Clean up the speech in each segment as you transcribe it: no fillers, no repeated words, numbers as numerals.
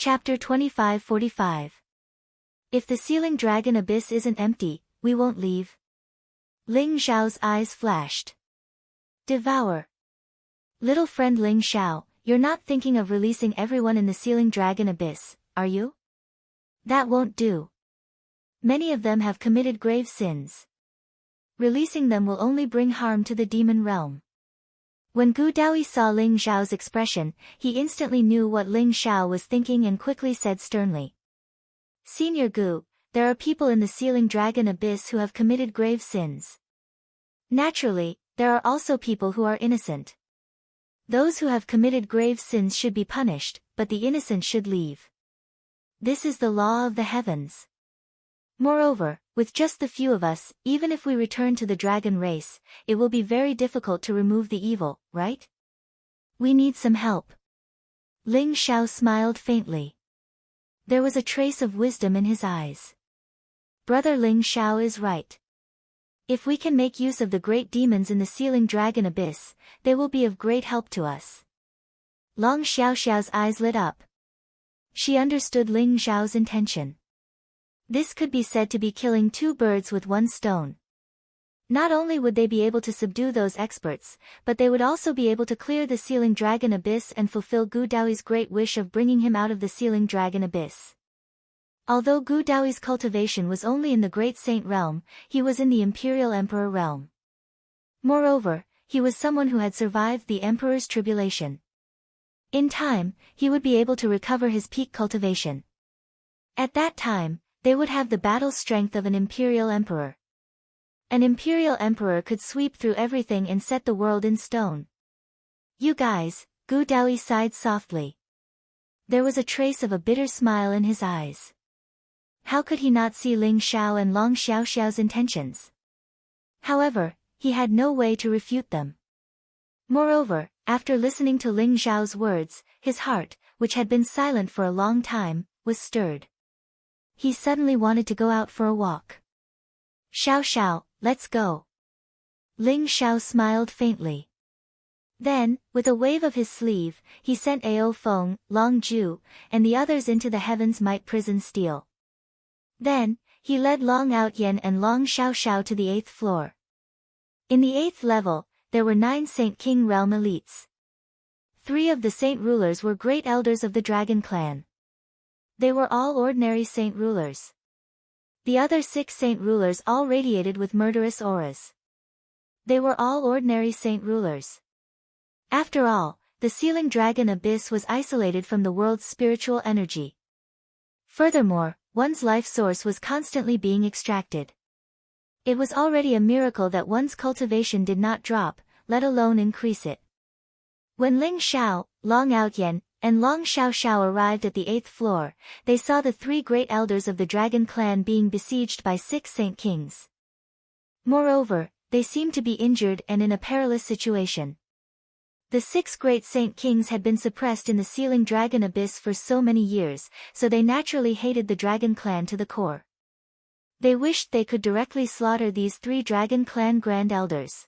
Chapter 25-45. If the ceiling dragon abyss isn't empty, we won't leave. Ling Xiao's eyes flashed. Devour. Little friend Ling Xiao, you're not thinking of releasing everyone in the ceiling dragon abyss, are you? That won't do. Many of them have committed grave sins. Releasing them will only bring harm to the demon realm. When Gu Daoyi saw Ling Xiao's expression, he instantly knew what Ling Xiao was thinking and quickly said sternly. Senior Gu, there are people in the ceiling dragon abyss who have committed grave sins. Naturally, there are also people who are innocent. Those who have committed grave sins should be punished, but the innocent should leave. This is the law of the heavens. Moreover, with just the few of us, even if we return to the dragon race, it will be very difficult to remove the evil, right? We need some help. Ling Xiao smiled faintly. There was a trace of wisdom in his eyes. Brother Ling Xiao is right. If we can make use of the great demons in the ceiling dragon abyss, they will be of great help to us. Long Xiaoxiao's eyes lit up. She understood Ling Xiao's intention. This could be said to be killing two birds with one stone. Not only would they be able to subdue those experts, but they would also be able to clear the ceiling dragon abyss and fulfill Gu Daoyi's great wish of bringing him out of the ceiling dragon abyss. Although Gu Daoyi's cultivation was only in the Great Saint realm, he was in the Imperial Emperor realm. Moreover, he was someone who had survived the Emperor's tribulation. In time, he would be able to recover his peak cultivation. At that time, they would have the battle strength of an Imperial Emperor. An Imperial Emperor could sweep through everything and set the world in stone. You guys, Gu Daoyi sighed softly. There was a trace of a bitter smile in his eyes. How could he not see Ling Xiao and Long Xiaoxiao's intentions? However, he had no way to refute them. Moreover, after listening to Ling Xiao's words, his heart, which had been silent for a long time, was stirred. He suddenly wanted to go out for a walk. Xiao Xiao, let's go. Ling Xiao smiled faintly. Then, with a wave of his sleeve, he sent Ao Feng, Long Ju, and the others into the Heaven's Might prison steel. Then, he led Long Outyen and Long Xiaoxiao to the 8th floor. In the 8th level, there were 9 Saint King realm elites. 3 of the saint rulers were great elders of the dragon clan. They were all ordinary saint rulers. The other 6 saint rulers all radiated with murderous auras. They were all ordinary saint rulers. After all, the ceiling dragon abyss was isolated from the world's spiritual energy. Furthermore, one's life source was constantly being extracted. It was already a miracle that one's cultivation did not drop, let alone increase it. When Ling Xiao, Long Outyen, and Long Xiaoxiao arrived at the 8th floor, they saw the 3 great elders of the dragon clan being besieged by 6 saint kings. Moreover, they seemed to be injured and in a perilous situation. The 6 great saint kings had been suppressed in the ceiling dragon abyss for so many years, so they naturally hated the dragon clan to the core. They wished they could directly slaughter these 3 dragon clan grand elders.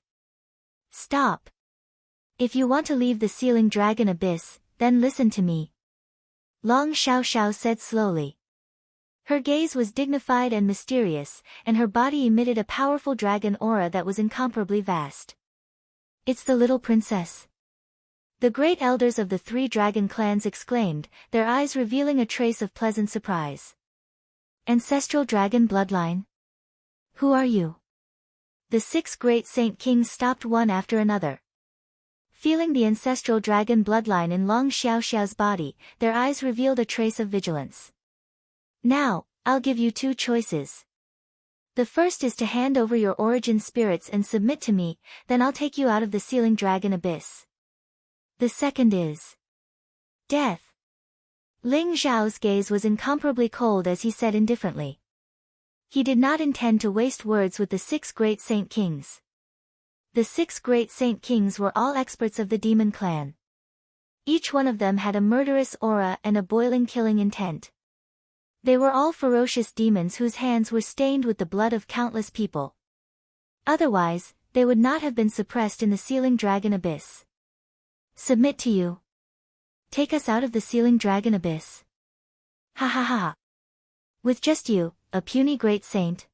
Stop! If you want to leave the ceiling dragon abyss, then listen to me. Long Xiaoxiao said slowly. Her gaze was dignified and mysterious, and her body emitted a powerful dragon aura that was incomparably vast. It's the little princess. The great elders of the 3 dragon clans exclaimed, their eyes revealing a trace of pleasant surprise. Ancestral dragon bloodline? Who are you? The 6 great saint kings stopped one after another. Feeling the ancestral dragon bloodline in Long Xiaoxiao's body, their eyes revealed a trace of vigilance. Now, I'll give you 2 choices. The first is to hand over your origin spirits and submit to me, then I'll take you out of the ceiling dragon abyss. The second is death. Ling Xiao's gaze was incomparably cold as he said indifferently. He did not intend to waste words with the 6 great saint kings. The 6 great saint kings were all experts of the demon clan. Each one of them had a murderous aura and a boiling killing intent. They were all ferocious demons whose hands were stained with the blood of countless people. Otherwise, they would not have been suppressed in the ceiling dragon abyss. Submit to you. Take us out of the ceiling dragon abyss. Ha ha ha. With just you, a puny great saint.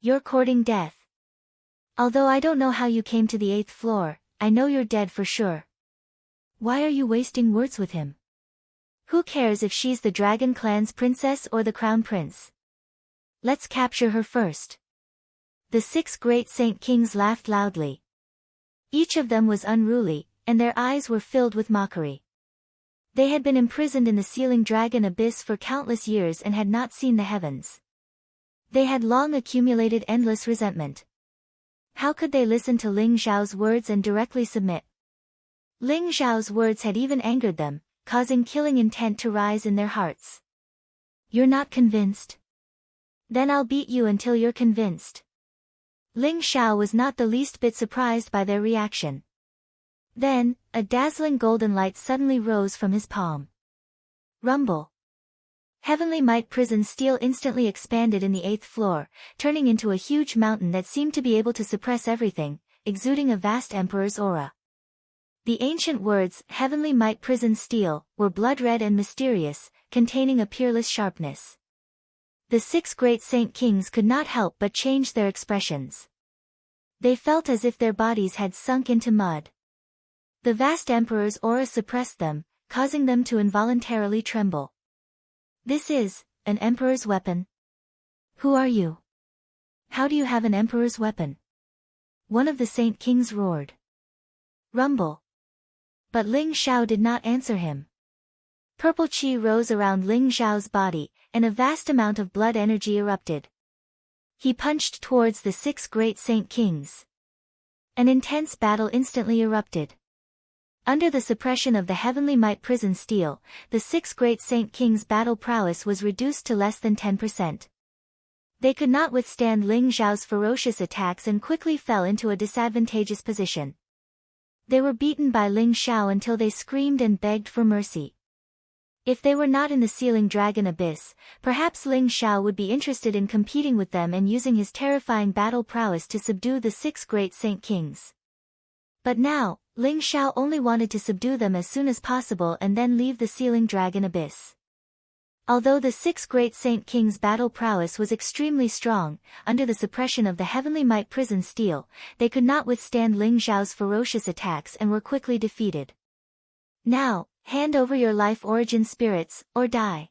You're courting death. Although I don't know how you came to the 8th floor, I know you're dead for sure. Why are you wasting words with him? Who cares if she's the Dragon Clan's princess or the Crown Prince? Let's capture her first. The 6 great saint kings laughed loudly. Each of them was unruly, and their eyes were filled with mockery. They had been imprisoned in the sealing dragon abyss for countless years and had not seen the heavens. They had long accumulated endless resentment. How could they listen to Ling Xiao's words and directly submit? Ling Xiao's words had even angered them, causing killing intent to rise in their hearts. You're not convinced? Then I'll beat you until you're convinced. Ling Xiao was not the least bit surprised by their reaction. Then, a dazzling golden light suddenly rose from his palm. Rumble. Heavenly Might Prison Steel instantly expanded in the 8th floor, turning into a huge mountain that seemed to be able to suppress everything, exuding a vast emperor's aura. The ancient words, Heavenly Might Prison Steel, were blood-red and mysterious, containing a peerless sharpness. The 6 great saint kings could not help but change their expressions. They felt as if their bodies had sunk into mud. The vast emperor's aura suppressed them, causing them to involuntarily tremble. This is an emperor's weapon. Who are you? How do you have an emperor's weapon? One of the saint kings roared. Rumble. But Ling Xiao did not answer him. Purple chi rose around Ling Xiao's body, and a vast amount of blood energy erupted. He punched towards the 6 great saint kings. An intense battle instantly erupted. Under the suppression of the Heavenly Might Prison Steel, the 6 great saint kings' battle prowess was reduced to less than 10%. They could not withstand Ling Xiao's ferocious attacks and quickly fell into a disadvantageous position. They were beaten by Ling Xiao until they screamed and begged for mercy. If they were not in the sealing dragon abyss, perhaps Ling Xiao would be interested in competing with them and using his terrifying battle prowess to subdue the 6 great saint kings. But now, Ling Xiao only wanted to subdue them as soon as possible and then leave the sealing dragon abyss. Although the 6 great saint kings' battle prowess was extremely strong, under the suppression of the Heavenly Might Prison Steel, they could not withstand Ling Xiao's ferocious attacks and were quickly defeated. Now, hand over your life origin spirits, or die.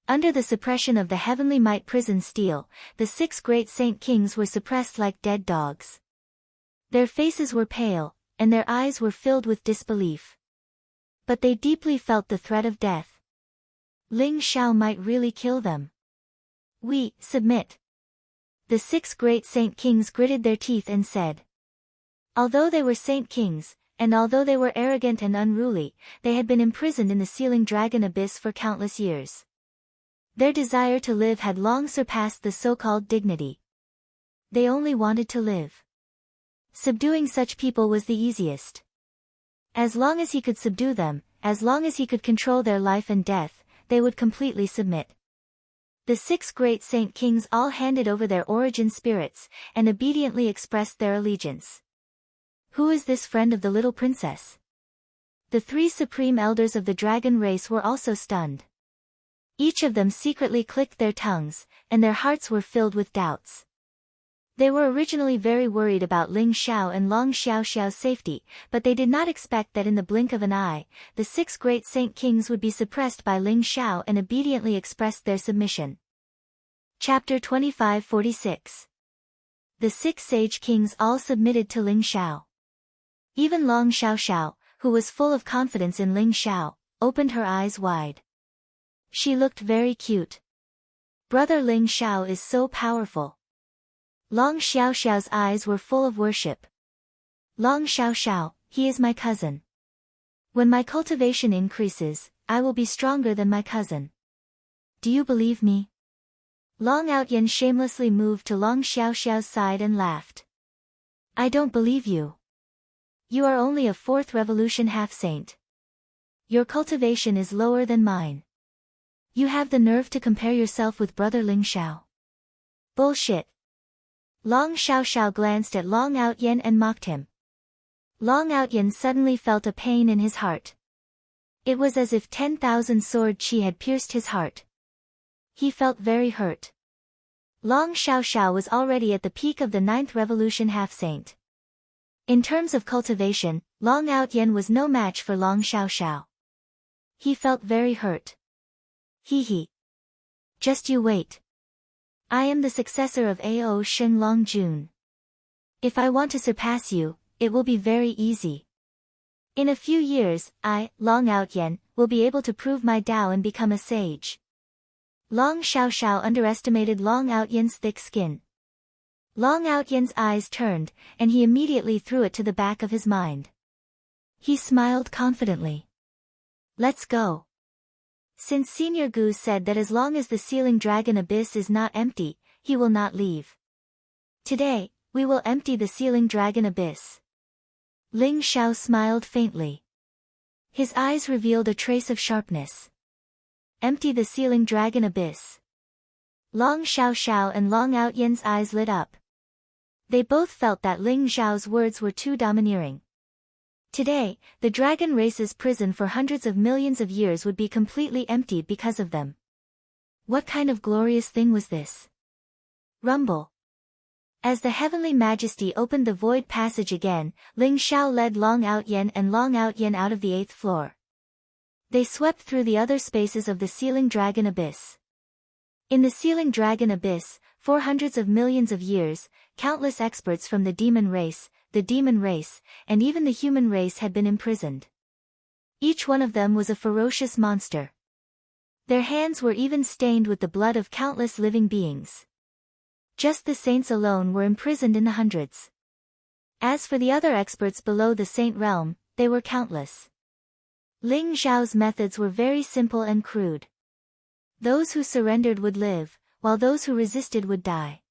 Under the suppression of the Heavenly Might Prison Steel, the 6 great saint kings were suppressed like dead dogs. Their faces were pale, and their eyes were filled with disbelief. But they deeply felt the threat of death. Ling Xiao might really kill them. We submit. The 6 great saint kings gritted their teeth and said. Although they were saint kings, and although they were arrogant and unruly, they had been imprisoned in the sealing dragon abyss for countless years. Their desire to live had long surpassed the so-called dignity. They only wanted to live. Subduing such people was the easiest. As long as he could subdue them, as long as he could control their life and death, they would completely submit. The 6 great saint kings all handed over their origin spirits, and obediently expressed their allegiance. Who is this friend of the little princess? The 3 supreme elders of the dragon race were also stunned. Each of them secretly clicked their tongues, and their hearts were filled with doubts. They were originally very worried about Ling Xiao and Long Xiaoxiao's safety, but they did not expect that in the blink of an eye, the 6 great saint kings would be suppressed by Ling Xiao and obediently expressed their submission. Chapter 2546. The 6 sage kings all submitted to Ling Xiao. Even Long Xiaoxiao, who was full of confidence in Ling Xiao, opened her eyes wide. She looked very cute. Brother Ling Xiao is so powerful. Long Xiaoxiao's eyes were full of worship. Long Xiaoxiao, he is my cousin. When my cultivation increases, I will be stronger than my cousin. Do you believe me? Long Outyan shamelessly moved to Long Xiaoxiao's side and laughed. I don't believe you. You are only a 4th revolution half-saint. Your cultivation is lower than mine. You have the nerve to compare yourself with brother Ling Xiao. Bullshit. Long Xiaoxiao glanced at Long Outyan and mocked him. Long Outyan suddenly felt a pain in his heart. It was as if 10,000 sword chi had pierced his heart. He felt very hurt. Long Xiaoxiao was already at the peak of the 9th revolution half-saint. In terms of cultivation, Long Outyen was no match for Long Xiaoxiao. He felt very hurt. He. Just you wait. I am the successor of Ao Sheng Long Jun. If I want to surpass you, it will be very easy. In a few years, I, Long Outyen, will be able to prove my Tao and become a sage. Long Xiaoxiao underestimated Long Outyen's thick skin. Long Outyen's eyes turned, and he immediately threw it to the back of his mind. He smiled confidently. Let's go. Since Senior Gu said that as long as the Sealing Dragon Abyss is not empty, he will not leave. Today, we will empty the Sealing Dragon Abyss. Ling Xiao smiled faintly. His eyes revealed a trace of sharpness. Empty the Sealing Dragon Abyss. Long Xiaoxiao and Long Outyen's eyes lit up. They both felt that Ling Xiao's words were too domineering. Today, the dragon race's prison for hundreds of millions of years would be completely empty because of them. What kind of glorious thing was this? Rumble. As the Heavenly Majesty opened the void passage again, Ling Xiao led Long Outyen and Long Outyen out of the 8th floor. They swept through the other spaces of the Sealing Dragon Abyss. In the Sealing Dragon Abyss, for hundreds of millions of years, countless experts from the demon race, and even the human race had been imprisoned. Each one of them was a ferocious monster. Their hands were even stained with the blood of countless living beings. Just the saints alone were imprisoned in the hundreds. As for the other experts below the saint realm, they were countless. Ling Xiao's methods were very simple and crude. Those who surrendered would live, while those who resisted would die.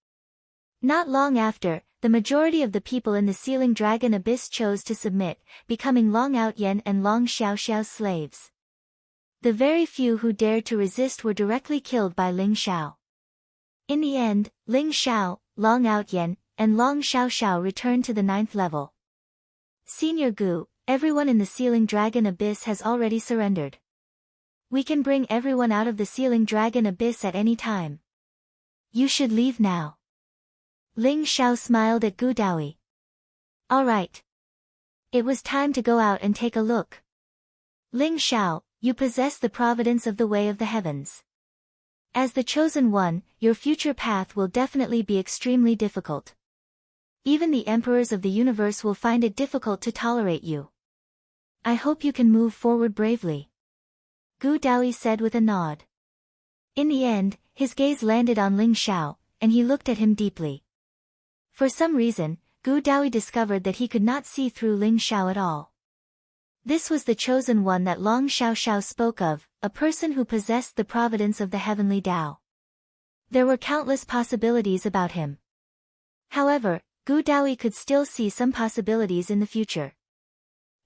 Not long after, the majority of the people in the Sealing Dragon Abyss chose to submit, becoming Long Outyen and Long Xiaoxiao's slaves. The very few who dared to resist were directly killed by Ling Xiao. In the end, Ling Xiao, Long Outyen, and Long Xiaoxiao returned to the 9th level. Senior Gu, everyone in the Sealing Dragon Abyss has already surrendered. We can bring everyone out of the Sealing Dragon Abyss at any time. You should leave now. Ling Xiao smiled at Gu Daoyi. All right. It was time to go out and take a look. Ling Xiao, you possess the providence of the way of the heavens. As the chosen one, your future path will definitely be extremely difficult. Even the emperors of the universe will find it difficult to tolerate you. I hope you can move forward bravely. Gu Daoyi said with a nod. In the end, his gaze landed on Ling Xiao, and he looked at him deeply. For some reason, Gu Daoyi discovered that he could not see through Ling Xiao at all. This was the chosen one that Long Xiaoxiao spoke of, a person who possessed the providence of the heavenly Tao. There were countless possibilities about him. However, Gu Daoyi could still see some possibilities in the future.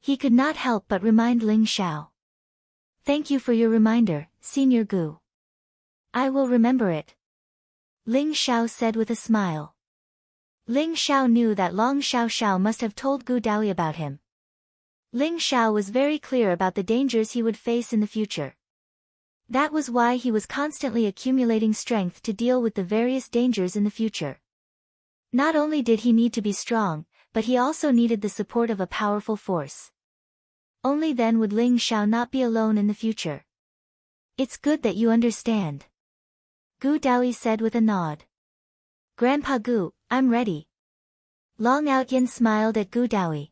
He could not help but remind Ling Xiao. Thank you for your reminder, Senior Gu. I will remember it. Ling Xiao said with a smile. Ling Xiao knew that Long Xiaoxiao must have told Gu Daoyi about him. Ling Xiao was very clear about the dangers he would face in the future. That was why he was constantly accumulating strength to deal with the various dangers in the future. Not only did he need to be strong, but he also needed the support of a powerful force. Only then would Ling Xiao not be alone in the future. It's good that you understand. Gu Daoyi said with a nod. Grandpa Gu, I'm ready. Long Outyen smiled at Gu Daoyi.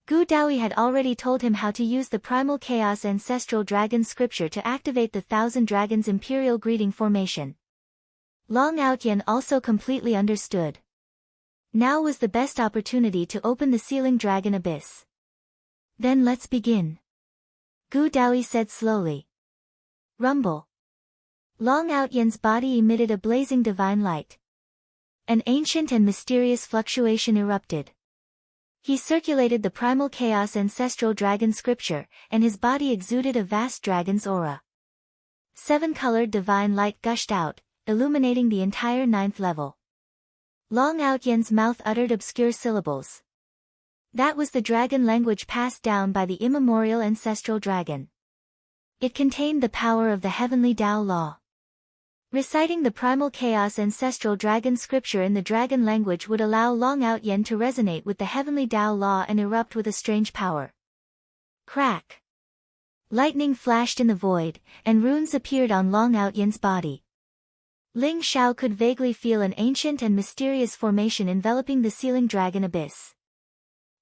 Gu Daoyi had already told him how to use the Primal Chaos Ancestral Dragon Scripture to activate the Thousand Dragons Imperial Greeting Formation. Long Outyen also completely understood. Now was the best opportunity to open the Sealing Dragon Abyss. Then let's begin. Gu Daoyi said slowly. Rumble. Long Outyen's body emitted a blazing divine light. An ancient and mysterious fluctuation erupted. He circulated the Primal Chaos Ancestral Dragon Scripture, and his body exuded a vast dragon's aura. 7-colored divine light gushed out, illuminating the entire 9th level. Long Outyen's mouth uttered obscure syllables. That was the dragon language passed down by the immemorial ancestral dragon. It contained the power of the heavenly Tao law. Reciting the primal chaos ancestral dragon scripture in the dragon language would allow Long Out Yen to resonate with the heavenly Tao law and erupt with a strange power. Crack! Lightning flashed in the void, and runes appeared on Long Out Yen's body. Ling Xiao could vaguely feel an ancient and mysterious formation enveloping the sealing dragon abyss.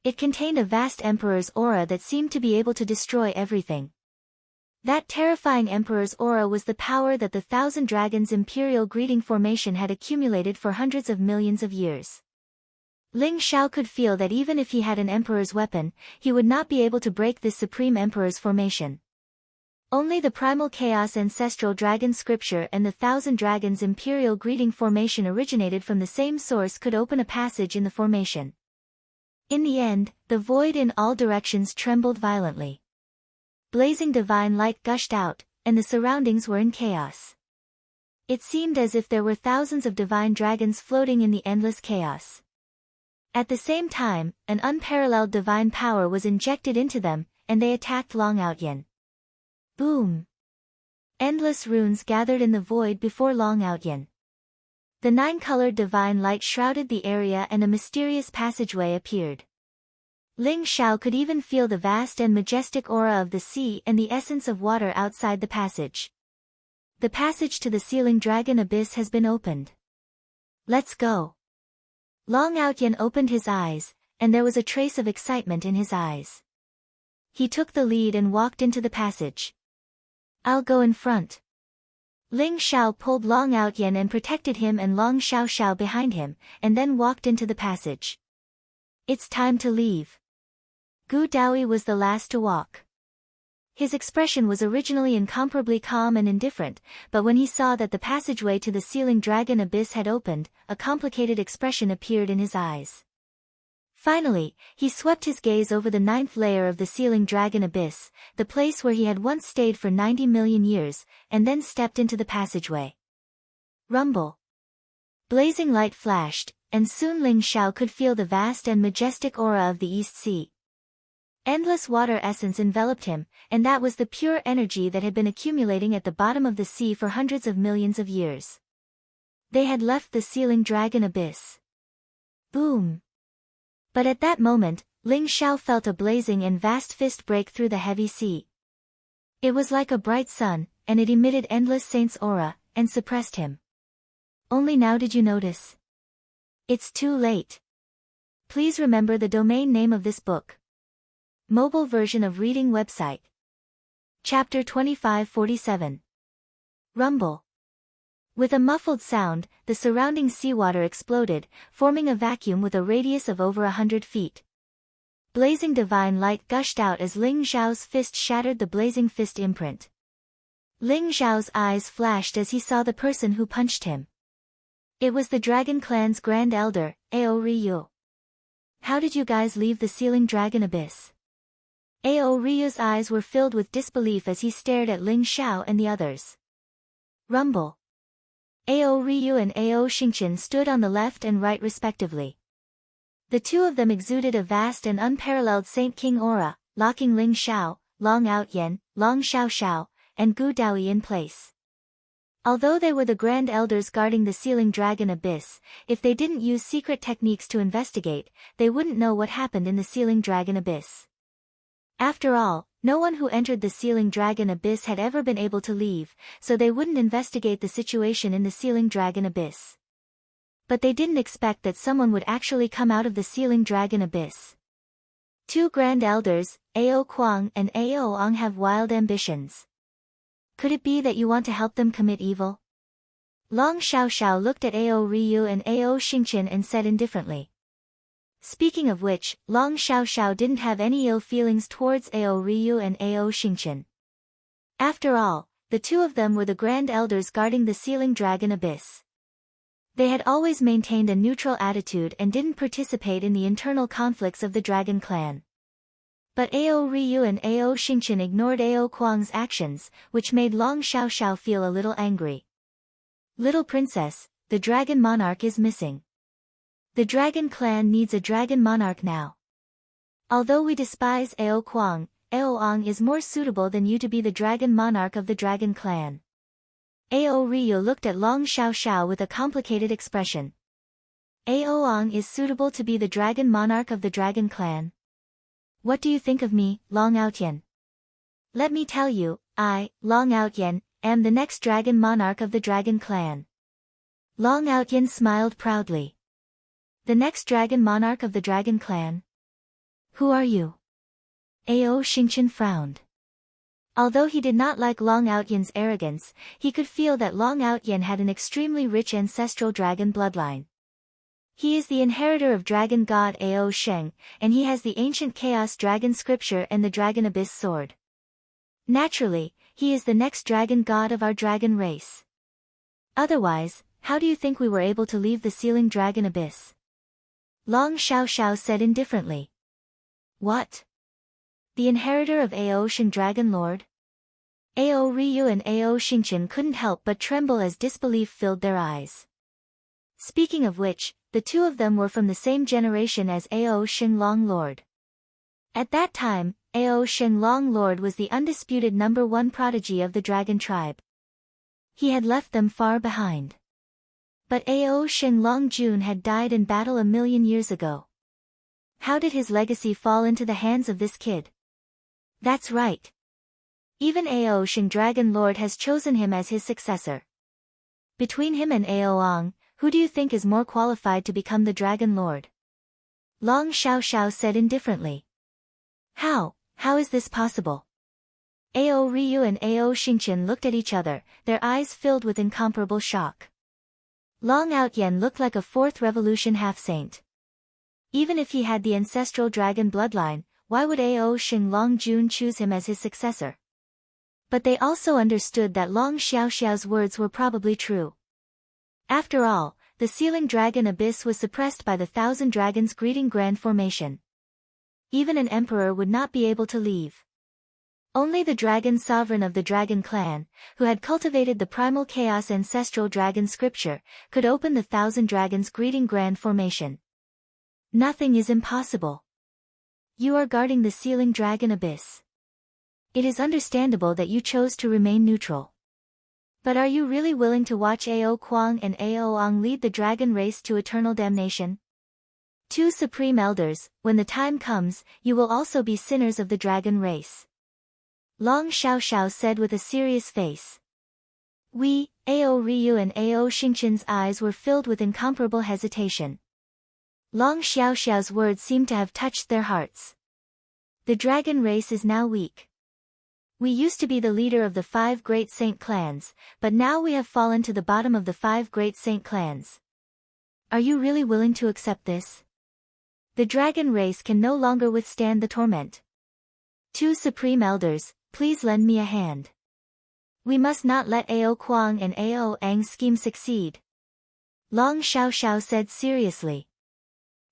It contained a vast emperor's aura that seemed to be able to destroy everything. That terrifying emperor's aura was the power that the Thousand Dragons Imperial Greeting Formation had accumulated for hundreds of millions of years. Ling Xiao could feel that even if he had an emperor's weapon, he would not be able to break this supreme emperor's formation. Only the primal chaos ancestral dragon scripture and the Thousand Dragons Imperial Greeting Formation originated from the same source could open a passage in the formation. In the end, the void in all directions trembled violently. Blazing divine light gushed out, and the surroundings were in chaos. It seemed as if there were thousands of divine dragons floating in the endless chaos. At the same time, an unparalleled divine power was injected into them, and they attacked Long Out Yen. Boom! Endless runes gathered in the void before Long Out Yen. The nine-colored divine light shrouded the area and a mysterious passageway appeared. Ling Xiao could even feel the vast and majestic aura of the sea and the essence of water outside the passage. The passage to the sealing dragon abyss has been opened. Let's go. Long Out Yen opened his eyes, and there was a trace of excitement in his eyes. He took the lead and walked into the passage. I'll go in front. Ling Xiao pulled Long Out Yen and protected him and Long Xiao Xiao behind him, and then walked into the passage. It's time to leave. Gu Daoyi was the last to walk. His expression was originally incomparably calm and indifferent, but when he saw that the passageway to the sealing dragon abyss had opened, a complicated expression appeared in his eyes. Finally, he swept his gaze over the 9th layer of the sealing dragon abyss, the place where he had once stayed for 90 million years, and then stepped into the passageway. Rumble. Blazing light flashed, and soon Ling Xiao could feel the vast and majestic aura of the East Sea. Endless water essence enveloped him, and that was the pure energy that had been accumulating at the bottom of the sea for hundreds of millions of years. They had left the sealing dragon abyss. Boom! But at that moment, Ling Xiao felt a blazing and vast fist break through the heavy sea. It was like a bright sun, and it emitted endless saint's aura, and suppressed him. Only now did you notice? It's too late. Please remember the domain name of this book. Mobile version of reading website. Chapter 2547. Rumble. With a muffled sound, the surrounding seawater exploded, forming a vacuum with a radius of over 100 feet. Blazing divine light gushed out as Ling Xiao's fist shattered the blazing fist imprint. Ling Xiao's eyes flashed as he saw the person who punched him. It was the Dragon Clan's Grand Elder, Ao Ryu. How did you guys leave the sealing dragon abyss? Ao Ryu's eyes were filled with disbelief as he stared at Ling Xiao and the others. Rumble. Ao Ryu and Ao Xingqian stood on the left and right respectively. The two of them exuded a vast and unparalleled Saint King aura, locking Ling Xiao, Long Out Yen, Long Xiao Xiao, and Gu Daoyi in place. Although they were the Grand Elders guarding the sealing dragon abyss, if they didn't use secret techniques to investigate, they wouldn't know what happened in the sealing dragon abyss. After all, no one who entered the sealing dragon abyss had ever been able to leave, so they wouldn't investigate the situation in the sealing dragon abyss. But they didn't expect that someone would actually come out of the sealing dragon abyss. Two Grand Elders, Ao Kuang and Ao Ong, have wild ambitions. Could it be that you want to help them commit evil? Long Xiao Xiao looked at Ao Ryu and Ao Xingqian and said indifferently. Speaking of which, Long Xiao Xiao didn't have any ill feelings towards Ao Ryu and Ao Xingqian. After all, the two of them were the Grand Elders guarding the sealing dragon abyss. They had always maintained a neutral attitude and didn't participate in the internal conflicts of the Dragon Clan. But Ao Ryu and Ao Xingqian ignored Ao Kuang's actions, which made Long Xiao Xiao feel a little angry. Little princess, the Dragon Monarch is missing. The Dragon Clan needs a Dragon Monarch now. Although we despise Ao Kuang, Ao Ao is more suitable than you to be the dragon monarch of the dragon clan. Ao Ryu looked at Long Xiao with a complicated expression. Ao is suitable to be the dragon monarch of the dragon clan. What do you think of me, Long Outyen? Let me tell you, I, Long Outyen, am the next dragon monarch of the dragon clan. Long Outyen smiled proudly. The next dragon monarch of the dragon clan? Who are you? Ao Xingqian frowned. Although he did not like Long Outyen's arrogance, he could feel that Long Outyen had an extremely rich ancestral dragon bloodline. He is the inheritor of dragon god Ao Sheng, and he has the ancient chaos dragon scripture and the dragon abyss sword. Naturally, he is the next dragon god of our dragon race. Otherwise, how do you think we were able to leave the sealing dragon abyss? Long Xiao said indifferently. What? The inheritor of Ao Sheng Dragon Lord? Ao Ryu and Ao Xingqian couldn't help but tremble as disbelief filled their eyes. Speaking of which, the two of them were from the same generation as Ao Sheng Long Lord. At that time, Ao Sheng Long Lord was the undisputed #1 prodigy of the dragon tribe. He had left them far behind. But Ao Sheng Long Jun had died in battle 1,000,000 years ago. How did his legacy fall into the hands of this kid? That's right. Even Ao Sheng Dragon Lord has chosen him as his successor. Between him and Ao, who do you think is more qualified to become the Dragon Lord? Long Xiao said indifferently. How is this possible? Ao Ryu and Ao Xingqian looked at each other, their eyes filled with incomparable shock. Long Outyen looked like a fourth revolution half-saint. Even if he had the ancestral dragon bloodline, why would Ao Sheng Long Jun choose him as his successor? But they also understood that Long Xiao's words were probably true. After all, the sealing dragon abyss was suppressed by the Thousand Dragons greeting grand formation. Even an emperor would not be able to leave. Only the dragon sovereign of the dragon clan, who had cultivated the primal chaos ancestral dragon scripture, could open the Thousand Dragons greeting grand formation. Nothing is impossible. You are guarding the sealing dragon abyss. It is understandable that you chose to remain neutral. But are you really willing to watch Ao Kuang and Ao lead the dragon race to eternal damnation? Two supreme elders, when the time comes, you will also be sinners of the dragon race. Long Xiao said with a serious face. Ao Ryu and Ao Xingqian's eyes were filled with incomparable hesitation. Long Xiao's words seemed to have touched their hearts. The dragon race is now weak. We used to be the leader of the 5 great saint clans, but now we have fallen to the bottom of the 5 great saint clans. Are you really willing to accept this? The dragon race can no longer withstand the torment. Two supreme elders, please lend me a hand. We must not let Ao Kuang and Ao Ang's scheme succeed. Long Xiao said seriously.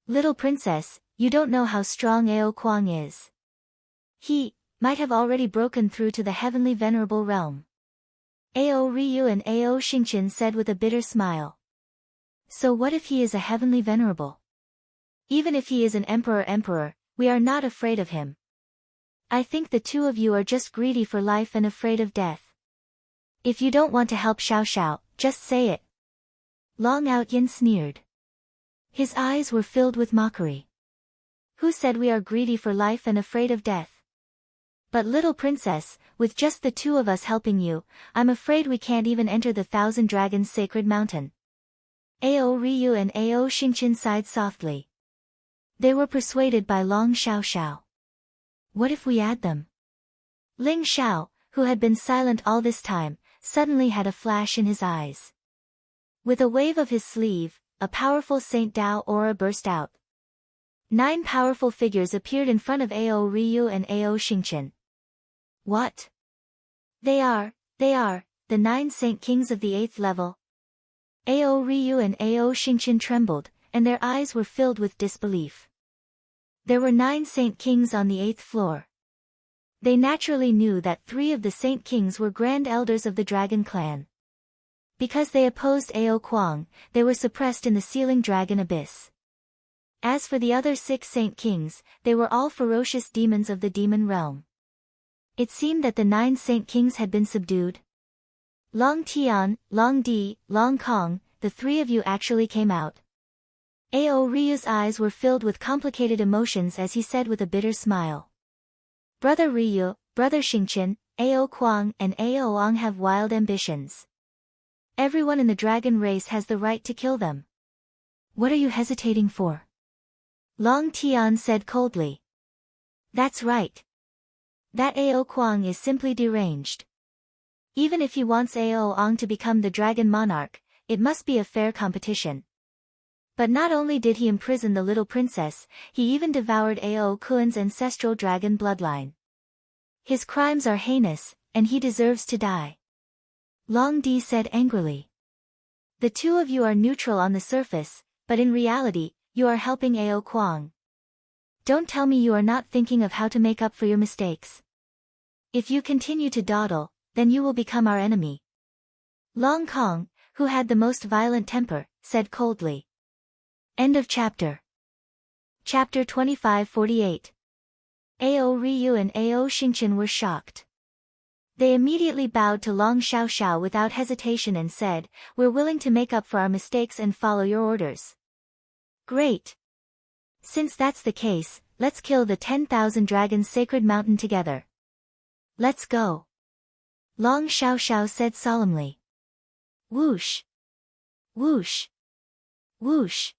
Little princess, you don't know how strong Ao Kuang is. He might have already broken through to the heavenly venerable realm. Ao Ryu and Ao Xingqian said with a bitter smile. So what if he is a heavenly venerable? Even if he is an emperor, we are not afraid of him. I think the two of you are just greedy for life and afraid of death. If you don't want to help Xiao, just say it. Long Outyen sneered. His eyes were filled with mockery. Who said we are greedy for life and afraid of death? But little princess, with just the two of us helping you, I'm afraid we can't even enter the Thousand Dragons sacred mountain. Ao Ryu and Ao Xingqian sighed softly. They were persuaded by Long Xiao. What if we add them? Ling Xiao, who had been silent all this time, suddenly had a flash in his eyes. With a wave of his sleeve, a powerful Saint Dao aura burst out. 9 powerful figures appeared in front of Ao Ryu and Ao Xingqian. What? They are the 9 Saint Kings of the 8th level. Ao Ryu and Ao Xingqian trembled, and their eyes were filled with disbelief. There were 9 Saint Kings on the 8th floor. They naturally knew that 3 of the Saint Kings were Grand Elders of the Dragon Clan. Because they opposed Ao Kuang, they were suppressed in the sealing dragon abyss. As for the other 6 Saint Kings, they were all ferocious demons of the demon realm. It seemed that the 9 Saint Kings had been subdued. Long Tian, Long Di, Long Kong, the 3 of you actually came out. Ao Ryu's eyes were filled with complicated emotions as he said with a bitter smile. Brother Ryu, Brother Xingqian, Ao Kuang and Ao Ong have wild ambitions. Everyone in the dragon race has the right to kill them. What are you hesitating for? Long Tian said coldly. That's right. That Ao Kuang is simply deranged. Even if he wants Ao Ong to become the dragon monarch, it must be a fair competition. But not only did he imprison the little princess, he even devoured Ao Kuan's ancestral dragon bloodline. His crimes are heinous, and he deserves to die. Long Di said angrily. The 2 of you are neutral on the surface, but in reality, you are helping Ao Kuang. Don't tell me you are not thinking of how to make up for your mistakes. If you continue to dawdle, then you will become our enemy. Long Kong, who had the most violent temper, said coldly. End of chapter. Chapter 25-48. Ao Ryu and Ao Xingqian were shocked. They immediately bowed to Long Xiaoxiao without hesitation and said, "We're willing to make up for our mistakes and follow your orders." Great. Since that's the case, let's kill the 10,000 dragons sacred mountain together. Let's go. Long Xiaoxiao said solemnly. Whoosh. Whoosh. Whoosh.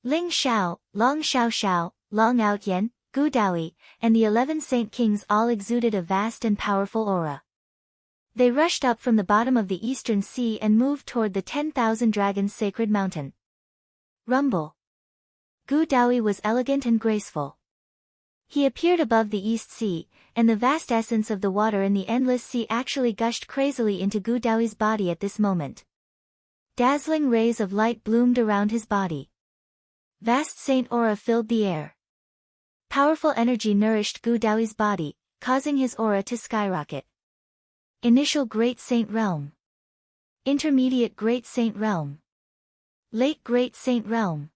Ling Xiao, Long Xiaoxiao, Long Outyan, Gu Daoyi, and the 11 Saint Kings all exuded a vast and powerful aura. They rushed up from the bottom of the Eastern Sea and moved toward the 10,000 dragons sacred mountain. Rumble. Gu Daoyi was elegant and graceful. He appeared above the East Sea, and the vast essence of the water in the endless sea actually gushed crazily into Gu Daoyi's body at this moment. Dazzling rays of light bloomed around his body. Vast saint aura filled the air. Powerful energy nourished Gu Daoyi's body, causing his aura to skyrocket. Initial Great Saint Realm. Intermediate Great Saint Realm. Late Great Saint Realm.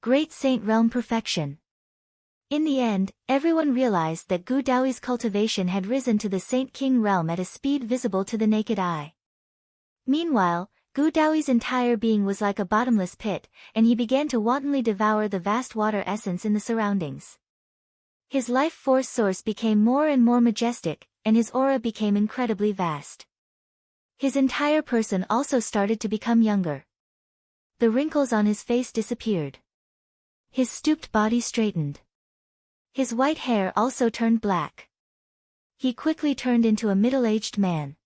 Great Saint Realm Perfection. In the end, everyone realized that Gu Daoyi's cultivation had risen to the Saint King realm at a speed visible to the naked eye. Meanwhile, Gu Daoyi's entire being was like a bottomless pit, and he began to wantonly devour the vast water essence in the surroundings. His life force source became more and more majestic, and his aura became incredibly vast. His entire person also started to become younger. The wrinkles on his face disappeared. His stooped body straightened. His white hair also turned black. He quickly turned into a middle-aged man.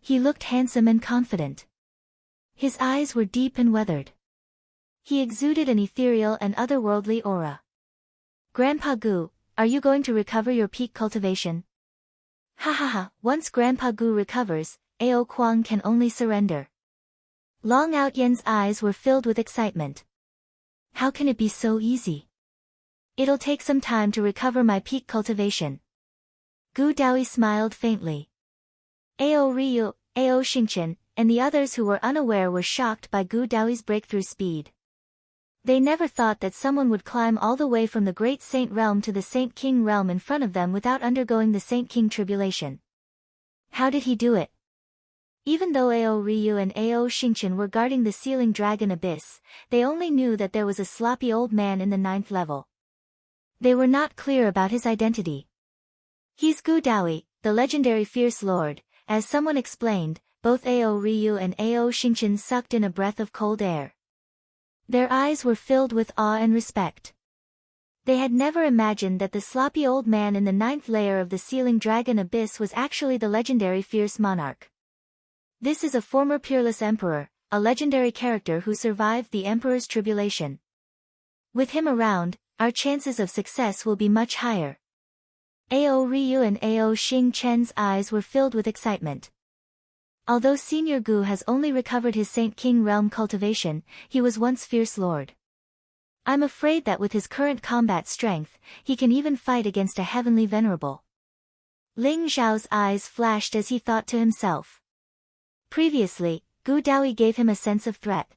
He looked handsome and confident. His eyes were deep and weathered. He exuded an ethereal and otherworldly aura. Grandpa Gu, are you going to recover your peak cultivation? Ha ha ha, once Grandpa Gu recovers, Ao Kuang can only surrender. Long Outyan's eyes were filled with excitement. How can it be so easy? It'll take some time to recover my peak cultivation. Gu Daoyi smiled faintly. Ao Ryu, Ao Xingqian, and the others who were unaware were shocked by Gu Daoyi's breakthrough speed. They never thought that someone would climb all the way from the Great Saint Realm to the Saint King Realm in front of them without undergoing the Saint King tribulation. How did he do it? Even though Ao Ryu and Ao Xingqian were guarding the sealing dragon abyss, they only knew that there was a sloppy old man in the 9th level. They were not clear about his identity. He's Gu Daoyi, the legendary fierce lord, as someone explained. Both Ao Ryu and Ao Xingqian sucked in a breath of cold air. Their eyes were filled with awe and respect. They had never imagined that the sloppy old man in the 9th layer of the sealing dragon abyss was actually the legendary fierce monarch. This is a former peerless emperor, a legendary character who survived the emperor's tribulation. With him around, our chances of success will be much higher. Ao Ryu and Ao Xingqian's eyes were filled with excitement. Although Senior Gu has only recovered his Saint King realm cultivation, he was once fierce lord. I'm afraid that with his current combat strength, he can even fight against a heavenly venerable. Ling Zhao's eyes flashed as he thought to himself. Previously, Gu Daoyi gave him a sense of threat.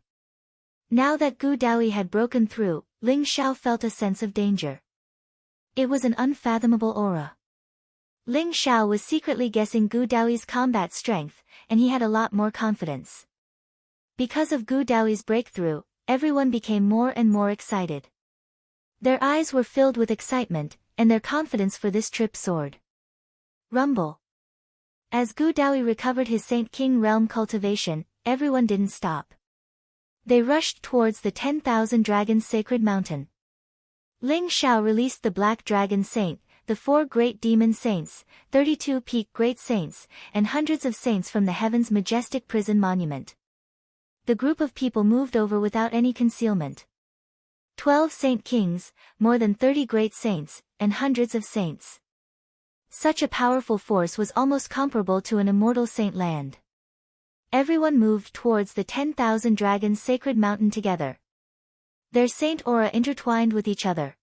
Now that Gu Daoyi had broken through, Ling Zhao felt a sense of danger. It was an unfathomable aura. Ling Xiao was secretly guessing Gu Daoi's combat strength, and he had a lot more confidence. Because of Gu Daoi's breakthrough, everyone became more and more excited. Their eyes were filled with excitement, and their confidence for this trip soared. Rumble. As Gu Daoi recovered his Saint King realm cultivation, everyone didn't stop. They rushed towards the 10,000 Dragons Sacred Mountain. Ling Xiao released the Black Dragon Saint, the 4 Great Demon Saints, 32 Peak Great Saints, and hundreds of saints from the heaven's majestic prison monument. The group of people moved over without any concealment. 12 Saint Kings, more than 30 Great Saints, and hundreds of saints. Such a powerful force was almost comparable to an immortal saint land. Everyone moved towards the 10,000 Dragons Sacred Mountain together. Their saint aura intertwined with each other.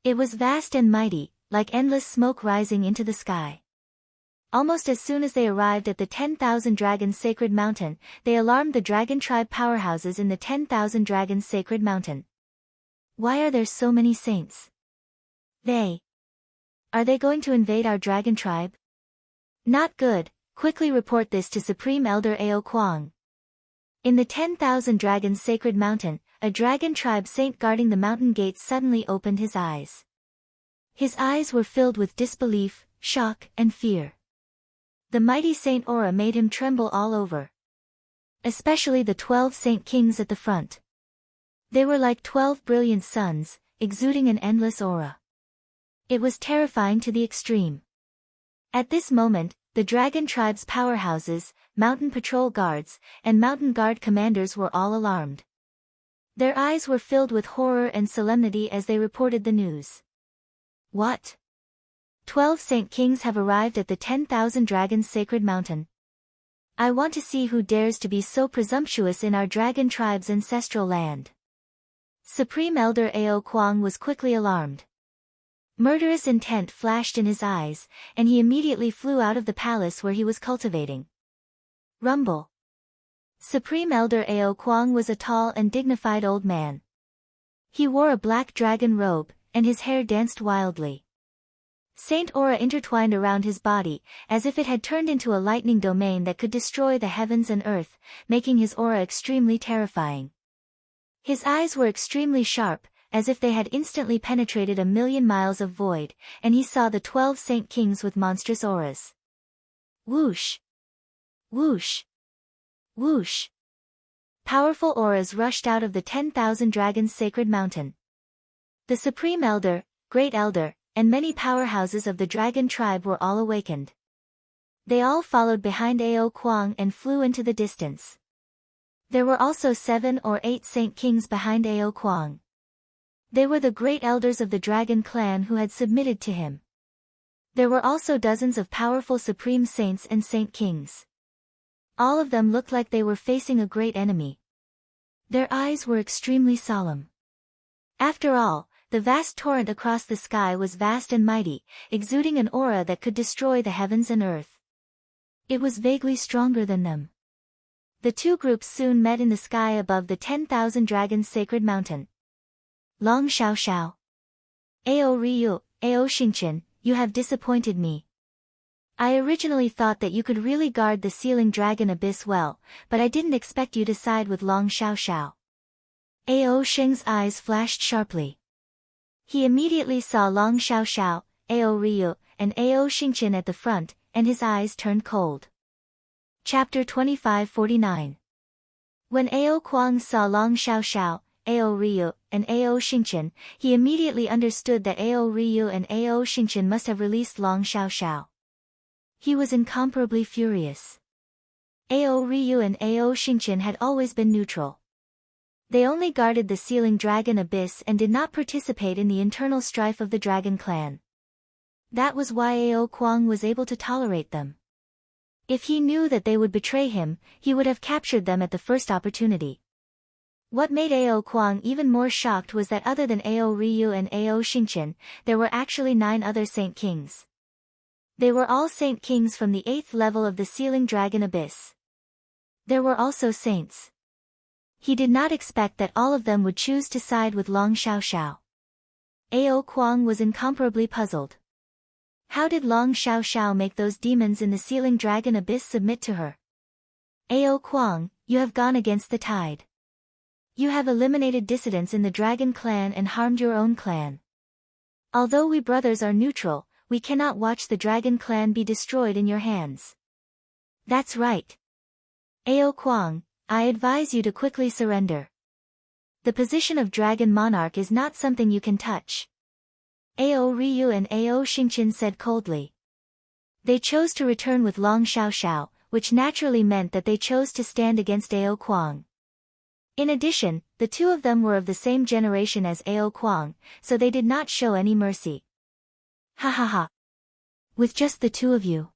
It was vast and mighty, like endless smoke rising into the sky. Almost as soon as they arrived at the 10,000 Dragons Sacred Mountain, they alarmed the dragon tribe powerhouses in the 10,000 Dragons Sacred Mountain. Why are there so many saints? Are they going to invade our dragon tribe? Not good, quickly report this to Supreme Elder Ao Kuang. In the 10,000 Dragons Sacred Mountain, a dragon tribe saint guarding the mountain gates suddenly opened his eyes. His eyes were filled with disbelief, shock, and fear. The mighty saint aura made him tremble all over. Especially the 12 Saint Kings at the front. They were like 12 brilliant suns, exuding an endless aura. It was terrifying to the extreme. At this moment, the dragon tribe's powerhouses, mountain patrol guards, and mountain guard commanders were all alarmed. Their eyes were filled with horror and solemnity as they reported the news. What? 12 Saint Kings have arrived at the 10,000 Dragons Sacred Mountain. I want to see who dares to be so presumptuous in our dragon tribe's ancestral land. Supreme Elder Ao Kuang was quickly alarmed. Murderous intent flashed in his eyes, and he immediately flew out of the palace where he was cultivating. Rumble. Supreme Elder Ao Kuang was a tall and dignified old man. He wore a black dragon robe, and his hair danced wildly. Saint aura intertwined around his body, as if it had turned into a lightning domain that could destroy the heavens and earth, making his aura extremely terrifying. His eyes were extremely sharp, as if they had instantly penetrated 1,000,000 miles of void, and he saw the 12 Saint Kings with monstrous auras. Whoosh! Whoosh! Whoosh! Powerful auras rushed out of the 10,000 Dragons Sacred Mountain. The Supreme Elder, Great Elder, and many powerhouses of the dragon tribe were all awakened. They all followed behind Ao Kuang and flew into the distance. There were also 7 or 8 Saint Kings behind Ao Kuang. They were the great elders of the dragon clan who had submitted to him. There were also dozens of powerful supreme saints and saint kings. All of them looked like they were facing a great enemy. Their eyes were extremely solemn. After all, the vast torrent across the sky was vast and mighty, exuding an aura that could destroy the heavens and earth. It was vaguely stronger than them. The two groups soon met in the sky above the 10,000 Dragons Sacred Mountain. Long Xiao Xiao. Ao Ryu, Ao Xingqian, you have disappointed me. I originally thought that you could really guard the sealing dragon abyss well, but I didn't expect you to side with Long Xiao Xiao. Ao Sheng's eyes flashed sharply. He immediately saw Long Xiao Xiao, Ao Ryu, and Ao Xingqian at the front, and his eyes turned cold. Chapter 2549. When Ao Kuang saw Long Xiao Xiao, Ao Ryu, and Ao Xingqian, he immediately understood that Ao Ryu and Ao Xingqian must have released Long Xiao Xiao. He was incomparably furious. Ao Ryu and Ao Xingqian had always been neutral. They only guarded the sealing dragon abyss and did not participate in the internal strife of the dragon clan. That was why Ao Kuang was able to tolerate them. If he knew that they would betray him, he would have captured them at the first opportunity. What made Ao Kuang even more shocked was that other than Ao Ryu and Ao Xingqian, there were actually 9 other Saint Kings. They were all Saint Kings from the 8th level of the sealing dragon abyss. There were also saints. He did not expect that all of them would choose to side with Long Xiao Xiao. Ao Kuang was incomparably puzzled. How did Long Xiao Xiao make those demons in the Sealing Dragon Abyss submit to her? Ao Kuang, you have gone against the tide. You have eliminated dissidents in the Dragon Clan and harmed your own clan. Although we brothers are neutral, we cannot watch the Dragon Clan be destroyed in your hands. That's right. Ao Kuang, I advise you to quickly surrender. The position of Dragon Monarch is not something you can touch. Ao Ryu and Ao Xingqian said coldly. They chose to return with Long Xiao Xiao, which naturally meant that they chose to stand against Ao Kuang. In addition, the two of them were of the same generation as Ao Kuang, so they did not show any mercy. Ha ha ha. With just the two of you.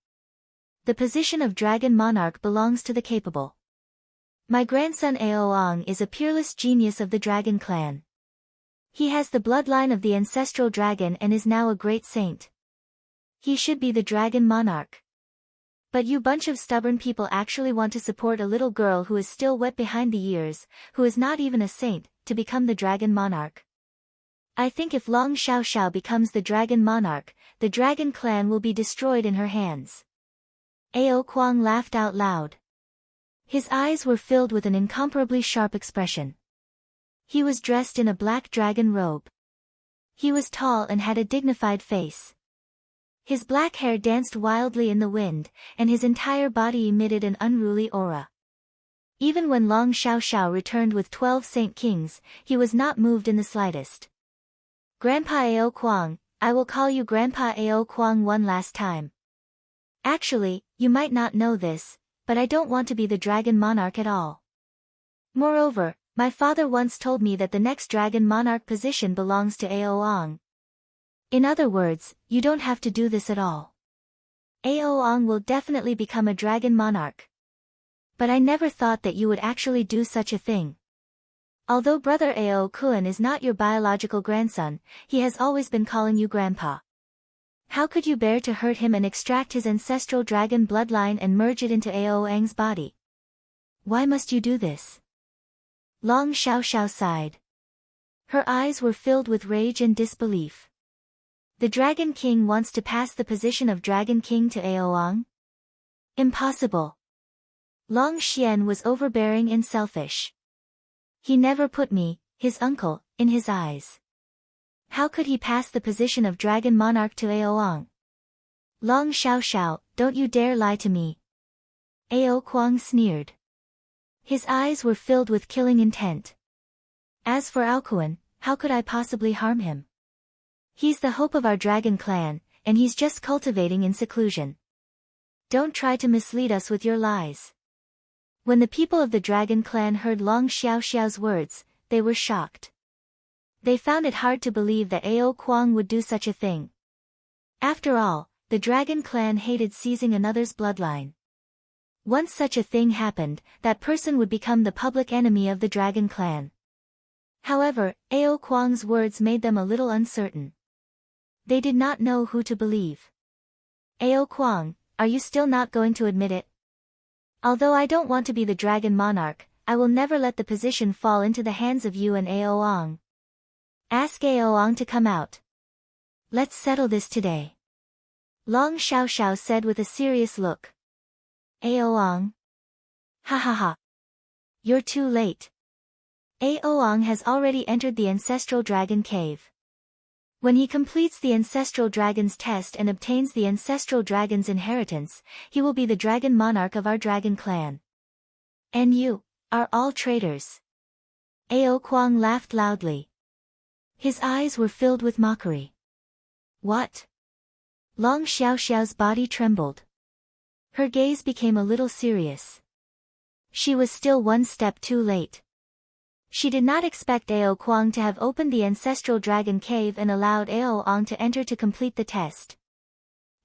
The position of Dragon Monarch belongs to the capable. My grandson Aoang is a peerless genius of the Dragon Clan. He has the bloodline of the ancestral dragon and is now a great saint. He should be the Dragon Monarch. But you bunch of stubborn people actually want to support a little girl who is still wet behind the ears, who is not even a saint, to become the Dragon Monarch. I think if Long Xiao Xiao becomes the Dragon Monarch, the Dragon Clan will be destroyed in her hands. Ao Kuang laughed out loud. His eyes were filled with an incomparably sharp expression. He was dressed in a black dragon robe. He was tall and had a dignified face. His black hair danced wildly in the wind, and his entire body emitted an unruly aura. Even when Long Xiao Xiao returned with 12 Saint Kings, he was not moved in the slightest. Grandpa Ao Kuang, I will call you Grandpa Ao Kuang one last time. Actually, you might not know this, but I don't want to be the Dragon Monarch at all. Moreover, my father once told me that the next Dragon Monarch position belongs to Aoang. In other words, you don't have to do this at all. Aoang will definitely become a Dragon Monarch. But I never thought that you would actually do such a thing. Although brother Ao Kuan is not your biological grandson, he has always been calling you Grandpa. How could you bear to hurt him and extract his ancestral dragon bloodline and merge it into Aoang's body? Why must you do this? Long Xiao Xiao sighed. Her eyes were filled with rage and disbelief. The Dragon King wants to pass the position of Dragon King to Aoang? Impossible. Long Xian was overbearing and selfish. He never put me, his uncle, in his eyes. How could he pass the position of Dragon Monarch to Aoang? Long Xiao Xiao, don't you dare lie to me. Ao Kuang sneered. His eyes were filled with killing intent. As for Ao Kuan, how could I possibly harm him? He's the hope of our Dragon Clan, and he's just cultivating in seclusion. Don't try to mislead us with your lies. When the people of the Dragon Clan heard Long Xiao Xiao's words, they were shocked. They found it hard to believe that Ao Kuang would do such a thing. After all, the Dragon Clan hated seizing another's bloodline. Once such a thing happened, that person would become the public enemy of the Dragon Clan. However, Ao Kuang's words made them a little uncertain. They did not know who to believe. Ao Kuang, are you still not going to admit it? Although I don't want to be the Dragon Monarch, I will never let the position fall into the hands of you and Aoang. Ask Aoang to come out. Let's settle this today. Long Xiao Xiao said with a serious look. Aoang? Ha ha ha. You're too late. Aoang has already entered the Ancestral Dragon Cave. When he completes the Ancestral Dragon's test and obtains the Ancestral Dragon's inheritance, he will be the Dragon Monarch of our Dragon Clan. And you are all traitors. Ao Kuang laughed loudly. His eyes were filled with mockery. What? Long Xiao Xiao's body trembled. Her gaze became a little serious. She was still one step too late. She did not expect Ao Kuang to have opened the Ancestral Dragon Cave and allowed Aoang to enter to complete the test.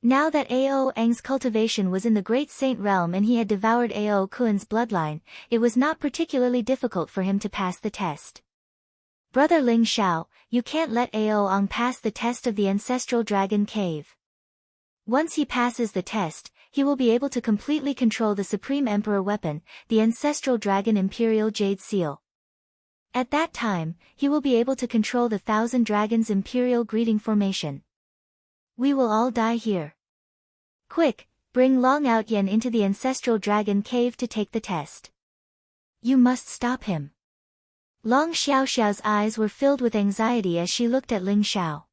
Now that Aoang's cultivation was in the Great Saint Realm and he had devoured Ao Kuan's bloodline, it was not particularly difficult for him to pass the test. Brother Ling Xiao, you can't let Aoang pass the test of the Ancestral Dragon Cave. Once he passes the test, he will be able to completely control the Supreme Emperor weapon, the Ancestral Dragon Imperial Jade Seal. At that time, he will be able to control the Thousand Dragons Imperial Greeting Formation. We will all die here. Quick, bring Long Outyen into the ancestral dragon cave to take the test. You must stop him. Long Xiaoxiao's eyes were filled with anxiety as she looked at Ling Xiao.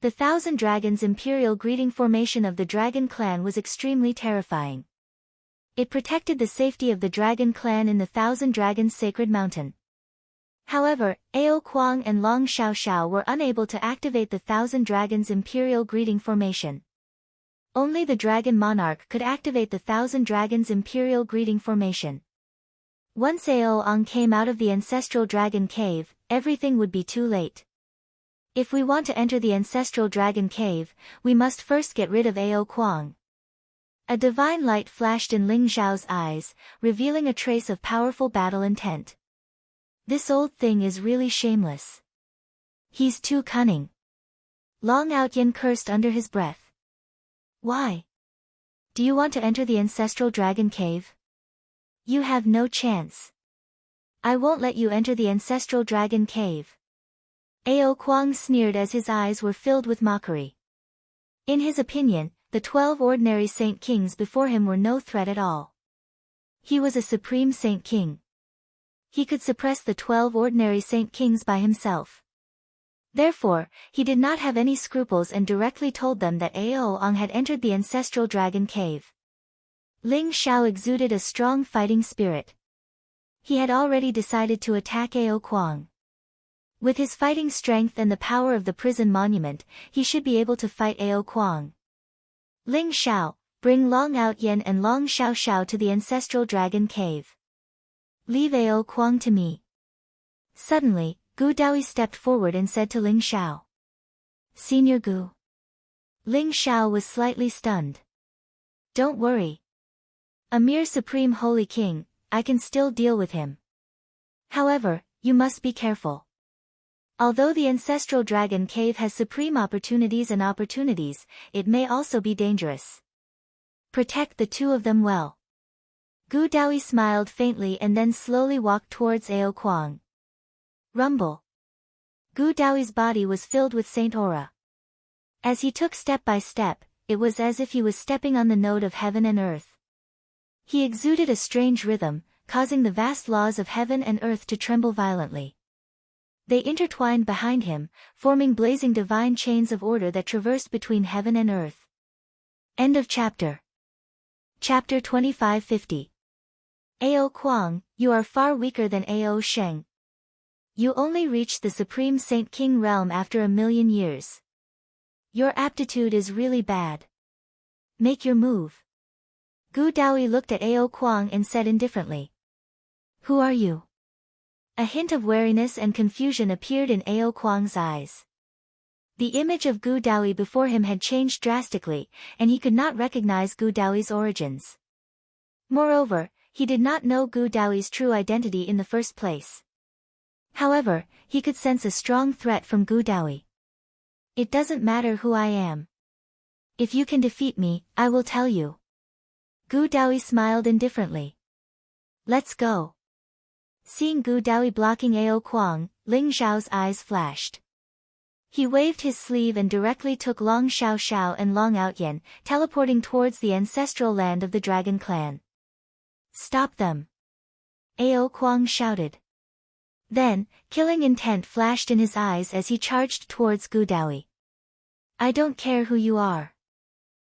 The Thousand Dragons Imperial Greeting Formation of the Dragon Clan was extremely terrifying. It protected the safety of the Dragon Clan in the Thousand Dragons Sacred Mountain. However, Ao Kuang and Long Xiaoxiao were unable to activate the Thousand Dragons Imperial Greeting Formation. Only the Dragon Monarch could activate the Thousand Dragons Imperial Greeting Formation. Once Ao Ong came out of the ancestral dragon cave, everything would be too late. If we want to enter the ancestral dragon cave, we must first get rid of Ao Kuang. A divine light flashed in Ling Xiao's eyes, revealing a trace of powerful battle intent. This old thing is really shameless. He's too cunning. Long Outyen cursed under his breath. Why? Do you want to enter the ancestral dragon cave? You have no chance. I won't let you enter the ancestral dragon cave. Ao Kuang sneered as his eyes were filled with mockery. In his opinion, the 12 ordinary Saint Kings before him were no threat at all. He was a supreme Saint King. He could suppress the 12 ordinary Saint Kings by himself. Therefore, he did not have any scruples and directly told them that Ao Ong had entered the ancestral dragon cave. Ling Xiao exuded a strong fighting spirit. He had already decided to attack Ao Kuang. With his fighting strength and the power of the prison monument, he should be able to fight Ao Kuang. Ling Xiao, bring Long Outyen and Long Xiaoxiao to the ancestral dragon cave. Leave Ao Kuang to me. Suddenly, Gu Daoyi stepped forward and said to Ling Xiao. Senior Gu. Ling Xiao was slightly stunned. Don't worry. A mere supreme holy king, I can still deal with him. However, you must be careful. Although the ancestral dragon cave has supreme opportunities, it may also be dangerous. Protect the two of them well. Gu Daoyi smiled faintly and then slowly walked towards Ao Kuang. Rumble. Gu Daoyi's body was filled with saint aura. As he took step by step, it was as if he was stepping on the node of heaven and earth. He exuded a strange rhythm, causing the vast laws of heaven and earth to tremble violently. They intertwined behind him, forming blazing divine chains of order that traversed between heaven and earth. End of chapter. Chapter 2550. Ao Kuang, you are far weaker than Ao Sheng. You only reached the Supreme Saint King realm after 1,000,000 years. Your aptitude is really bad. Make your move. Gu Daoyi looked at Ao Kuang and said indifferently. Who are you? A hint of wariness and confusion appeared in Ao Kuang's eyes. The image of Gu Daoyi before him had changed drastically, and he could not recognize Gu Daoyi's origins. Moreover, he did not know Gu Daoyi's true identity in the first place. However, he could sense a strong threat from Gu Daoyi. It doesn't matter who I am. If you can defeat me, I will tell you. Gu Daoyi smiled indifferently. Let's go. Seeing Gu Daoyi blocking Ao Kuang, Ling Xiao's eyes flashed. He waved his sleeve and directly took Long Xiaoxiao and Long Outyen, teleporting towards the ancestral land of the Dragon Clan. Stop them! Ao Kuang shouted. Then, killing intent flashed in his eyes as he charged towards Gu Daoyi. I don't care who you are.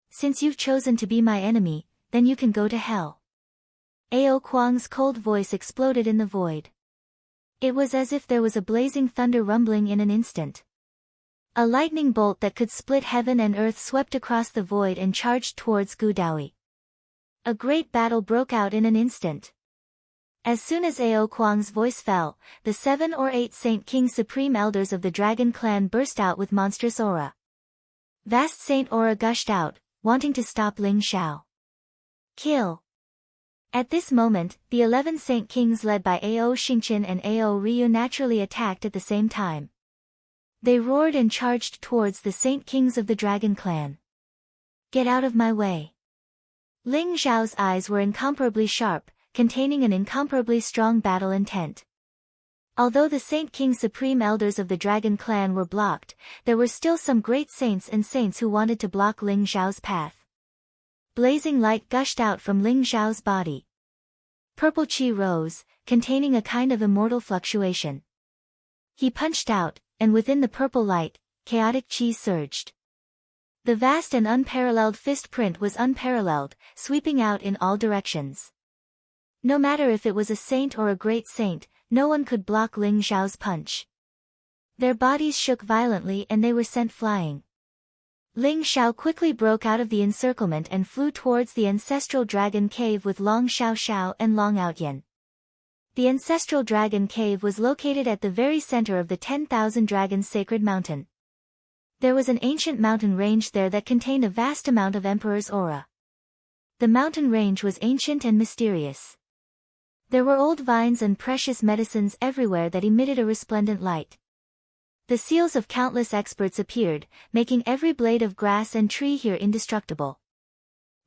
Since you've chosen to be my enemy, then you can go to hell. Ao Kuang's cold voice exploded in the void. It was as if there was a blazing thunder rumbling in an instant. A lightning bolt that could split heaven and earth swept across the void and charged towards Gu Daoyi. A great battle broke out in an instant. As soon as Ao Kuang's voice fell, the 7 or 8 Saint King Supreme Elders of the Dragon Clan burst out with monstrous aura. Vast saint aura gushed out, wanting to stop Ling Xiao. Kill! At this moment, the 11 Saint Kings led by Ao Xingqian and Ao Ryu naturally attacked at the same time. They roared and charged towards the Saint Kings of the Dragon Clan. Get out of my way! Ling Xiao's eyes were incomparably sharp, containing an incomparably strong battle intent. Although the Saint King Supreme Elders of the Dragon Clan were blocked, there were still some great saints and saints who wanted to block Ling Xiao's path. Blazing light gushed out from Ling Xiao's body. Purple qi rose, containing a kind of immortal fluctuation. He punched out, and within the purple light, chaotic qi surged. The vast and unparalleled fist print was unparalleled, sweeping out in all directions. No matter if it was a saint or a great saint, no one could block Ling Xiao's punch. Their bodies shook violently and they were sent flying. Ling Xiao quickly broke out of the encirclement and flew towards the ancestral dragon cave with Long Xiao Xiao and Long Outyan. The ancestral dragon cave was located at the very center of the 10,000 Dragons Sacred Mountain. There was an ancient mountain range there that contained a vast amount of Emperor's aura. The mountain range was ancient and mysterious. There were old vines and precious medicines everywhere that emitted a resplendent light. The seals of countless experts appeared, making every blade of grass and tree here indestructible.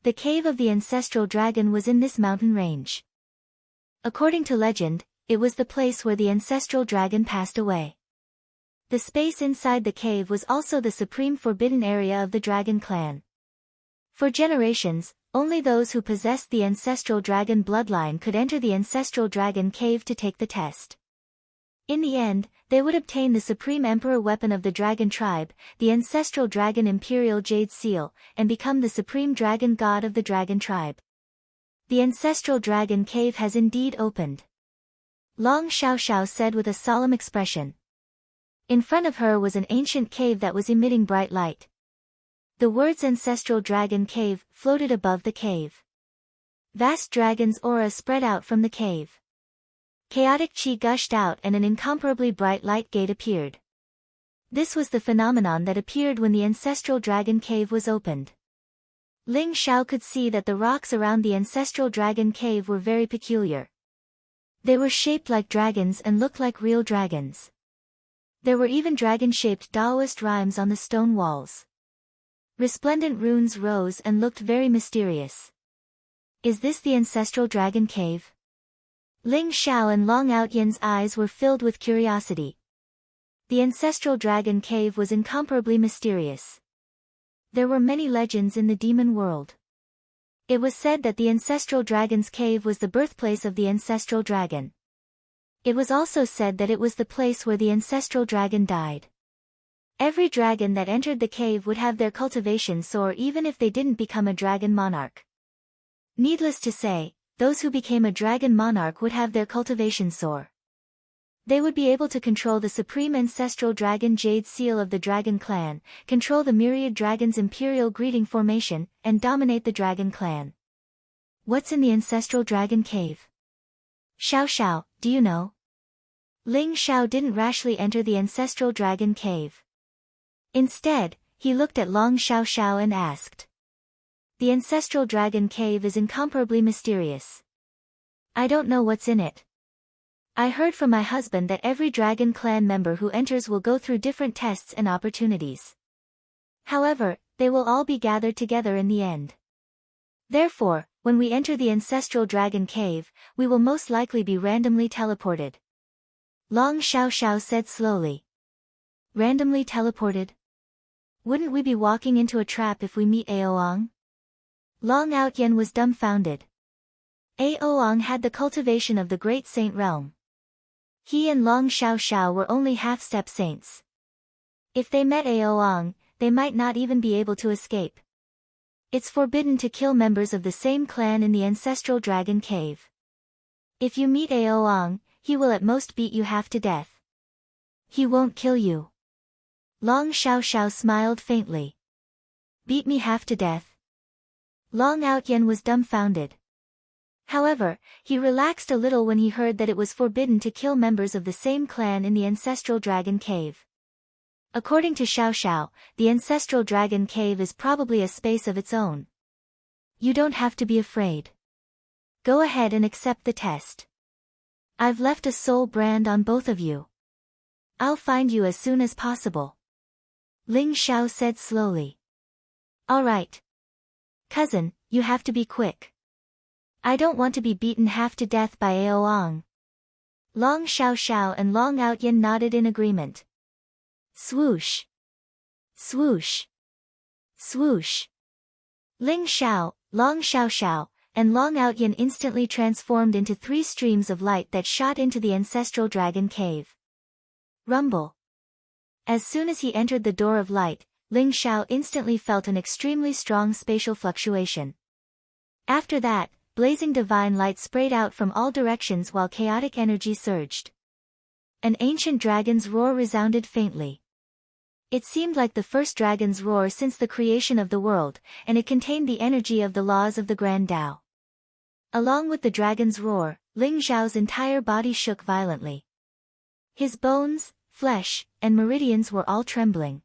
The cave of the ancestral dragon was in this mountain range. According to legend, it was the place where the ancestral dragon passed away. The space inside the cave was also the supreme forbidden area of the dragon clan. For generations, only those who possessed the ancestral dragon bloodline could enter the ancestral dragon cave to take the test. In the end, they would obtain the supreme emperor weapon of the dragon tribe, the ancestral dragon imperial jade seal, and become the supreme dragon god of the dragon tribe. The ancestral dragon cave has indeed opened. Long Xiao Xiao said with a solemn expression. In front of her was an ancient cave that was emitting bright light. The words ancestral dragon cave floated above the cave. Vast dragon's aura spread out from the cave. Chaotic qi gushed out and an incomparably bright light gate appeared. This was the phenomenon that appeared when the ancestral dragon cave was opened. Ling Xiao could see that the rocks around the ancestral dragon cave were very peculiar. They were shaped like dragons and looked like real dragons. There were even dragon-shaped Taoist rhymes on the stone walls. Resplendent runes rose and looked very mysterious. Is this the ancestral dragon cave? Ling Xiao and Long Outyan's eyes were filled with curiosity. The ancestral dragon cave was incomparably mysterious. There were many legends in the demon world. It was said that the ancestral dragon's cave was the birthplace of the ancestral dragon. It was also said that it was the place where the ancestral dragon died. Every dragon that entered the cave would have their cultivation soar even if they didn't become a dragon monarch. Needless to say, those who became a dragon monarch would have their cultivation soar. They would be able to control the supreme ancestral dragon jade seal of the dragon clan, control the myriad dragons' imperial greeting formation, and dominate the dragon clan. What's in the ancestral dragon cave? Xiao Xiao, do you know? Ling Xiao didn't rashly enter the ancestral dragon cave. Instead, he looked at Long Xiao Xiao and asked. The ancestral dragon cave is incomparably mysterious. I don't know what's in it. I heard from my husband that every dragon clan member who enters will go through different tests and opportunities. However, they will all be gathered together in the end. Therefore, when we enter the ancestral dragon cave, we will most likely be randomly teleported. Long Xiao Xiao said slowly. Randomly teleported? Wouldn't we be walking into a trap if we meet Aoang? Long Outyan was dumbfounded. Aoang had the cultivation of the great saint realm. He and Long Xiao Xiao were only half-step saints. If they met Aoang, they might not even be able to escape. It's forbidden to kill members of the same clan in the ancestral dragon cave. If you meet Aoang, he will at most beat you half to death. He won't kill you. Long Xiao Xiao smiled faintly. Beat me half to death? Long Outyan was dumbfounded. However, he relaxed a little when he heard that it was forbidden to kill members of the same clan in the ancestral dragon cave. According to Xiao Xiao, the ancestral dragon cave is probably a space of its own. You don't have to be afraid. Go ahead and accept the test. I've left a soul brand on both of you. I'll find you as soon as possible. Ling Xiao said slowly. All right. Cousin, you have to be quick. I don't want to be beaten half to death by Aoang. Long Xiao Xiao and Long Outyan nodded in agreement. Swoosh! Swoosh! Swoosh! Ling Xiao, Long Xiao Xiao, and Long Outyan instantly transformed into 3 streams of light that shot into the ancestral dragon cave. Rumble! As soon as he entered the door of light, Ling Xiao instantly felt an extremely strong spatial fluctuation. After that, blazing divine light sprayed out from all directions while chaotic energy surged. An ancient dragon's roar resounded faintly. It seemed like the first dragon's roar since the creation of the world, and it contained the energy of the laws of the Grand Tao. Along with the dragon's roar, Ling Xiao's entire body shook violently. His bones, flesh, and meridians were all trembling.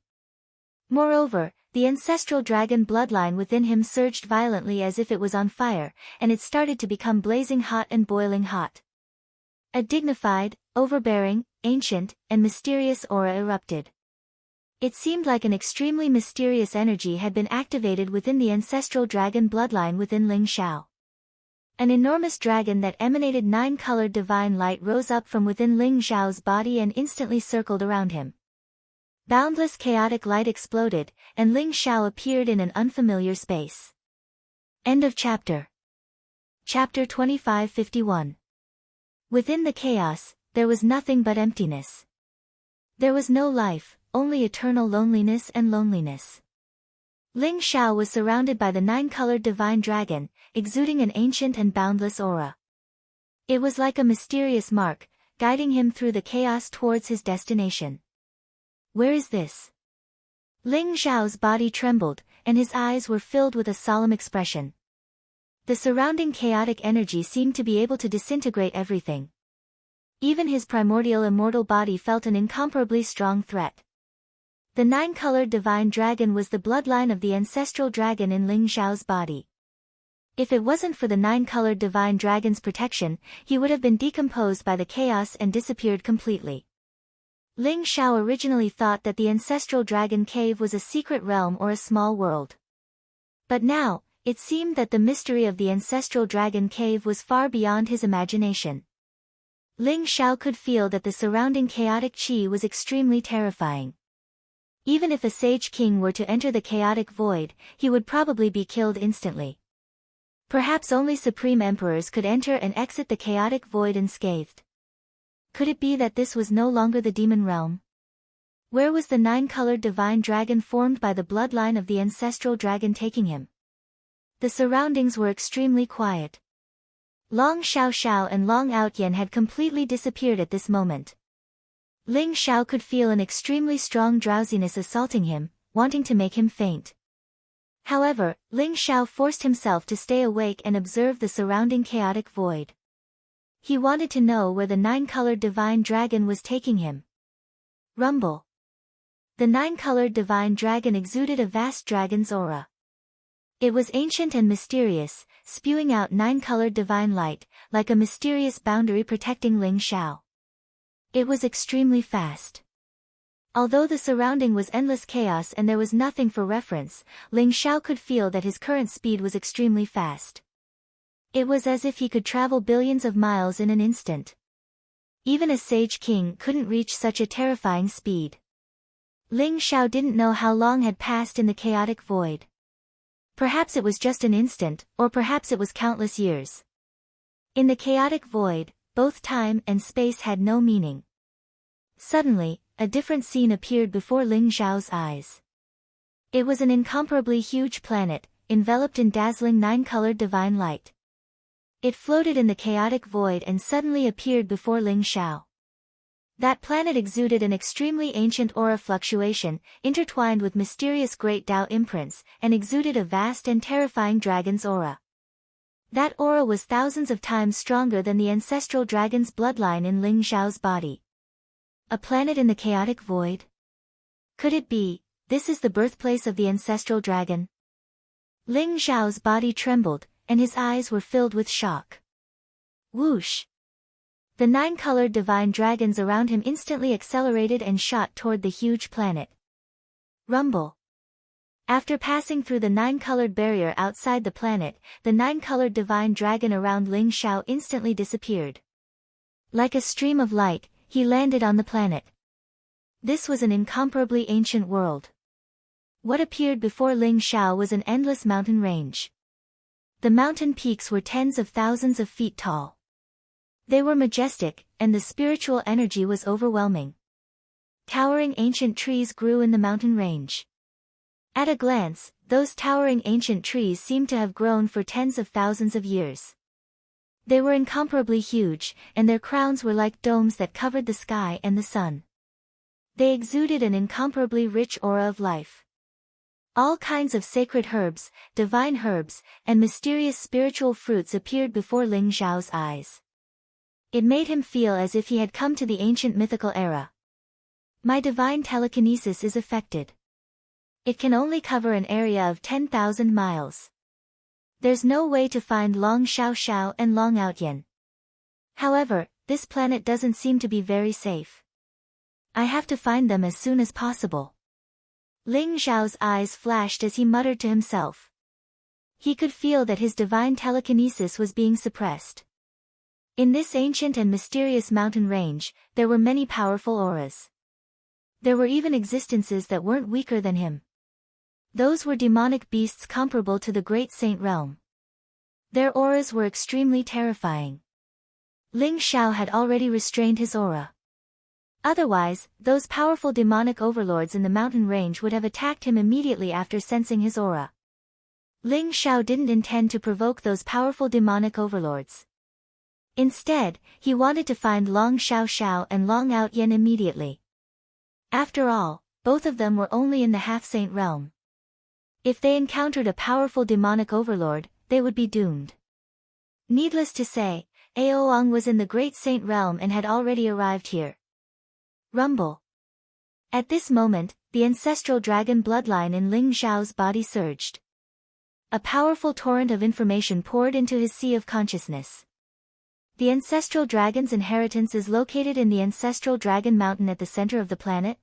Moreover, the ancestral dragon bloodline within him surged violently as if it was on fire, and it started to become blazing hot and boiling hot. A dignified, overbearing, ancient, and mysterious aura erupted. It seemed like an extremely mysterious energy had been activated within the ancestral dragon bloodline within Ling Xiao. An enormous dragon that emanated 9-colored divine light rose up from within Ling Xiao's body and instantly circled around him. Boundless chaotic light exploded, and Ling Xiao appeared in an unfamiliar space. End of chapter. Chapter 2551. Within the chaos, there was nothing but emptiness. There was no life, only eternal loneliness and loneliness. Ling Xiao was surrounded by the 9-colored divine dragon, exuding an ancient and boundless aura. It was like a mysterious mark, guiding him through the chaos towards his destination. Where is this? Ling Xiao's body trembled, and his eyes were filled with a solemn expression. The surrounding chaotic energy seemed to be able to disintegrate everything. Even his primordial immortal body felt an incomparably strong threat. The 9-colored divine dragon was the bloodline of the ancestral dragon in Ling Xiao's body. If it wasn't for the 9-colored divine dragon's protection, he would have been decomposed by the chaos and disappeared completely. Ling Xiao originally thought that the ancestral dragon cave was a secret realm or a small world. But now, it seemed that the mystery of the ancestral dragon cave was far beyond his imagination. Ling Xiao could feel that the surrounding chaotic qi was extremely terrifying. Even if a sage king were to enter the chaotic void, he would probably be killed instantly. Perhaps only supreme emperors could enter and exit the chaotic void unscathed. Could it be that this was no longer the demon realm? Where was the 9-colored divine dragon formed by the bloodline of the ancestral dragon taking him? The surroundings were extremely quiet. Long Xiao Xiao and Long Outyan had completely disappeared at this moment. Ling Xiao could feel an extremely strong drowsiness assaulting him, wanting to make him faint. However, Ling Xiao forced himself to stay awake and observe the surrounding chaotic void. He wanted to know where the 9-colored divine dragon was taking him. Rumble. The 9-colored divine dragon exuded a vast dragon's aura. It was ancient and mysterious, spewing out 9-colored divine light, like a mysterious boundary protecting Ling Xiao. It was extremely fast. Although the surrounding was endless chaos and there was nothing for reference, Ling Xiao could feel that his current speed was extremely fast. It was as if he could travel billions of miles in an instant. Even a sage king couldn't reach such a terrifying speed. Ling Xiao didn't know how long had passed in the chaotic void. Perhaps it was just an instant, or perhaps it was countless years. In the chaotic void, both time and space had no meaning. Suddenly, a different scene appeared before Ling Xiao's eyes. It was an incomparably huge planet, enveloped in dazzling 9-colored divine light. It floated in the chaotic void and suddenly appeared before Ling Xiao. That planet exuded an extremely ancient aura fluctuation, intertwined with mysterious great Tao imprints, and exuded a vast and terrifying dragon's aura. That aura was thousands of times stronger than the ancestral dragon's bloodline in Ling Xiao's body. A planet in the chaotic void? Could it be, this is the birthplace of the ancestral dragon? Ling Xiao's body trembled, and his eyes were filled with shock. Whoosh! The 9-colored divine dragons around him instantly accelerated and shot toward the huge planet. Rumble! After passing through the 9-colored barrier outside the planet, the 9-colored divine dragon around Ling Xiao instantly disappeared. Like a stream of light, he landed on the planet. This was an incomparably ancient world. What appeared before Ling Xiao was an endless mountain range. The mountain peaks were tens of thousands of feet tall. They were majestic, and the spiritual energy was overwhelming. Towering ancient trees grew in the mountain range. At a glance, those towering ancient trees seemed to have grown for tens of thousands of years. They were incomparably huge, and their crowns were like domes that covered the sky and the sun. They exuded an incomparably rich aura of life. All kinds of sacred herbs, divine herbs, and mysterious spiritual fruits appeared before Ling Xiao's eyes. It made him feel as if he had come to the ancient mythical era. My divine telekinesis is affected. It can only cover an area of 10,000 miles. There's no way to find Long Xiao Xiao and Long Outyan. However, this planet doesn't seem to be very safe. I have to find them as soon as possible. Ling Xiao's eyes flashed as he muttered to himself. He could feel that his divine telekinesis was being suppressed. In this ancient and mysterious mountain range, there were many powerful auras. There were even existences that weren't weaker than him. Those were demonic beasts comparable to the Great Saint Realm. Their auras were extremely terrifying. Ling Xiao had already restrained his aura. Otherwise, those powerful demonic overlords in the mountain range would have attacked him immediately after sensing his aura. Ling Xiao didn't intend to provoke those powerful demonic overlords. Instead, he wanted to find Long Xiao Xiao and Long Outyan immediately. After all, both of them were only in the half-saint realm. If they encountered a powerful demonic overlord, they would be doomed. Needless to say, Aoang was in the Great Saint Realm and had already arrived here. Rumble. At this moment, the ancestral dragon bloodline in Ling Xiao's body surged. A powerful torrent of information poured into his sea of consciousness. The ancestral dragon's inheritance is located in the ancestral dragon mountain at the center of the planet.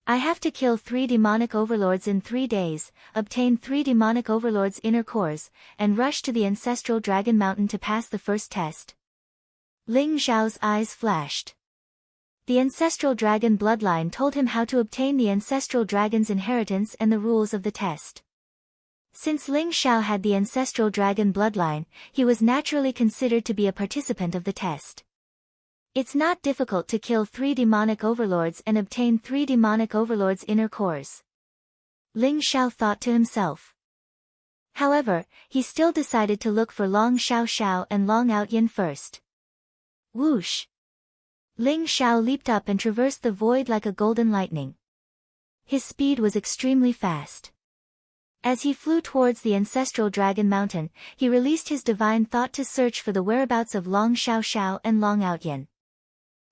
I have to kill 3 demonic overlords in 3 days, obtain 3 demonic overlords' inner cores, and rush to the ancestral dragon mountain to pass the first test. Ling Xiao's eyes flashed. The ancestral dragon bloodline told him how to obtain the ancestral dragon's inheritance and the rules of the test. Since Ling Xiao had the ancestral dragon bloodline, he was naturally considered to be a participant of the test. It's not difficult to kill 3 demonic overlords and obtain 3 demonic overlords' inner cores. Ling Xiao thought to himself. However, he still decided to look for Long Xiao Xiao and Long Outyan first. Whoosh! Ling Xiao leaped up and traversed the void like a golden lightning. His speed was extremely fast. As he flew towards the ancestral dragon mountain, he released his divine thought to search for the whereabouts of Long Xiao Xiao and Long Outyan.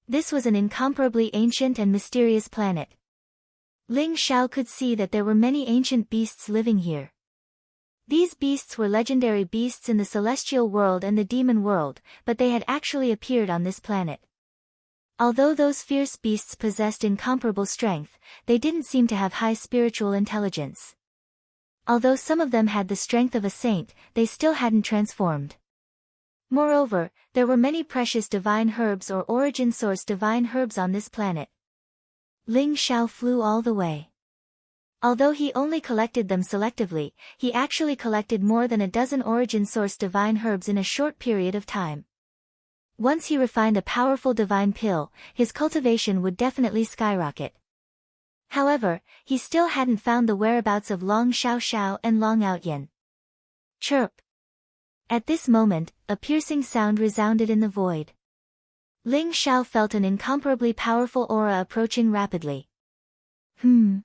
This was an incomparably ancient and mysterious planet. Ling Xiao could see that there were many ancient beasts living here. These beasts were legendary beasts in the celestial world and the demon world, but they had actually appeared on this planet. Although those fierce beasts possessed incomparable strength, they didn't seem to have high spiritual intelligence. Although some of them had the strength of a saint, they still hadn't transformed. Moreover, there were many precious divine herbs or origin source divine herbs on this planet. Ling Xiao flew all the way. Although he only collected them selectively, he actually collected more than a dozen origin source divine herbs in a short period of time. Once he refined a powerful divine pill, his cultivation would definitely skyrocket. However, he still hadn't found the whereabouts of Long Xiao Xiao and Long Outyan. Chirp! At this moment, a piercing sound resounded in the void. Ling Xiao felt an incomparably powerful aura approaching rapidly. Ling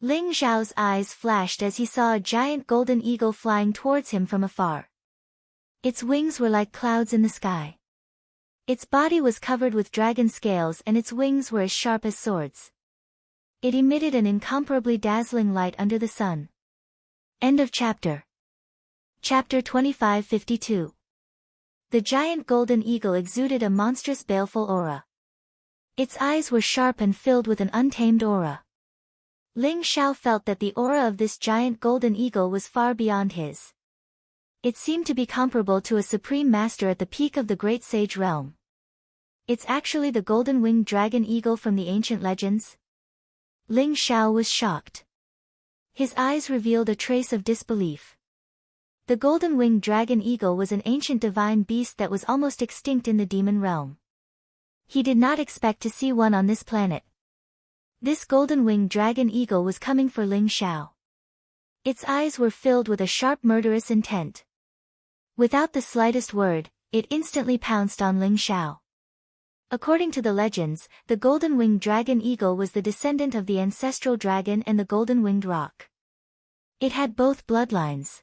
Xiao's eyes flashed as he saw a giant golden eagle flying towards him from afar. Its wings were like clouds in the sky. Its body was covered with dragon scales and its wings were as sharp as swords. It emitted an incomparably dazzling light under the sun. End of chapter. Chapter 2552. The giant golden eagle exuded a monstrous baleful aura. Its eyes were sharp and filled with an untamed aura. Ling Xiao felt that the aura of this giant golden eagle was far beyond his. It seemed to be comparable to a supreme master at the peak of the great sage realm. It's actually the golden-winged dragon eagle from the ancient legends? Ling Xiao was shocked. His eyes revealed a trace of disbelief. The golden-winged dragon eagle was an ancient divine beast that was almost extinct in the demon realm. He did not expect to see one on this planet. This golden-winged dragon eagle was coming for Ling Xiao. Its eyes were filled with a sharp murderous intent. Without the slightest word, it instantly pounced on Ling Xiao. According to the legends, the golden-winged dragon eagle was the descendant of the ancestral dragon and the golden-winged roc. It had both bloodlines.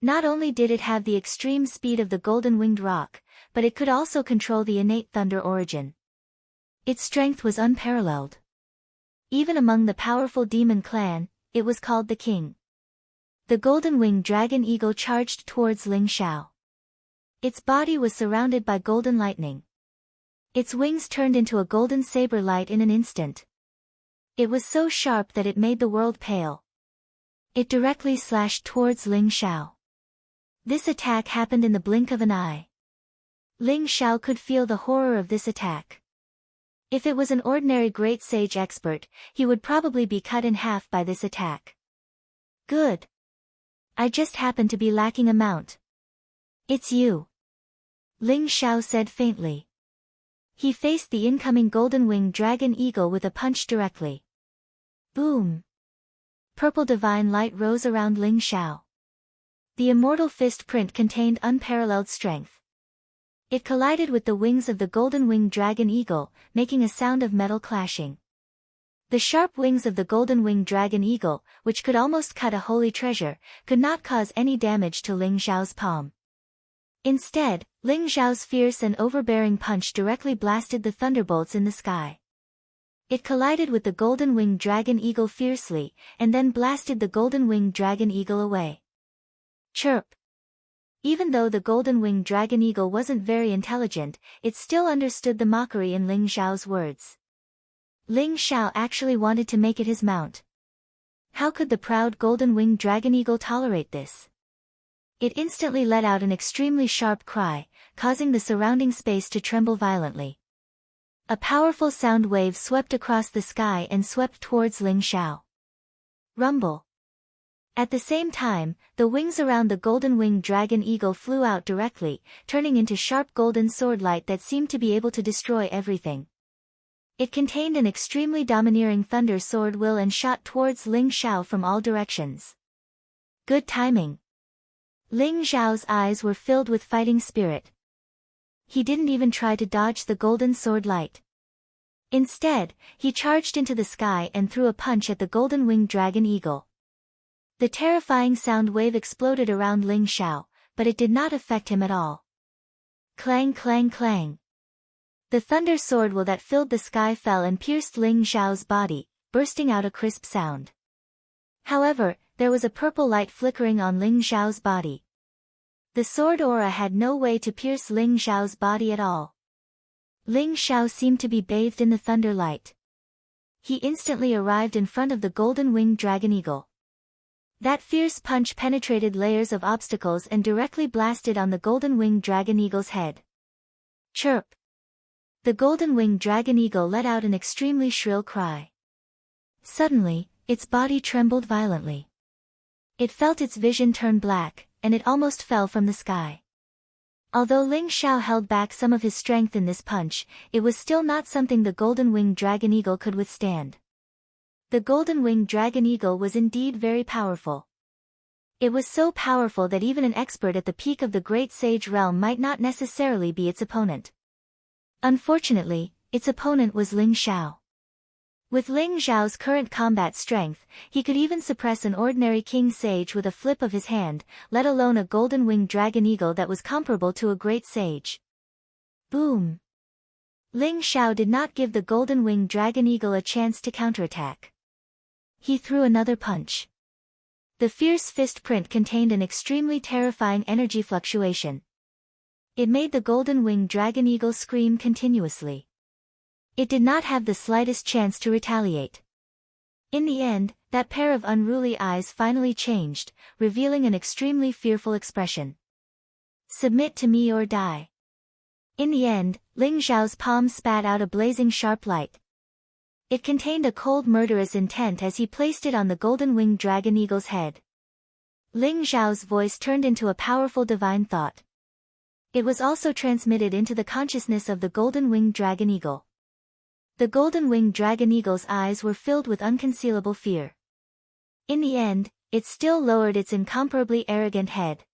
Not only did it have the extreme speed of the golden-winged roc, but it could also control the innate thunder origin. Its strength was unparalleled. Even among the powerful demon clan, it was called the king. The golden-winged dragon eagle charged towards Ling Xiao. Its body was surrounded by golden lightning. Its wings turned into a golden saber light in an instant. It was so sharp that it made the world pale. It directly slashed towards Ling Xiao. This attack happened in the blink of an eye. Ling Xiao could feel the horror of this attack. If it was an ordinary great sage expert, he would probably be cut in half by this attack. Good. I just happened to be lacking a mount. It's you. Ling Xiao said faintly. He faced the incoming golden-winged dragon eagle with a punch directly. Boom! Purple divine light rose around Ling Xiao. The immortal fist print contained unparalleled strength. It collided with the wings of the golden-winged dragon eagle, making a sound of metal clashing. The sharp wings of the golden-winged dragon eagle, which could almost cut a holy treasure, could not cause any damage to Ling Xiao's palm. Instead, Ling Xiao's fierce and overbearing punch directly blasted the thunderbolts in the sky. It collided with the golden-winged dragon eagle fiercely, and then blasted the golden-winged dragon eagle away. Chirp! Even though the golden-winged dragon eagle wasn't very intelligent, it still understood the mockery in Ling Xiao's words. Ling Xiao actually wanted to make it his mount. How could the proud golden-winged dragon eagle tolerate this? It instantly let out an extremely sharp cry, causing the surrounding space to tremble violently. A powerful sound wave swept across the sky and swept towards Ling Xiao. Rumble. At the same time, the wings around the golden-winged dragon eagle flew out directly, turning into sharp golden sword light that seemed to be able to destroy everything. It contained an extremely domineering thunder sword will and shot towards Ling Xiao from all directions. Good timing. Ling Xiao's eyes were filled with fighting spirit. He didn't even try to dodge the golden sword light. Instead, he charged into the sky and threw a punch at the golden-winged dragon eagle. The terrifying sound wave exploded around Ling Xiao, but it did not affect him at all. Clang clang clang. The thunder sword will that filled the sky fell and pierced Ling Xiao's body, bursting out a crisp sound. However, there was a purple light flickering on Ling Xiao's body. The sword aura had no way to pierce Ling Xiao's body at all. Ling Xiao seemed to be bathed in the thunder light. He instantly arrived in front of the golden-winged dragon eagle. That fierce punch penetrated layers of obstacles and directly blasted on the golden-winged dragon eagle's head. Chirp! The golden-winged dragon eagle let out an extremely shrill cry. Suddenly, its body trembled violently. It felt its vision turn black, and it almost fell from the sky. Although Ling Xiao held back some of his strength in this punch, it was still not something the golden-winged dragon eagle could withstand. The golden-winged dragon eagle was indeed very powerful. It was so powerful that even an expert at the peak of the great sage realm might not necessarily be its opponent. Unfortunately, its opponent was Ling Xiao. With Ling Xiao's current combat strength, he could even suppress an ordinary king sage with a flip of his hand, let alone a golden-winged dragon eagle that was comparable to a great sage. Boom! Ling Xiao did not give the golden-winged dragon eagle a chance to counterattack. He threw another punch. The fierce fist print contained an extremely terrifying energy fluctuation. It made the golden-winged dragon eagle scream continuously. It did not have the slightest chance to retaliate. In the end, that pair of unruly eyes finally changed, revealing an extremely fearful expression. Submit to me or die. In the end, Ling Xiao's palm spat out a blazing sharp light. It contained a cold murderous intent as he placed it on the golden-winged dragon eagle's head. Ling Xiao's voice turned into a powerful divine thought. It was also transmitted into the consciousness of the golden-winged dragon eagle. The golden-winged dragon eagle's eyes were filled with unconcealable fear. In the end, it still lowered its incomparably arrogant head.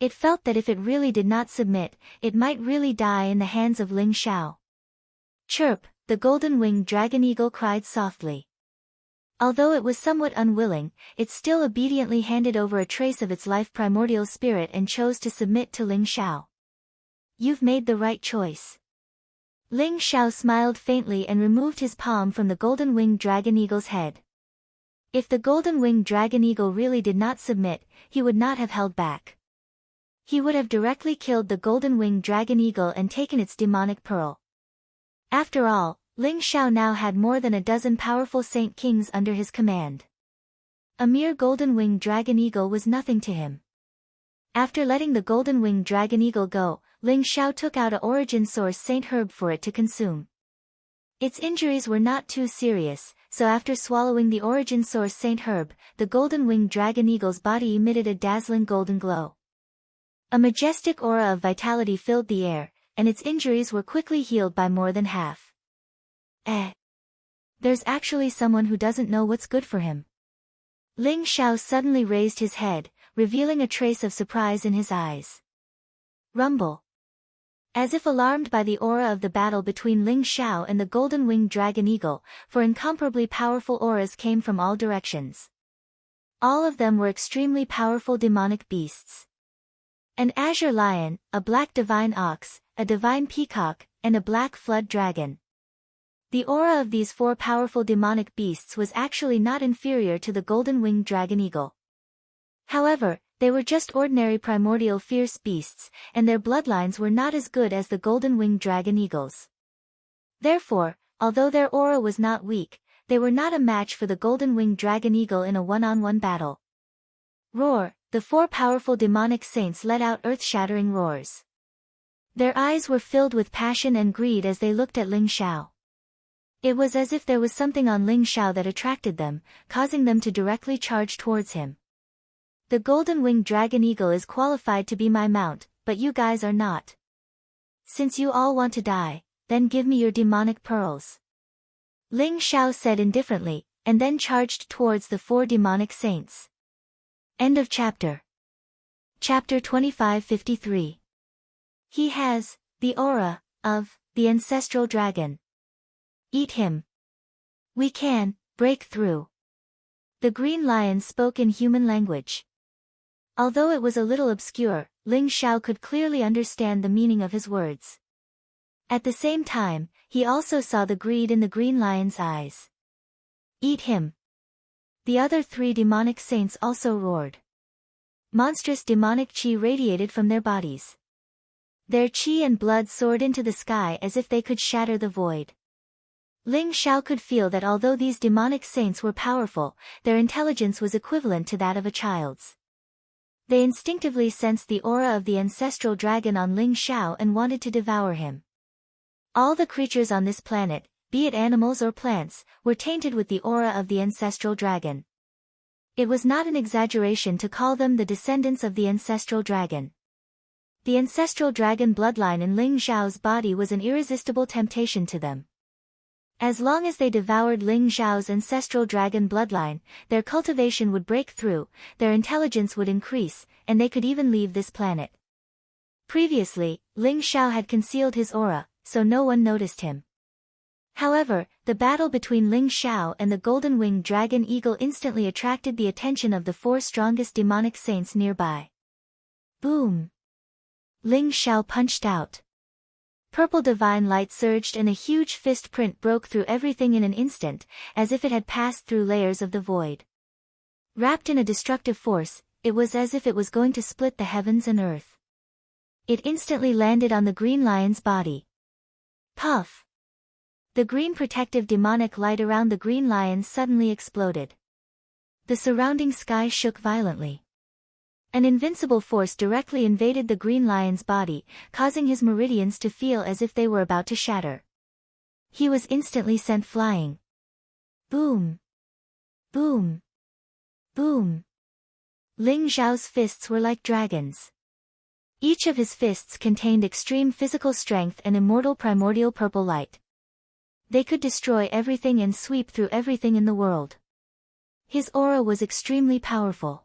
It felt that if it really did not submit, it might really die in the hands of Ling Xiao. Chirp, the golden-winged dragon eagle cried softly. Although it was somewhat unwilling, it still obediently handed over a trace of its life primordial spirit and chose to submit to Ling Xiao. You've made the right choice. Ling Xiao smiled faintly and removed his palm from the golden-winged dragon eagle's head. If the golden-winged dragon eagle really did not submit, he would not have held back. He would have directly killed the golden-winged dragon eagle and taken its demonic pearl. After all, Ling Xiao now had more than a dozen powerful Saint Kings under his command. A mere golden-winged dragon eagle was nothing to him. After letting the golden-winged dragon eagle go, Ling Xiao took out a origin source saint herb for it to consume. Its injuries were not too serious, so after swallowing the origin source saint herb, the golden-winged dragon eagle's body emitted a dazzling golden glow. A majestic aura of vitality filled the air, and its injuries were quickly healed by more than half. There's actually someone who doesn't know what's good for him. Ling Xiao suddenly raised his head, revealing a trace of surprise in his eyes. Rumble. As if alarmed by the aura of the battle between Ling Xiao and the golden-winged dragon eagle, for incomparably powerful auras came from all directions. All of them were extremely powerful demonic beasts. An azure lion, a black divine ox, a divine peacock, and a black flood dragon. The aura of these four powerful demonic beasts was actually not inferior to the golden-winged dragon eagle. However, they were just ordinary primordial fierce beasts, and their bloodlines were not as good as the golden-winged dragon eagles. Therefore, although their aura was not weak, they were not a match for the golden-winged dragon eagle in a one-on-one battle. Roar, the four powerful demonic saints let out earth-shattering roars. Their eyes were filled with passion and greed as they looked at Ling Xiao. It was as if there was something on Ling Xiao that attracted them, causing them to directly charge towards him. The golden-winged dragon eagle is qualified to be my mount, but you guys are not. Since you all want to die, then give me your demonic pearls. Ling Xiao said indifferently, and then charged towards the four demonic saints. End of chapter. Chapter 2553. He has the aura of the ancestral dragon. Eat him. We can break through. The green lion spoke in human language. Although it was a little obscure, Ling Xiao could clearly understand the meaning of his words. At the same time, he also saw the greed in the green lion's eyes. Eat him. The other three demonic saints also roared. Monstrous demonic qi radiated from their bodies. Their qi and blood soared into the sky as if they could shatter the void. Ling Xiao could feel that although these demonic saints were powerful, their intelligence was equivalent to that of a child's. They instinctively sensed the aura of the ancestral dragon on Ling Xiao and wanted to devour him. All the creatures on this planet, be it animals or plants, were tainted with the aura of the ancestral dragon. It was not an exaggeration to call them the descendants of the ancestral dragon. The ancestral dragon bloodline in Ling Xiao's body was an irresistible temptation to them. As long as they devoured Ling Xiao's ancestral dragon bloodline, their cultivation would break through, their intelligence would increase, and they could even leave this planet. Previously, Ling Xiao had concealed his aura, so no one noticed him. However, the battle between Ling Xiao and the golden-winged dragon eagle instantly attracted the attention of the four strongest demonic saints nearby. Boom! Ling Xiao punched out. Purple divine light surged and a huge fist print broke through everything in an instant, as if it had passed through layers of the void. Wrapped in a destructive force, it was as if it was going to split the heavens and earth. It instantly landed on the green lion's body. Puff! The green protective demonic light around the green lion suddenly exploded. The surrounding sky shook violently. An invincible force directly invaded the green lion's body, causing his meridians to feel as if they were about to shatter. He was instantly sent flying. Boom! Boom! Boom! Ling Xiao's fists were like dragons. Each of his fists contained extreme physical strength and immortal primordial purple light. They could destroy everything and sweep through everything in the world. His aura was extremely powerful.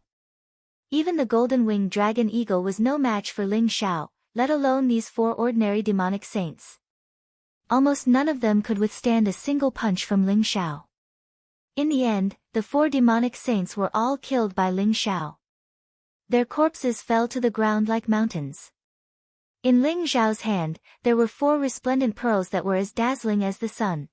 Even the golden-winged dragon eagle was no match for Ling Xiao, let alone these 4 ordinary demonic saints. Almost none of them could withstand a single punch from Ling Xiao. In the end, the 4 demonic saints were all killed by Ling Xiao. Their corpses fell to the ground like mountains. In Ling Xiao's hand, there were 4 resplendent pearls that were as dazzling as the sun.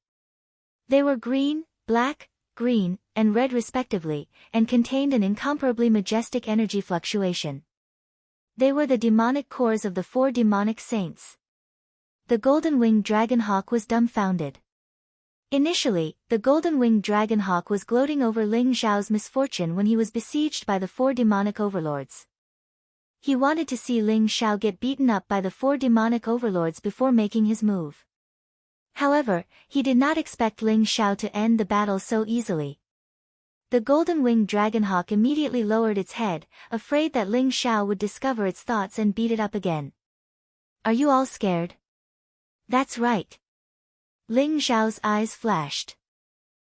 They were green, black, green, and red respectively, and contained an incomparably majestic energy fluctuation. They were the demonic cores of the 4 demonic saints. The golden-winged dragon hawk was dumbfounded. Initially, the golden-winged dragon hawk was gloating over Ling Xiao's misfortune when he was besieged by the 4 demonic overlords. He wanted to see Ling Xiao get beaten up by the 4 demonic overlords before making his move. However, he did not expect Ling Xiao to end the battle so easily. The golden-winged dragonhawk immediately lowered its head, afraid that Ling Xiao would discover its thoughts and beat it up again. Are you all scared? That's right. Ling Xiao's eyes flashed.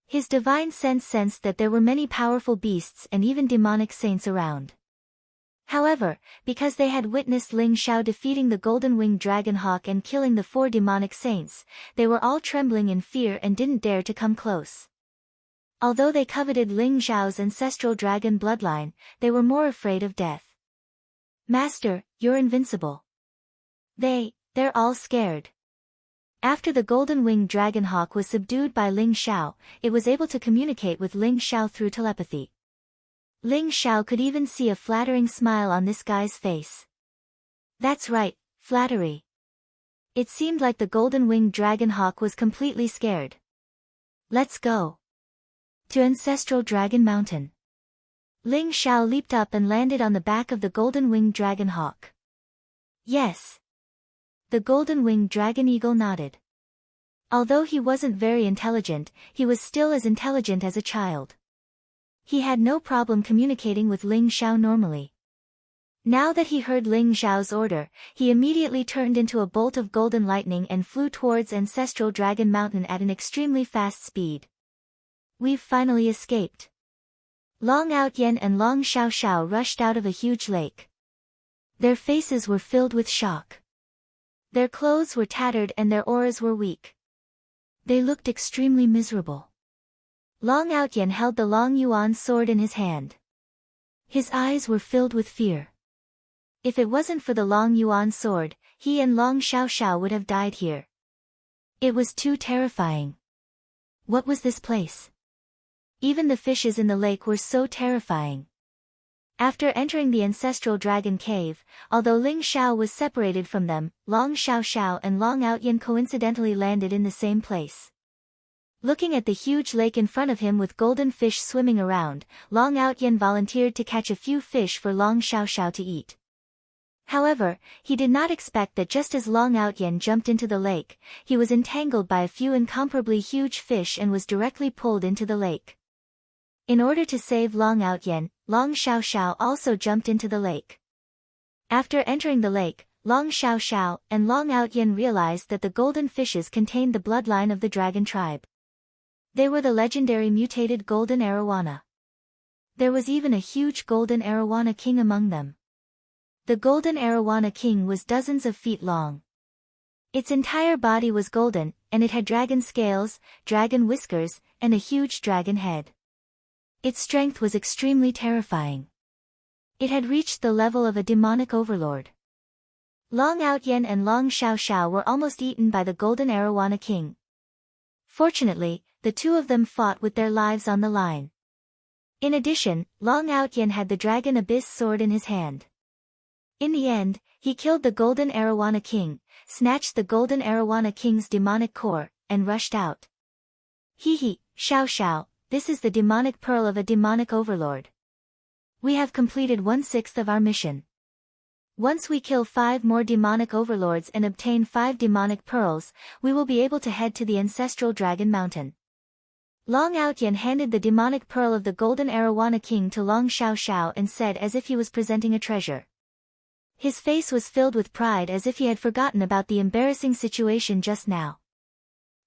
His divine sense sensed that there were many powerful beasts and even demonic saints around. However, because they had witnessed Ling Xiao defeating the golden-winged dragonhawk and killing the 4 demonic saints, they were all trembling in fear and didn't dare to come close. Although they coveted Ling Xiao's ancestral dragon bloodline, they were more afraid of death. Master, you're invincible. They're all scared. After the golden-winged dragonhawk was subdued by Ling Xiao, it was able to communicate with Ling Xiao through telepathy. Ling Xiao could even see a flattering smile on this guy's face. That's right, flattery. It seemed like the golden-winged dragonhawk was completely scared. Let's go. To Ancestral Dragon Mountain. Ling Xiao leaped up and landed on the back of the golden-winged dragonhawk. Yes. The golden-winged dragon eagle nodded. Although he wasn't very intelligent, he was still as intelligent as a child. He had no problem communicating with Ling Xiao normally. Now that he heard Ling Xiao's order, he immediately turned into a bolt of golden lightning and flew towards Ancestral Dragon Mountain at an extremely fast speed. We've finally escaped. Long Outyen and Long Xiao Xiao rushed out of a huge lake. Their faces were filled with shock. Their clothes were tattered and their auras were weak. They looked extremely miserable. Long Outyen held the Long Yuan sword in his hand. His eyes were filled with fear. If it wasn't for the Long Yuan sword, he and Long Xiao Xiao would have died here. It was too terrifying. What was this place? Even the fishes in the lake were so terrifying. After entering the ancestral dragon cave, although Ling Xiao was separated from them, Long Xiao Xiao and Long Outyen coincidentally landed in the same place. Looking at the huge lake in front of him with golden fish swimming around, Long Outyen volunteered to catch a few fish for Long Xiao Xiao to eat. However, he did not expect that just as Long Outyen jumped into the lake, he was entangled by a few incomparably huge fish and was directly pulled into the lake. In order to save Long Outyen, Long Xiao Xiao also jumped into the lake. After entering the lake, Long Xiao Xiao and Long Outyen realized that the golden fishes contained the bloodline of the dragon tribe. They were the legendary mutated golden arowana. There was even a huge golden arowana king among them. The golden arowana king was dozens of feet long. Its entire body was golden, and it had dragon scales, dragon whiskers, and a huge dragon head. Its strength was extremely terrifying. It had reached the level of a demonic overlord. Long Outyen and Long Xiao Xiao were almost eaten by the golden arowana king. Fortunately, the two of them fought with their lives on the line. In addition, Long Outyen had the dragon abyss sword in his hand. In the end, he killed the golden arowana king, snatched the golden arowana king's demonic core, and rushed out. Xiao Xiao, this is the demonic pearl of a demonic overlord. We have completed 1/6 of our mission. Once we kill 5 more demonic overlords and obtain 5 demonic pearls, we will be able to head to the ancestral Dragon Mountain. Long Outyen handed the demonic pearl of the golden Arowana king to Long Xiao and said as if he was presenting a treasure. His face was filled with pride as if he had forgotten about the embarrassing situation just now.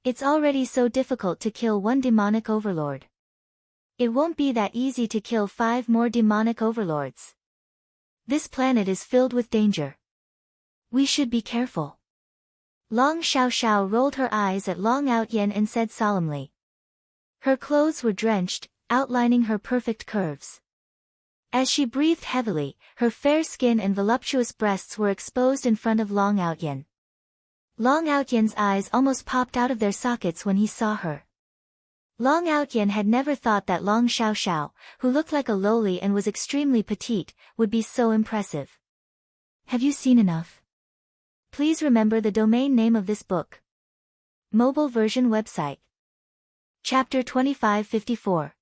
It's already so difficult to kill 1 demonic overlord. It won't be that easy to kill 5 more demonic overlords. This planet is filled with danger. We should be careful. Long Xiao rolled her eyes at Long Outyen and said solemnly. Her clothes were drenched, outlining her perfect curves. As she breathed heavily, her fair skin and voluptuous breasts were exposed in front of Long Outyen. Long Outyen's eyes almost popped out of their sockets when he saw her. Long Outyen had never thought that Long Xiao, who looked like a lowly and was extremely petite, would be so impressive. Have you seen enough? Please remember the domain name of this book. Mobile version website. Chapter 2554.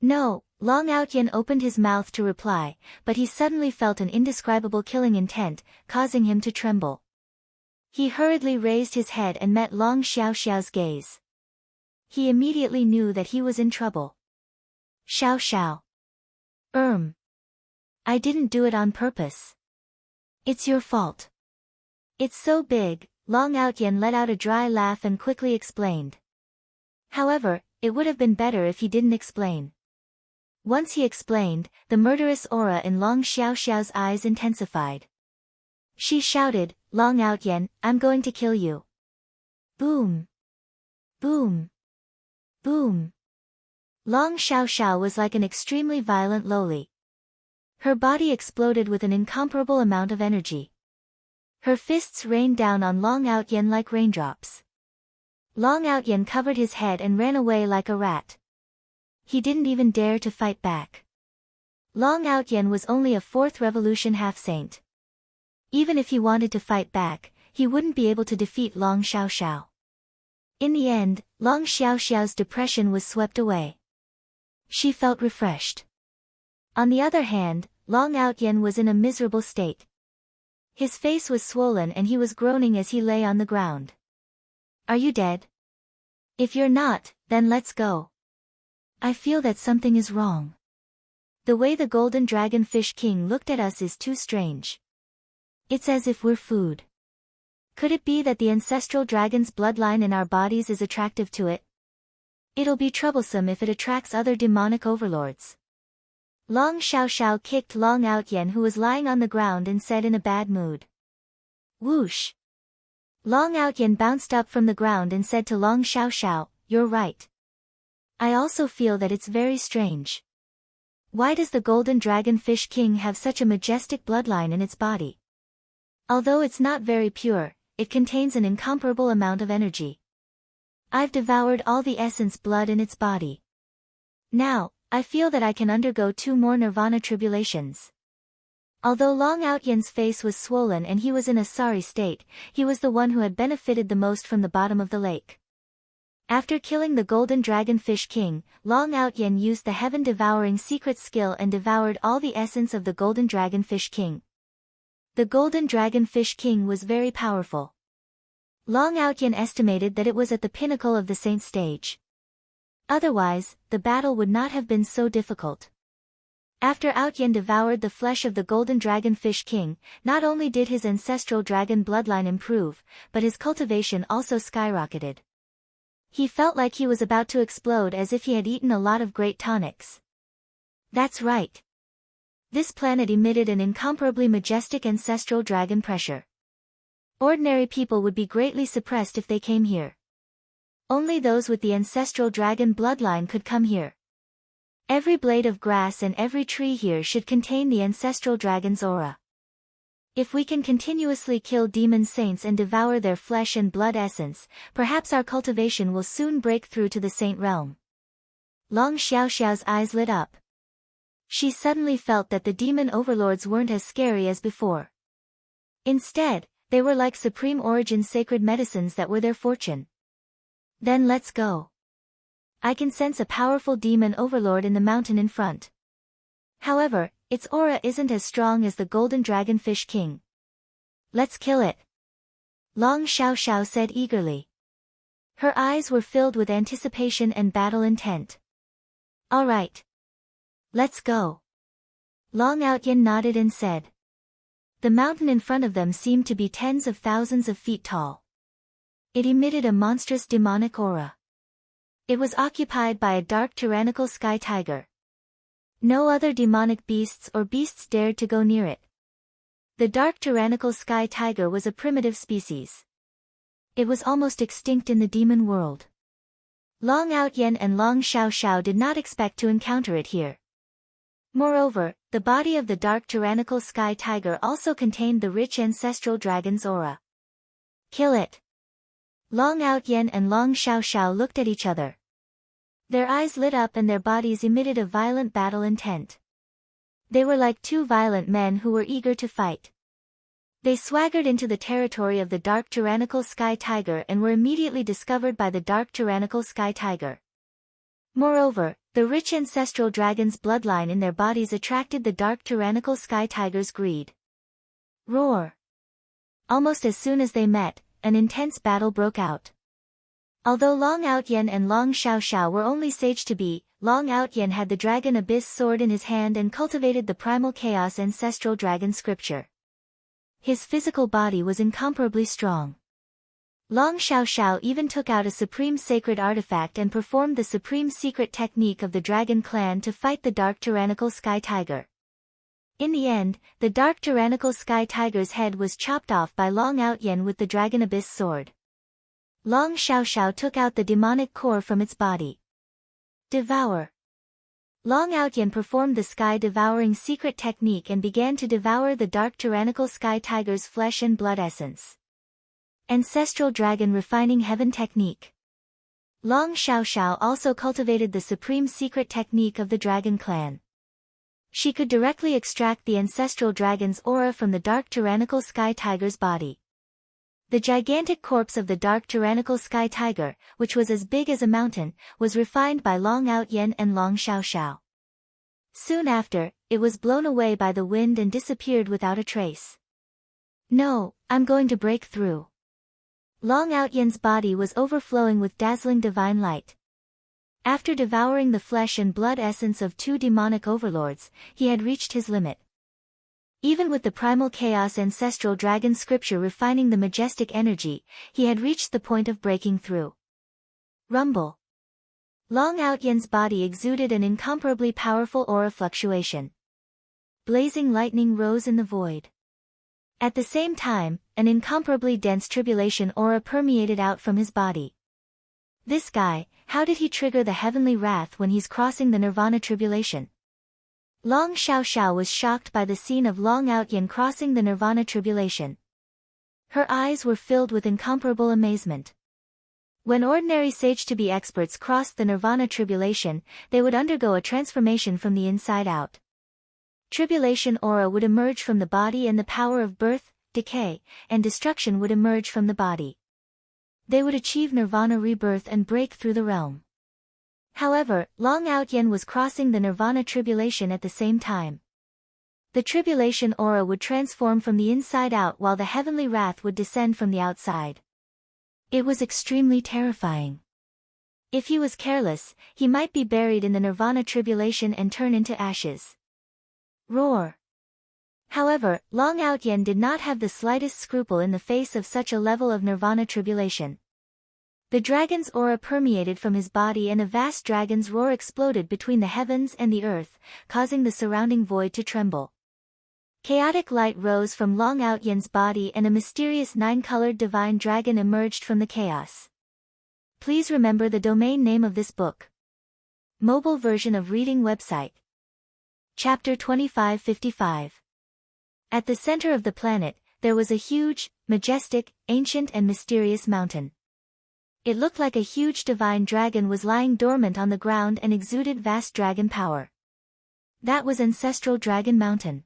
No, Long Outyen opened his mouth to reply, but he suddenly felt an indescribable killing intent, causing him to tremble. He hurriedly raised his head and met Long Xiao's gaze. He immediately knew that he was in trouble. Xiao. I didn't do it on purpose. It's your fault. It's so big, Long Outyen let out a dry laugh and quickly explained. However, it would have been better if he didn't explain. Once he explained, the murderous aura in Long Xiao's eyes intensified. She shouted, Long Outyen, I'm going to kill you. Boom. Boom. Boom. Long Xiao was like an extremely violent loli. Her body exploded with an incomparable amount of energy. Her fists rained down on Long Outyen like raindrops. Long Outyen covered his head and ran away like a rat. He didn't even dare to fight back. Long Outyen was only a 4th revolution half-saint. Even if he wanted to fight back, he wouldn't be able to defeat Long Xiao. In the end, Long Xiao's depression was swept away. She felt refreshed. On the other hand, Long Outyen was in a miserable state. His face was swollen and he was groaning as he lay on the ground. Are you dead? If you're not, then let's go. I feel that something is wrong. The way the Golden Dragon Fish King looked at us is too strange. It's as if we're food. Could it be that the ancestral dragon's bloodline in our bodies is attractive to it? It'll be troublesome if it attracts other demonic overlords. Long Xiao kicked Long Outyen who was lying on the ground and said in a bad mood. Whoosh! Long Outyen bounced up from the ground and said to Long Xiao, you're right. I also feel that it's very strange. Why does the Golden Dragon Fish King have such a majestic bloodline in its body? Although it's not very pure, it contains an incomparable amount of energy. I've devoured all the essence blood in its body. Now, I feel that I can undergo 2 more nirvana tribulations. Although Long Outyen's face was swollen and he was in a sorry state, he was the one who had benefited the most from the bottom of the lake. After killing the Golden Dragon Fish King, Long Outyen used the heaven-devouring secret skill and devoured all the essence of the Golden Dragon Fish King. The Golden Dragon Fish King was very powerful. Long Outyen estimated that it was at the pinnacle of the saint stage. Otherwise, the battle would not have been so difficult. After Outyen devoured the flesh of the Golden Dragon Fish King, not only did his ancestral dragon bloodline improve, but his cultivation also skyrocketed. He felt like he was about to explode as if he had eaten a lot of great tonics. That's right. This planet emitted an incomparably majestic ancestral dragon pressure. Ordinary people would be greatly suppressed if they came here. Only those with the ancestral dragon bloodline could come here. Every blade of grass and every tree here should contain the ancestral dragon's aura. If we can continuously kill demon saints and devour their flesh and blood essence, perhaps our cultivation will soon break through to the saint realm. Long Xiao's eyes lit up. She suddenly felt that the demon overlords weren't as scary as before. Instead, they were like supreme origin sacred medicines that were their fortune. Then let's go. I can sense a powerful demon overlord in the mountain in front. However, its aura isn't as strong as the golden dragonfish king. Let's kill it. Long Xiao said eagerly. Her eyes were filled with anticipation and battle intent. All right. Let's go. Long Outyen nodded and said. The mountain in front of them seemed to be tens of thousands of feet tall. It emitted a monstrous demonic aura. It was occupied by a dark tyrannical sky tiger. No other demonic beasts or beasts dared to go near it. The dark tyrannical sky tiger was a primitive species. It was almost extinct in the demon world. Long Outyen and Long Xiao did not expect to encounter it here. Moreover, the body of the dark tyrannical sky tiger also contained the rich ancestral dragon's aura. Kill it. Long Outyen and Long Xiao looked at each other. Their eyes lit up and their bodies emitted a violent battle intent. They were like two violent men who were eager to fight. They swaggered into the territory of the dark tyrannical sky tiger and were immediately discovered by the dark tyrannical sky tiger. Moreover, the rich ancestral dragon's bloodline in their bodies attracted the dark tyrannical sky tiger's greed. Roar! Almost as soon as they met, an intense battle broke out. Although Long Outyen and Long Xiao were only sage to be, Long Outyen had the dragon abyss sword in his hand and cultivated the primal chaos ancestral dragon scripture. His physical body was incomparably strong. Long Xiao even took out a supreme sacred artifact and performed the supreme secret technique of the dragon clan to fight the dark tyrannical sky tiger. In the end, the dark tyrannical sky tiger's head was chopped off by Long Outyen with the dragon abyss sword. Long Xiao took out the demonic core from its body. Devour. Long Outyen performed the sky-devouring secret technique and began to devour the dark tyrannical sky tiger's flesh and blood essence. Ancestral dragon refining heaven technique. Long Xiao also cultivated the supreme secret technique of the dragon clan. She could directly extract the ancestral dragon's aura from the dark tyrannical sky tiger's body. The gigantic corpse of the dark tyrannical sky tiger, which was as big as a mountain, was refined by Long Outyen and Long Xiao. Soon after, it was blown away by the wind and disappeared without a trace. No, I'm going to break through. Long Outyen's body was overflowing with dazzling divine light. After devouring the flesh and blood essence of two demonic overlords, he had reached his limit. Even with the primal chaos ancestral dragon scripture refining the majestic energy, he had reached the point of breaking through. Rumble. Long Outyen's body exuded an incomparably powerful aura fluctuation. Blazing lightning rose in the void. At the same time, an incomparably dense tribulation aura permeated out from his body. This guy, how did he trigger the heavenly wrath when he's crossing the nirvana tribulation? Long Xiao was shocked by the scene of Long Outyen crossing the nirvana tribulation. Her eyes were filled with incomparable amazement. When ordinary sage-to-be experts crossed the nirvana tribulation, they would undergo a transformation from the inside out. Tribulation aura would emerge from the body and the power of birth, decay, and destruction would emerge from the body. They would achieve nirvana rebirth and break through the realm. However, Long Outyen was crossing the nirvana tribulation at the same time. The tribulation aura would transform from the inside out while the heavenly wrath would descend from the outside. It was extremely terrifying. If he was careless, he might be buried in the nirvana tribulation and turn into ashes. Roar. However, Long Outyen did not have the slightest scruple in the face of such a level of nirvana tribulation. The dragon's aura permeated from his body and a vast dragon's roar exploded between the heavens and the earth, causing the surrounding void to tremble. Chaotic light rose from Long Outyen's body and a mysterious nine-colored divine dragon emerged from the chaos. Please remember the domain name of this book. Mobile version of reading website. Chapter 2555. At the center of the planet, there was a huge, majestic, ancient and mysterious mountain. It looked like a huge divine dragon was lying dormant on the ground and exuded vast dragon power. That was Ancestral Dragon Mountain.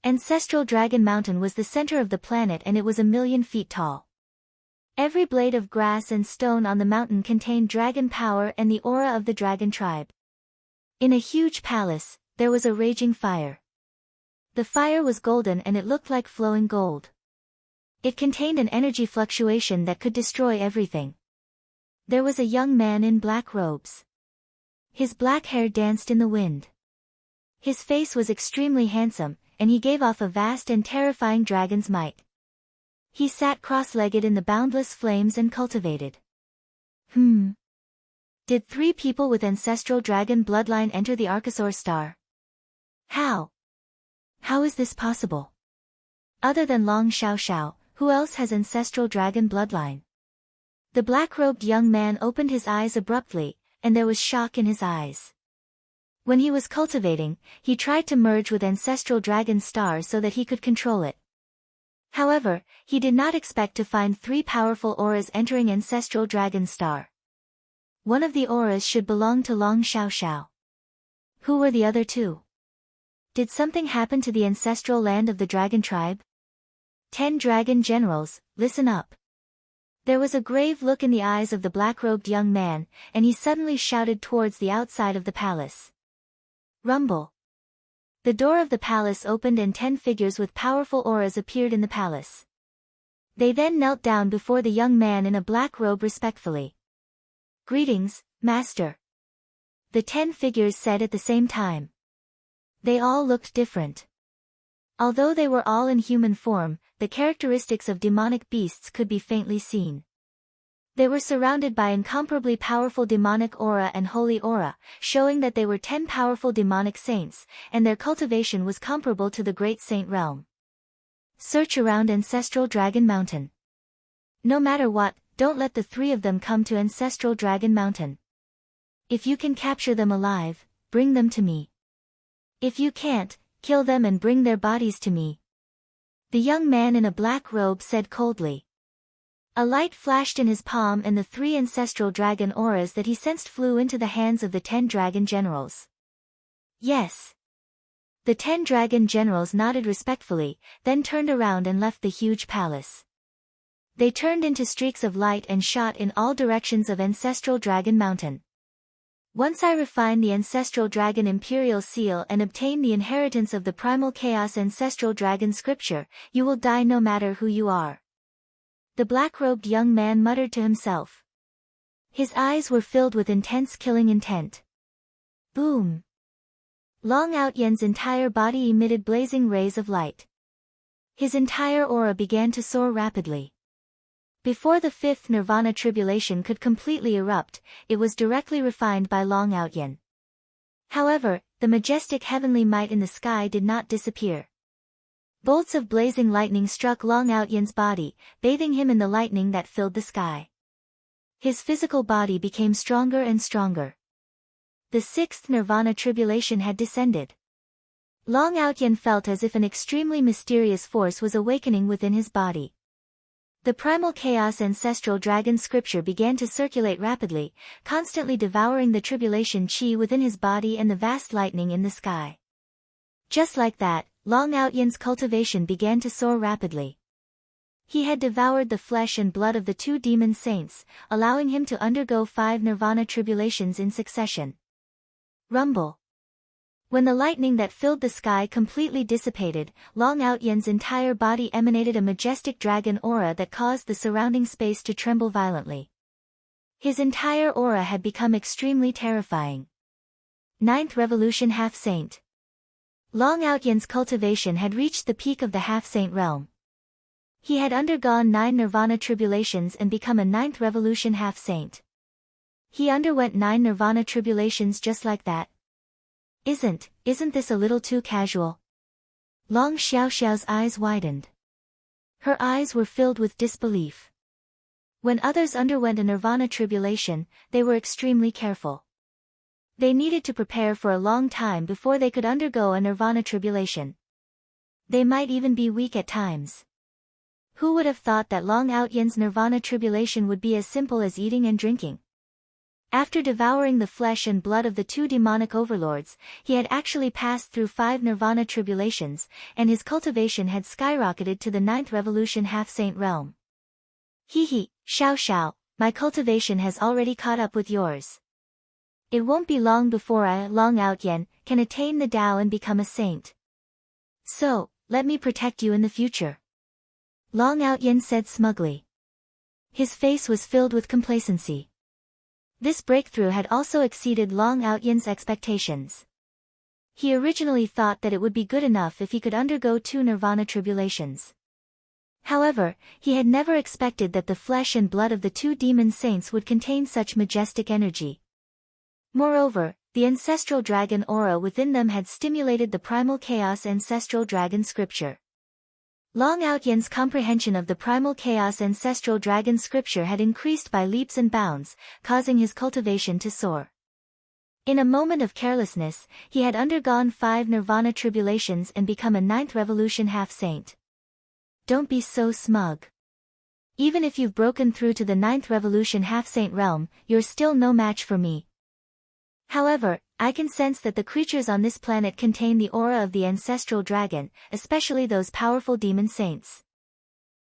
Ancestral Dragon Mountain was the center of the planet and it was 1,000,000 feet tall. Every blade of grass and stone on the mountain contained dragon power and the aura of the dragon tribe. In a huge palace, there was a raging fire. The fire was golden and it looked like flowing gold. It contained an energy fluctuation that could destroy everything. There was a young man in black robes. His black hair danced in the wind. His face was extremely handsome, and he gave off a vast and terrifying dragon's might. He sat cross-legged in the boundless flames and cultivated. Did 3 people with ancestral dragon bloodline enter the Archosaur star? How? How is this possible? Other than Long Xiao, who else has ancestral dragon bloodline? The black-robed young man opened his eyes abruptly, and there was shock in his eyes. When he was cultivating, he tried to merge with ancestral dragon star so that he could control it. However, he did not expect to find 3 powerful auras entering ancestral dragon star. One of the auras should belong to Long Xiao. Who were the other 2? Did something happen to the ancestral land of the dragon tribe? 10 dragon generals, listen up. There was a grave look in the eyes of the black-robed young man, and he suddenly shouted towards the outside of the palace. Rumble. The door of the palace opened and 10 figures with powerful auras appeared in the palace. They then knelt down before the young man in a black robe respectfully. Greetings, Master. The 10 figures said at the same time. They all looked different. Although they were all in human form, the characteristics of demonic beasts could be faintly seen. They were surrounded by incomparably powerful demonic aura and holy aura, showing that they were 10 powerful demonic saints, and their cultivation was comparable to the great saint realm. Search around Ancestral Dragon Mountain. No matter what, don't let the 3 of them come to Ancestral Dragon Mountain. If you can capture them alive, bring them to me. If you can't, kill them and bring their bodies to me. The young man in a black robe said coldly. A light flashed in his palm and the 3 ancestral dragon auras that he sensed flew into the hands of the 10 dragon generals. Yes. The 10 dragon generals nodded respectfully, then turned around and left the huge palace. They turned into streaks of light and shot in all directions of Ancestral Dragon Mountain. Once I refine the Ancestral Dragon Imperial Seal and obtain the inheritance of the Primal Chaos Ancestral Dragon Scripture, you will die no matter who you are. The black-robed young man muttered to himself. His eyes were filled with intense killing intent. Boom! Long Outyen's entire body emitted blazing rays of light. His entire aura began to soar rapidly. Before the 5th Nirvana tribulation could completely erupt, it was directly refined by Long Outyen. However, the majestic heavenly might in the sky did not disappear. Bolts of blazing lightning struck Long Outyen's body, bathing him in the lightning that filled the sky. His physical body became stronger and stronger. The 6th Nirvana tribulation had descended. Long Outyen felt as if an extremely mysterious force was awakening within his body. The Primal Chaos Ancestral Dragon Scripture began to circulate rapidly, constantly devouring the tribulation chi within his body and the vast lightning in the sky. Just like that, Long Outyen's cultivation began to soar rapidly. He had devoured the flesh and blood of the 2 demon saints, allowing him to undergo 5 Nirvana tribulations in succession. Rumble. When the lightning that filled the sky completely dissipated, Long Outyen's entire body emanated a majestic dragon aura that caused the surrounding space to tremble violently. His entire aura had become extremely terrifying. 9th Revolution Half-Saint. Long Outyen's cultivation had reached the peak of the half-saint realm. He had undergone 9 Nirvana tribulations and become a 9th Revolution half-saint. He underwent 9 Nirvana tribulations just like that. Isn't this a little too casual? Long Xiaoxiao's eyes widened. Her eyes were filled with disbelief. When others underwent a Nirvana tribulation, they were extremely careful. They needed to prepare for a long time before they could undergo a Nirvana tribulation. They might even be weak at times. Who would have thought that Long Outyen's Nirvana tribulation would be as simple as eating and drinking? After devouring the flesh and blood of the 2 demonic overlords, he had actually passed through 5 Nirvana tribulations, and his cultivation had skyrocketed to the 9th Revolution half-saint realm. Xiao, my cultivation has already caught up with yours. It won't be long before I, Long Outyen, can attain the Tao and become a saint. So, let me protect you in the future. Long Outyen said smugly. His face was filled with complacency. This breakthrough had also exceeded Long Outyen's expectations. He originally thought that it would be good enough if he could undergo 2 nirvana tribulations. However, he had never expected that the flesh and blood of the 2 demon saints would contain such majestic energy. Moreover, the ancestral dragon aura within them had stimulated the primal chaos ancestral dragon scripture. Long Outyen's comprehension of the primal chaos ancestral dragon scripture had increased by leaps and bounds, causing his cultivation to soar. In a moment of carelessness, he had undergone 5 nirvana tribulations and become a 9th revolution half-saint. Don't be so smug. Even if you've broken through to the 9th revolution half-saint realm, you're still no match for me. However, I can sense that the creatures on this planet contain the aura of the ancestral dragon, especially those powerful demon saints.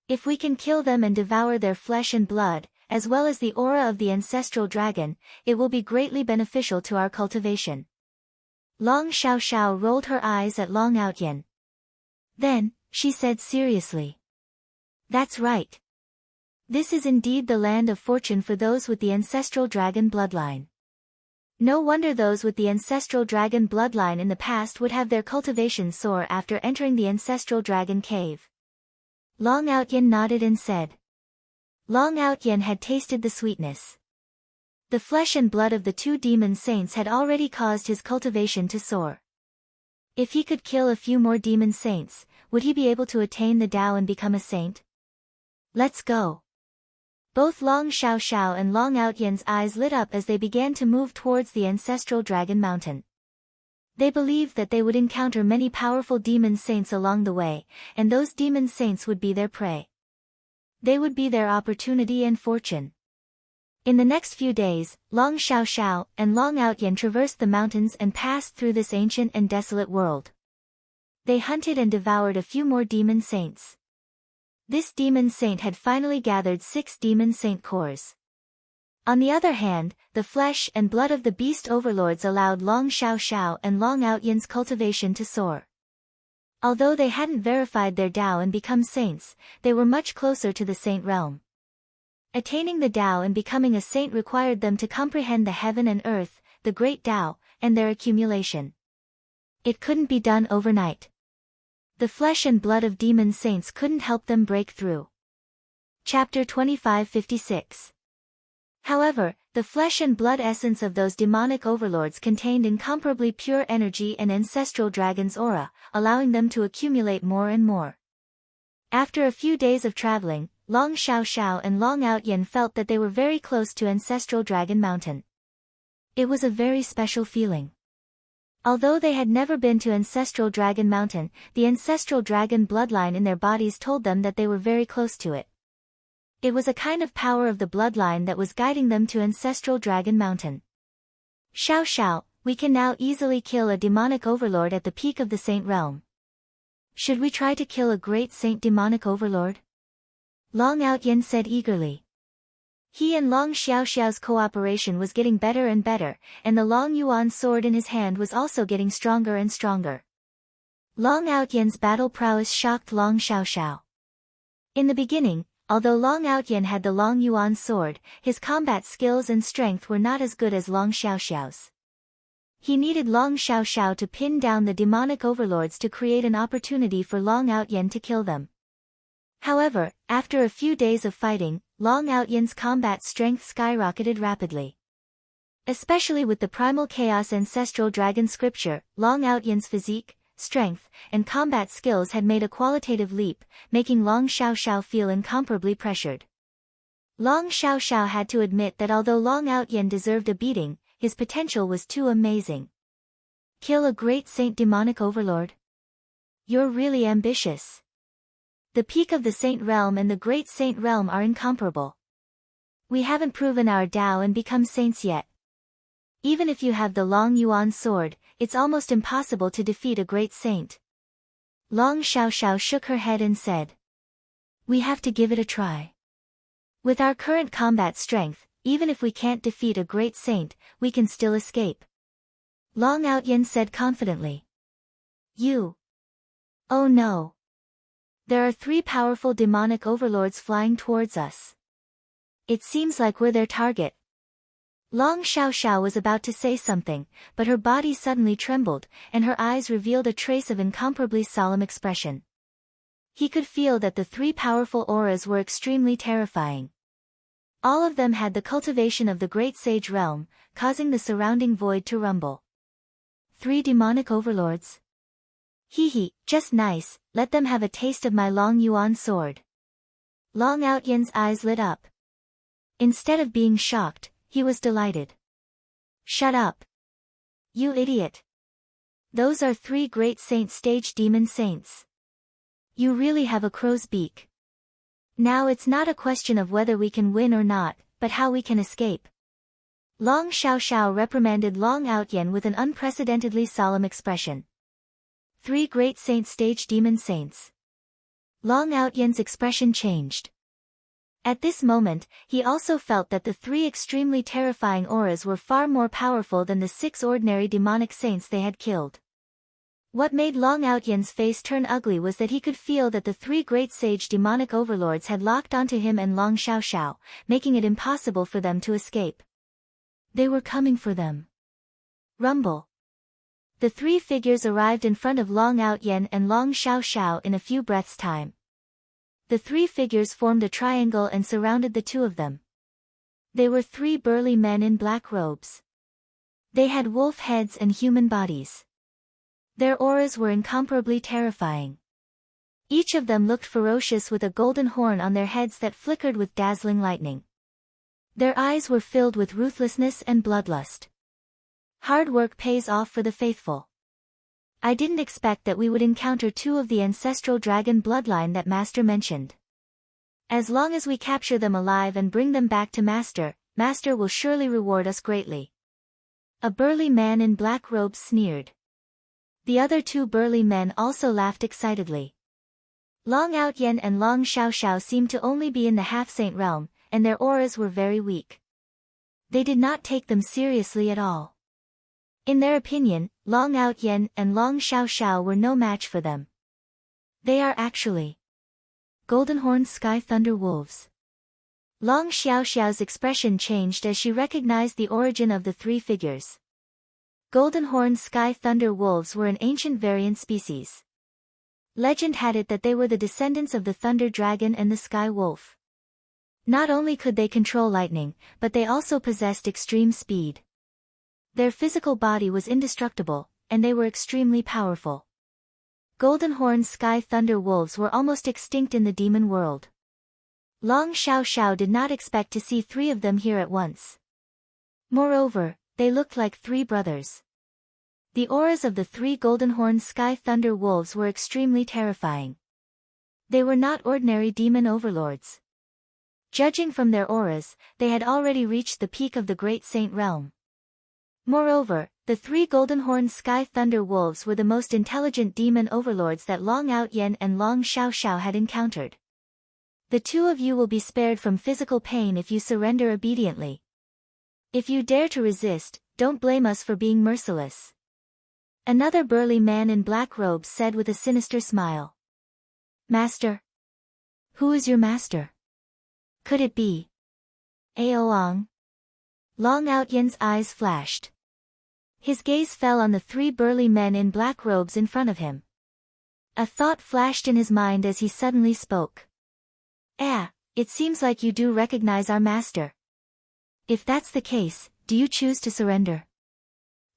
If we can kill them and devour their flesh and blood, as well as the aura of the ancestral dragon, it will be greatly beneficial to our cultivation. Long Xiao rolled her eyes at Long Outyen. Then, she said seriously. That's right. This is indeed the land of fortune for those with the ancestral dragon bloodline. No wonder those with the ancestral dragon bloodline in the past would have their cultivation soar after entering the ancestral dragon cave. Long Outyen nodded and said. Long Outyen had tasted the sweetness. The flesh and blood of the 2 demon saints had already caused his cultivation to soar. If he could kill a few more demon saints, would he be able to attain the Tao and become a saint? Let's go. Both Long Xiao and Long Outyen's eyes lit up as they began to move towards the ancestral dragon mountain. They believed that they would encounter many powerful demon saints along the way, and those demon saints would be their prey. They would be their opportunity and fortune. In the next few days, Long Xiao and Long Outyen traversed the mountains and passed through this ancient and desolate world. They hunted and devoured a few more demon saints. This demon saint had finally gathered 6 demon saint cores. On the other hand, the flesh and blood of the beast overlords allowed Long Xiao and Long Outyen's cultivation to soar. Although they hadn't verified their Tao and become saints, they were much closer to the saint realm. Attaining the Tao and becoming a saint required them to comprehend the heaven and earth, the great Tao, and their accumulation. It couldn't be done overnight. The flesh and blood of demon saints couldn't help them break through. Chapter 2556. However, the flesh and blood essence of those demonic overlords contained incomparably pure energy and ancestral dragon's aura, allowing them to accumulate more and more. After a few days of traveling, Long Xiao and Long Outyen felt that they were very close to ancestral dragon mountain. It was a very special feeling. Although they had never been to ancestral dragon mountain, the ancestral dragon bloodline in their bodies told them that they were very close to it. It was a kind of power of the bloodline that was guiding them to ancestral dragon mountain. Xiao, we can now easily kill a demonic overlord at the peak of the saint realm. Should we try to kill a great saint demonic overlord? Long Outyen said eagerly. He and Long Xiao's cooperation was getting better and better, and the Long Yuan sword in his hand was also getting stronger and stronger. Long Outyen's battle prowess shocked Long Xiao. In the beginning, although Long Outyen had the Long Yuan sword, his combat skills and strength were not as good as Long Xiao's. He needed Long Xiao to pin down the demonic overlords to create an opportunity for Long Outyen to kill them. However, after a few days of fighting, Long Outyen's combat strength skyrocketed rapidly. Especially with the primal chaos ancestral dragon scripture, Long Outyen's physique, strength, and combat skills had made a qualitative leap, making Long Xiao feel incomparably pressured. Long Xiao had to admit that although Long Outyen deserved a beating, his potential was too amazing. Kill a great saint demonic overlord? You're really ambitious. The peak of the saint realm and the great saint realm are incomparable. We haven't proven our Tao and become saints yet. Even if you have the Long Yuan sword, it's almost impossible to defeat a great saint. Long Xiao shook her head and said. We have to give it a try. With our current combat strength, even if we can't defeat a great saint, we can still escape. Long Outyen said confidently. You. Oh no. There are 3 powerful demonic overlords flying towards us. It seems like we're their target. Long Xiao was about to say something, but her body suddenly trembled, and her eyes revealed a trace of incomparably solemn expression. He could feel that the 3 powerful auras were extremely terrifying. All of them had the cultivation of the great sage realm, causing the surrounding void to rumble. 3 demonic overlords? Hee, just nice, let them have a taste of my Long Yuan sword. Long Outyen's eyes lit up. Instead of being shocked, he was delighted. Shut up. You idiot. Those are 3 great saint stage demon saints. You really have a crow's beak. Now it's not a question of whether we can win or not, but how we can escape. Long Xiao reprimanded Long Outyen with an unprecedentedly solemn expression. 3 great saint stage demon saints. Long Outyen's expression changed. At this moment, he also felt that the 3 extremely terrifying auras were far more powerful than the 6 ordinary demonic saints they had killed. What made Long Outyen's face turn ugly was that he could feel that the 3 great sage demonic overlords had locked onto him and Long Xiao, making it impossible for them to escape. They were coming for them. Rumble. The 3 figures arrived in front of Long Outyen and Long Xiao in a few breaths' time. The 3 figures formed a triangle and surrounded the 2 of them. They were 3 burly men in black robes. They had wolf heads and human bodies. Their auras were incomparably terrifying. Each of them looked ferocious with a golden horn on their heads that flickered with dazzling lightning. Their eyes were filled with ruthlessness and bloodlust. Hard work pays off for the faithful. I didn't expect that we would encounter 2 of the ancestral dragon bloodline that Master mentioned. As long as we capture them alive and bring them back to Master, Master will surely reward us greatly. A burly man in black robes sneered. The other 2 burly men also laughed excitedly. Long Outyen and Long Xiao seemed to only be in the half-saint realm, and their auras were very weak. They did not take them seriously at all. In their opinion, Long Outyen and Long Xiao were no match for them. They are actually Goldenhorn Sky Thunder Wolves. Long Xiao's expression changed as she recognized the origin of the 3 figures. Goldenhorn Sky Thunder Wolves were an ancient variant species. Legend had it that they were the descendants of the Thunder Dragon and the Sky Wolf. Not only could they control lightning, but they also possessed extreme speed. Their physical body was indestructible, and they were extremely powerful. Goldenhorn Sky Thunder Wolves were almost extinct in the demon world. Long Xiao did not expect to see 3 of them here at once. Moreover, they looked like 3 brothers. The auras of the 3 Goldenhorn Sky Thunder Wolves were extremely terrifying. They were not ordinary demon overlords. Judging from their auras, they had already reached the peak of the Great Saint Realm. Moreover, the 3 Goldenhorn Sky Thunder Wolves were the most intelligent demon overlords that Long Outyen and Long Xiao had encountered. The 2 of you will be spared from physical pain if you surrender obediently. If you dare to resist, don't blame us for being merciless. Another burly man in black robes said with a sinister smile. Master? Who is your master? Could it be Aoang? Long Outyen's eyes flashed. His gaze fell on the 3 burly men in black robes in front of him. A thought flashed in his mind as he suddenly spoke. It seems like you do recognize our master. If that's the case, do you choose to surrender?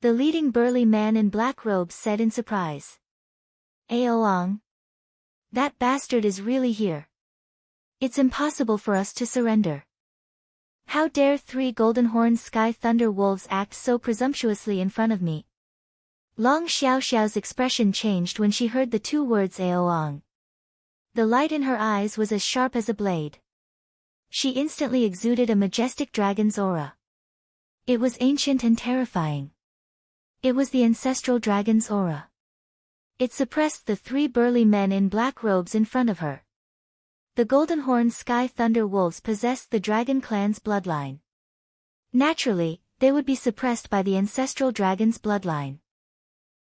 The leading burly man in black robes said in surprise. Aoang? That bastard is really here. It's impossible for us to surrender. How dare 3 Goldenhorn Sky Thunder Wolves act so presumptuously in front of me? Long Xiao's expression changed when she heard the 2 words Aoang. The light in her eyes was as sharp as a blade. She instantly exuded a majestic dragon's aura. It was ancient and terrifying. It was the ancestral dragon's aura. It suppressed the 3 burly men in black robes in front of her. The Goldenhorn Sky Thunder Wolves possessed the Dragon clan's bloodline. Naturally, they would be suppressed by the ancestral dragon's bloodline.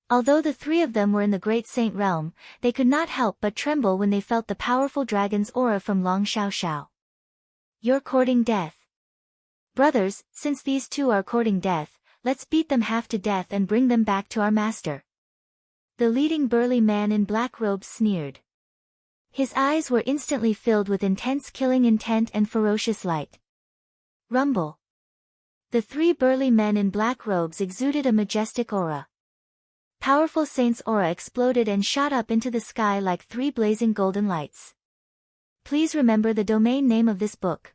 Although the three of them were in the Great Saint realm, they could not help but tremble when they felt the powerful dragon's aura from Long Xiao Xiao. You're courting death. Brothers, since these two are courting death, let's beat them half to death and bring them back to our master. The leading burly man in black robes sneered. His eyes were instantly filled with intense killing intent and ferocious light. Rumble. The three burly men in black robes exuded a majestic aura. Powerful Saint's aura exploded and shot up into the sky like three blazing golden lights. Please remember the domain name of this book.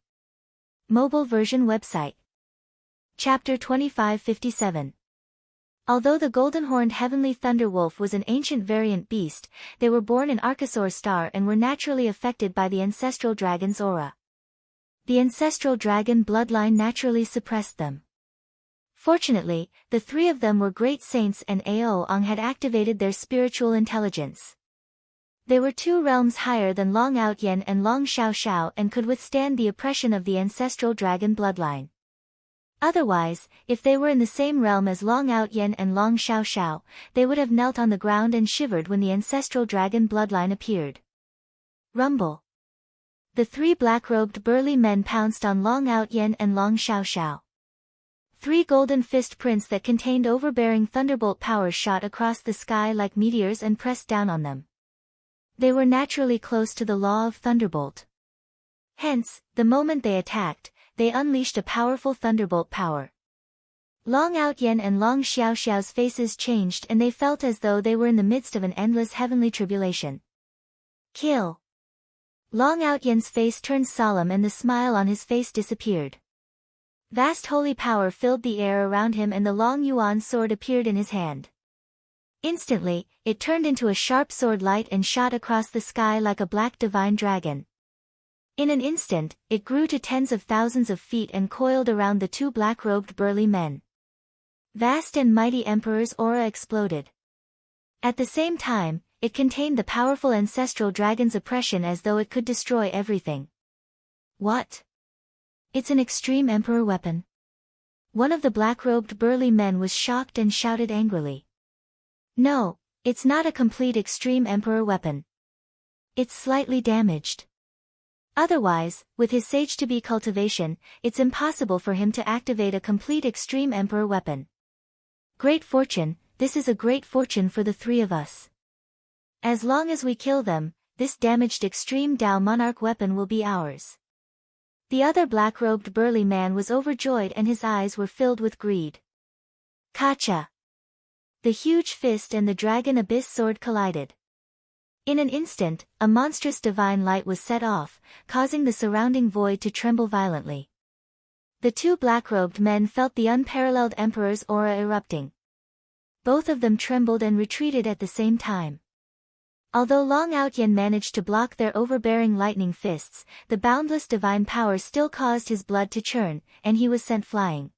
Mobile version website. Chapter 2557. Although the golden-horned heavenly thunderwolf was an ancient variant beast, they were born in Archosaur star and were naturally affected by the ancestral dragon's aura. The ancestral dragon bloodline naturally suppressed them. Fortunately, the three of them were great saints and Ao Ong had activated their spiritual intelligence. They were 2 realms higher than Long Outyen and Long Xiao Xiao and could withstand the oppression of the ancestral dragon bloodline. Otherwise, if they were in the same realm as Long Outyen and Long Xiao Xiao, they would have knelt on the ground and shivered when the ancestral dragon bloodline appeared. Rumble. The 3 black-robed burly men pounced on Long Outyen and Long Xiao Xiao. 3 golden fist prints that contained overbearing thunderbolt powers shot across the sky like meteors and pressed down on them. They were naturally close to the law of thunderbolt. Hence, the moment they attacked, they unleashed a powerful thunderbolt power. Long Outyen and Long Xiao Xiao's faces changed and they felt as though they were in the midst of an endless heavenly tribulation. Kill. Long Outyen's face turned solemn and the smile on his face disappeared. Vast holy power filled the air around him and the Long Yuan sword appeared in his hand. Instantly, it turned into a sharp sword light and shot across the sky like a black divine dragon. In an instant, it grew to tens of thousands of feet and coiled around the 2 black-robed burly men. Vast and mighty Emperor's aura exploded. At the same time, it contained the powerful ancestral dragon's oppression as though it could destroy everything. What? It's an extreme Emperor weapon. One of the black-robed burly men was shocked and shouted angrily. No, it's not a complete extreme Emperor weapon. It's slightly damaged. Otherwise, with his sage-to-be cultivation, it's impossible for him to activate a complete extreme Emperor weapon. Great fortune, this is a great fortune for the 3 of us. As long as we kill them, this damaged extreme Dao Monarch weapon will be ours. The other black-robed burly man was overjoyed and his eyes were filled with greed. Kacha! The huge fist and the dragon abyss sword collided. In an instant, a monstrous divine light was set off, causing the surrounding void to tremble violently. The 2 black-robed men felt the unparalleled Emperor's aura erupting. Both of them trembled and retreated at the same time. Although Long Outyen managed to block their overbearing lightning fists, the boundless divine power still caused his blood to churn, and he was sent flying.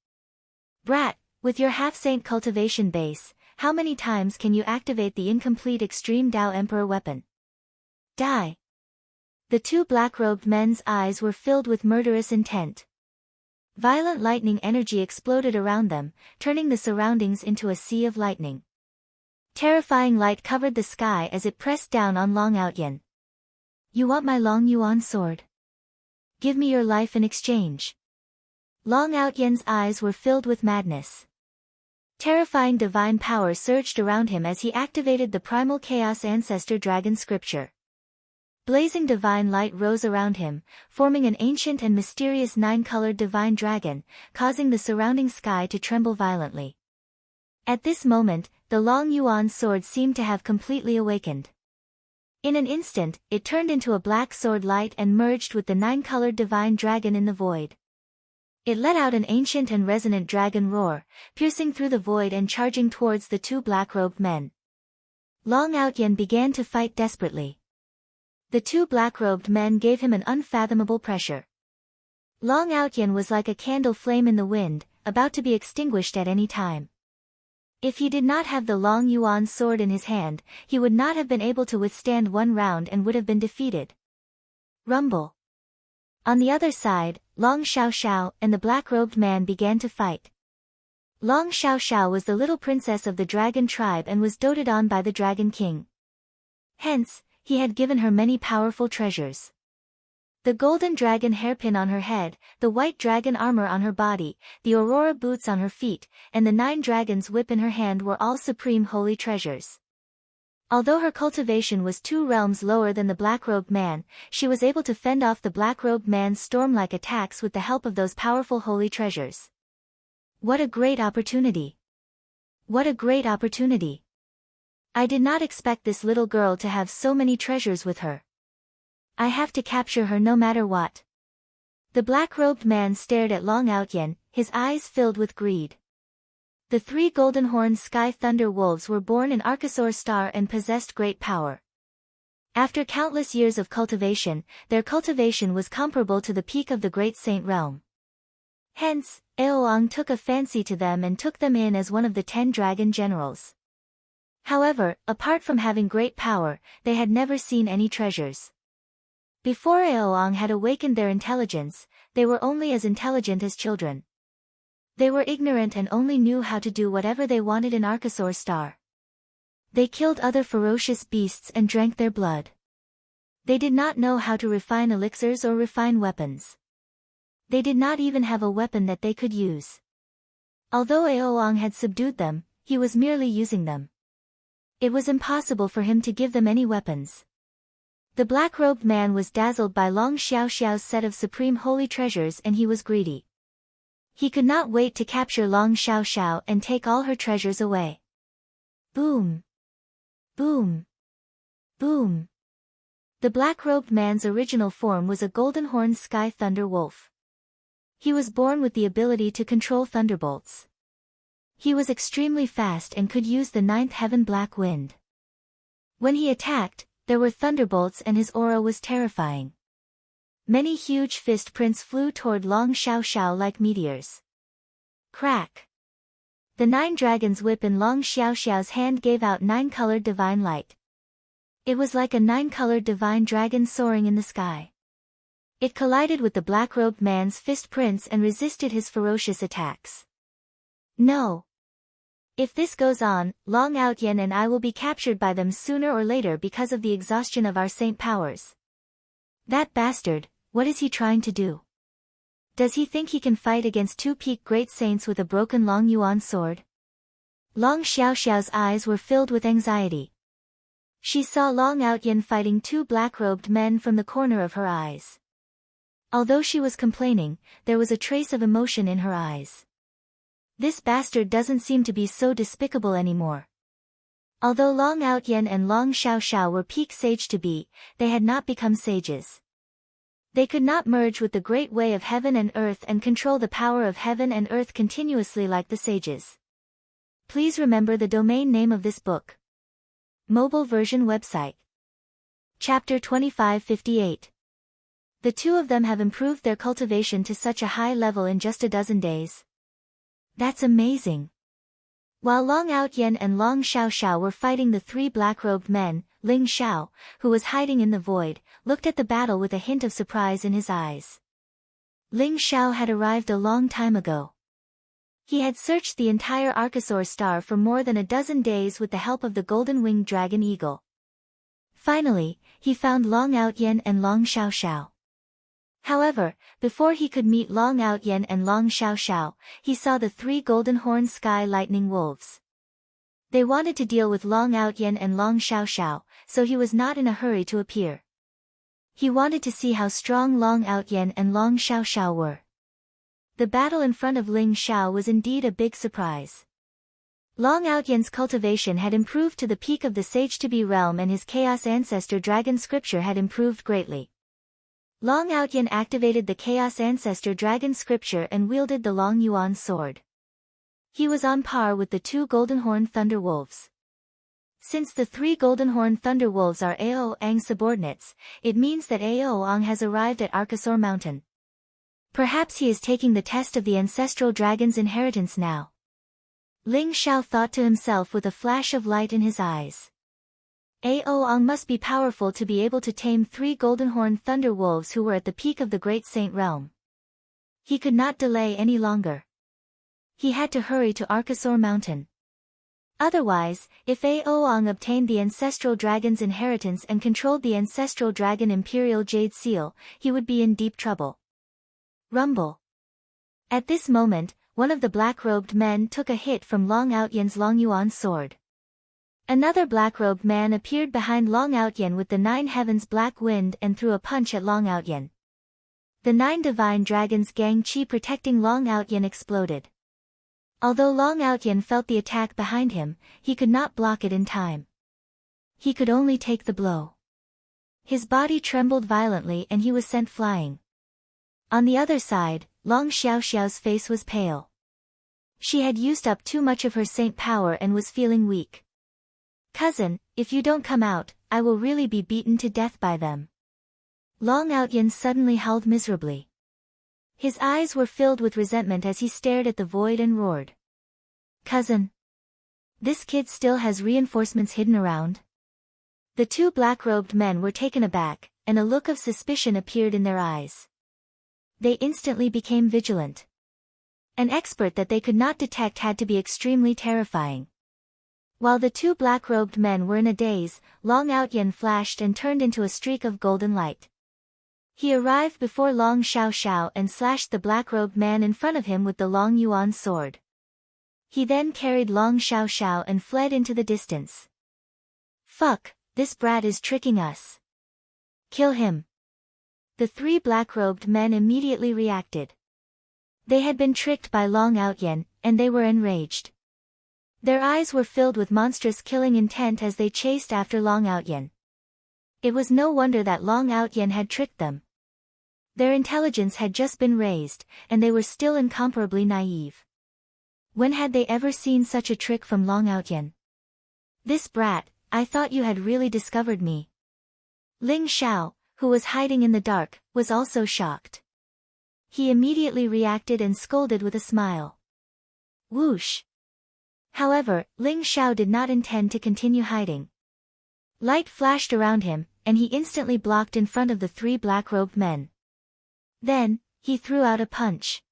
Brat, with your half-saint cultivation base, how many times can you activate the incomplete Extreme Dao Emperor weapon? Die! The 2 black-robed men's eyes were filled with murderous intent. Violent lightning energy exploded around them, turning the surroundings into a sea of lightning. Terrifying light covered the sky as it pressed down on Long Outyen. You want my Long Yuan sword? Give me your life in exchange. Long Outyen's eyes were filled with madness. Terrifying divine power surged around him as he activated the primal chaos ancestor dragon scripture. Blazing divine light rose around him, forming an ancient and mysterious 9-colored divine dragon, causing the surrounding sky to tremble violently. At this moment, the Long Yuan sword seemed to have completely awakened. In an instant, it turned into a black sword light and merged with the 9-colored divine dragon in the void. It let out an ancient and resonant dragon roar, piercing through the void and charging towards the 2 black-robed men. Long Outyen began to fight desperately. The 2 black-robed men gave him an unfathomable pressure. Long Outyen was like a candle flame in the wind, about to be extinguished at any time. If he did not have the Long Yuan sword in his hand, he would not have been able to withstand 1 round and would have been defeated. Rumble. On the other side, Long Xiao Xiao and the black-robed man began to fight. Long Xiao Xiao was the little princess of the dragon tribe and was doted on by the dragon king. Hence, he had given her many powerful treasures. The golden dragon hairpin on her head, the white dragon armor on her body, the aurora boots on her feet, and the 9 dragons whip in her hand were all supreme holy treasures. Although her cultivation was 2 realms lower than the black-robed man, she was able to fend off the black-robed man's storm-like attacks with the help of those powerful holy treasures. What a great opportunity! What a great opportunity! I did not expect this little girl to have so many treasures with her. I have to capture her no matter what. The black-robed man stared at Long Outyen, his eyes filled with greed. The 3 golden-horned sky thunder wolves were born in Archosaur Star and possessed great power. After countless years of cultivation, their cultivation was comparable to the peak of the Great Saint Realm. Hence, Aoang took a fancy to them and took them in as one of the 10 dragon generals. However, apart from having great power, they had never seen any treasures. Before Aoang had awakened their intelligence, they were only as intelligent as children. They were ignorant and only knew how to do whatever they wanted in Archosaur Star. They killed other ferocious beasts and drank their blood. They did not know how to refine elixirs or refine weapons. They did not even have a weapon that they could use. Although Aoang had subdued them, he was merely using them. It was impossible for him to give them any weapons. The black-robed man was dazzled by Long Xiao Xiao's set of supreme holy treasures and he was greedy. He could not wait to capture Long Xiao Xiao and take all her treasures away. Boom! Boom! Boom! The black-robed man's original form was a golden-horned sky thunder wolf. He was born with the ability to control thunderbolts. He was extremely fast and could use the 9th heaven black wind. When he attacked, there were thunderbolts and his aura was terrifying. Many huge fist prints flew toward Long Xiao Xiao like meteors. Crack! The 9 dragons' whip in Long Xiao Xiao's hand gave out 9-colored divine light. It was like a 9-colored divine dragon soaring in the sky. It collided with the black-robed man's fist prints and resisted his ferocious attacks. No! If this goes on, Long Outyen and I will be captured by them sooner or later because of the exhaustion of our saint powers. That bastard, what is he trying to do? Does he think he can fight against 2 peak great saints with a broken Long Yuan sword? Long Xiao Xiao's eyes were filled with anxiety. She saw Long Outyen fighting 2 black-robed men from the corner of her eyes. Although she was complaining, there was a trace of emotion in her eyes. This bastard doesn't seem to be so despicable anymore. Although Long Outyen and Long Xiao Xiao were peak sage to be, they had not become sages. They could not merge with the great way of heaven and earth and control the power of heaven and earth continuously like the sages. Please remember the domain name of this book. Mobile version website. Chapter 2558. The 2 of them have improved their cultivation to such a high level in just a dozen days. That's amazing. While Long Outyen and Long Xiao Xiao were fighting the 3 black-robed men, Ling Xiao, who was hiding in the void, looked at the battle with a hint of surprise in his eyes. Ling Xiao had arrived a long time ago. He had searched the entire Archosaur Star for more than a dozen days with the help of the golden-winged dragon eagle. Finally, he found Long Outyen and Long Xiao Xiao. However, before he could meet Long Outyen and Long Xiao Xiao, he saw the 3 golden-horned sky lightning wolves. They wanted to deal with Long Outyen and Long Xiao Xiao, so he was not in a hurry to appear. He wanted to see how strong Long Outyen and Long Xiao Xiao were. The battle in front of Ling Xiao was indeed a big surprise. Long Outyen's cultivation had improved to the peak of the Sage-to-be realm and his Chaos Ancestor Dragon scripture had improved greatly. Long Outyen activated the Chaos Ancestor Dragon scripture and wielded the Long Yuan sword. He was on par with the 2 golden-horned thunder wolves. Since the 3 golden-horned thunder wolves are Aoang's subordinates, it means that Aoang has arrived at Archosaur Mountain. Perhaps he is taking the test of the ancestral dragon's inheritance now. Ling Xiao thought to himself with a flash of light in his eyes. Aoang must be powerful to be able to tame 3 golden-horned thunder wolves who were at the peak of the Great Saint Realm. He could not delay any longer. He had to hurry to Archosaur Mountain. Otherwise, if Aoang obtained the ancestral dragon's inheritance and controlled the ancestral dragon Imperial Jade Seal, he would be in deep trouble. Rumble. At this moment, one of the black-robed men took a hit from Long Outyen's Long Yuan sword. Another black-robed man appeared behind Long Outyen with the 9 heavens black wind and threw a punch at Long Outyen. The 9 divine dragons Gang Chi protecting Long Outyen exploded. Although Long Outyen felt the attack behind him, he could not block it in time. He could only take the blow. His body trembled violently and he was sent flying. On the other side, Long Xiaoxiao's face was pale. She had used up too much of her saint power and was feeling weak. "Cousin, if you don't come out, I will really be beaten to death by them." Long Outyen suddenly howled miserably. His eyes were filled with resentment as he stared at the void and roared. "Cousin. This kid still has reinforcements hidden around?" The 2 black-robed men were taken aback, and a look of suspicion appeared in their eyes. They instantly became vigilant. An expert that they could not detect had to be extremely terrifying. While the 2 black-robed men were in a daze, Long Outyen flashed and turned into a streak of golden light. He arrived before Long Xiaoxiao and slashed the black-robed man in front of him with the Long Yuan sword. He then carried Long Xiaoxiao and fled into the distance. "Fuck, this brat is tricking us. Kill him." The 3 black-robed men immediately reacted. They had been tricked by Long Outyen, and they were enraged. Their eyes were filled with monstrous killing intent as they chased after Long Outyen. It was no wonder that Long Outyen had tricked them. Their intelligence had just been raised, and they were still incomparably naive. When had they ever seen such a trick from Long Outyen? "This brat, I thought you had really discovered me." Ling Xiao, who was hiding in the dark, was also shocked. He immediately reacted and scolded with a smile. Whoosh! However, Ling Xiao did not intend to continue hiding. Light flashed around him, and he instantly blocked in front of the 3 black-robed men. Then, he threw out a punch.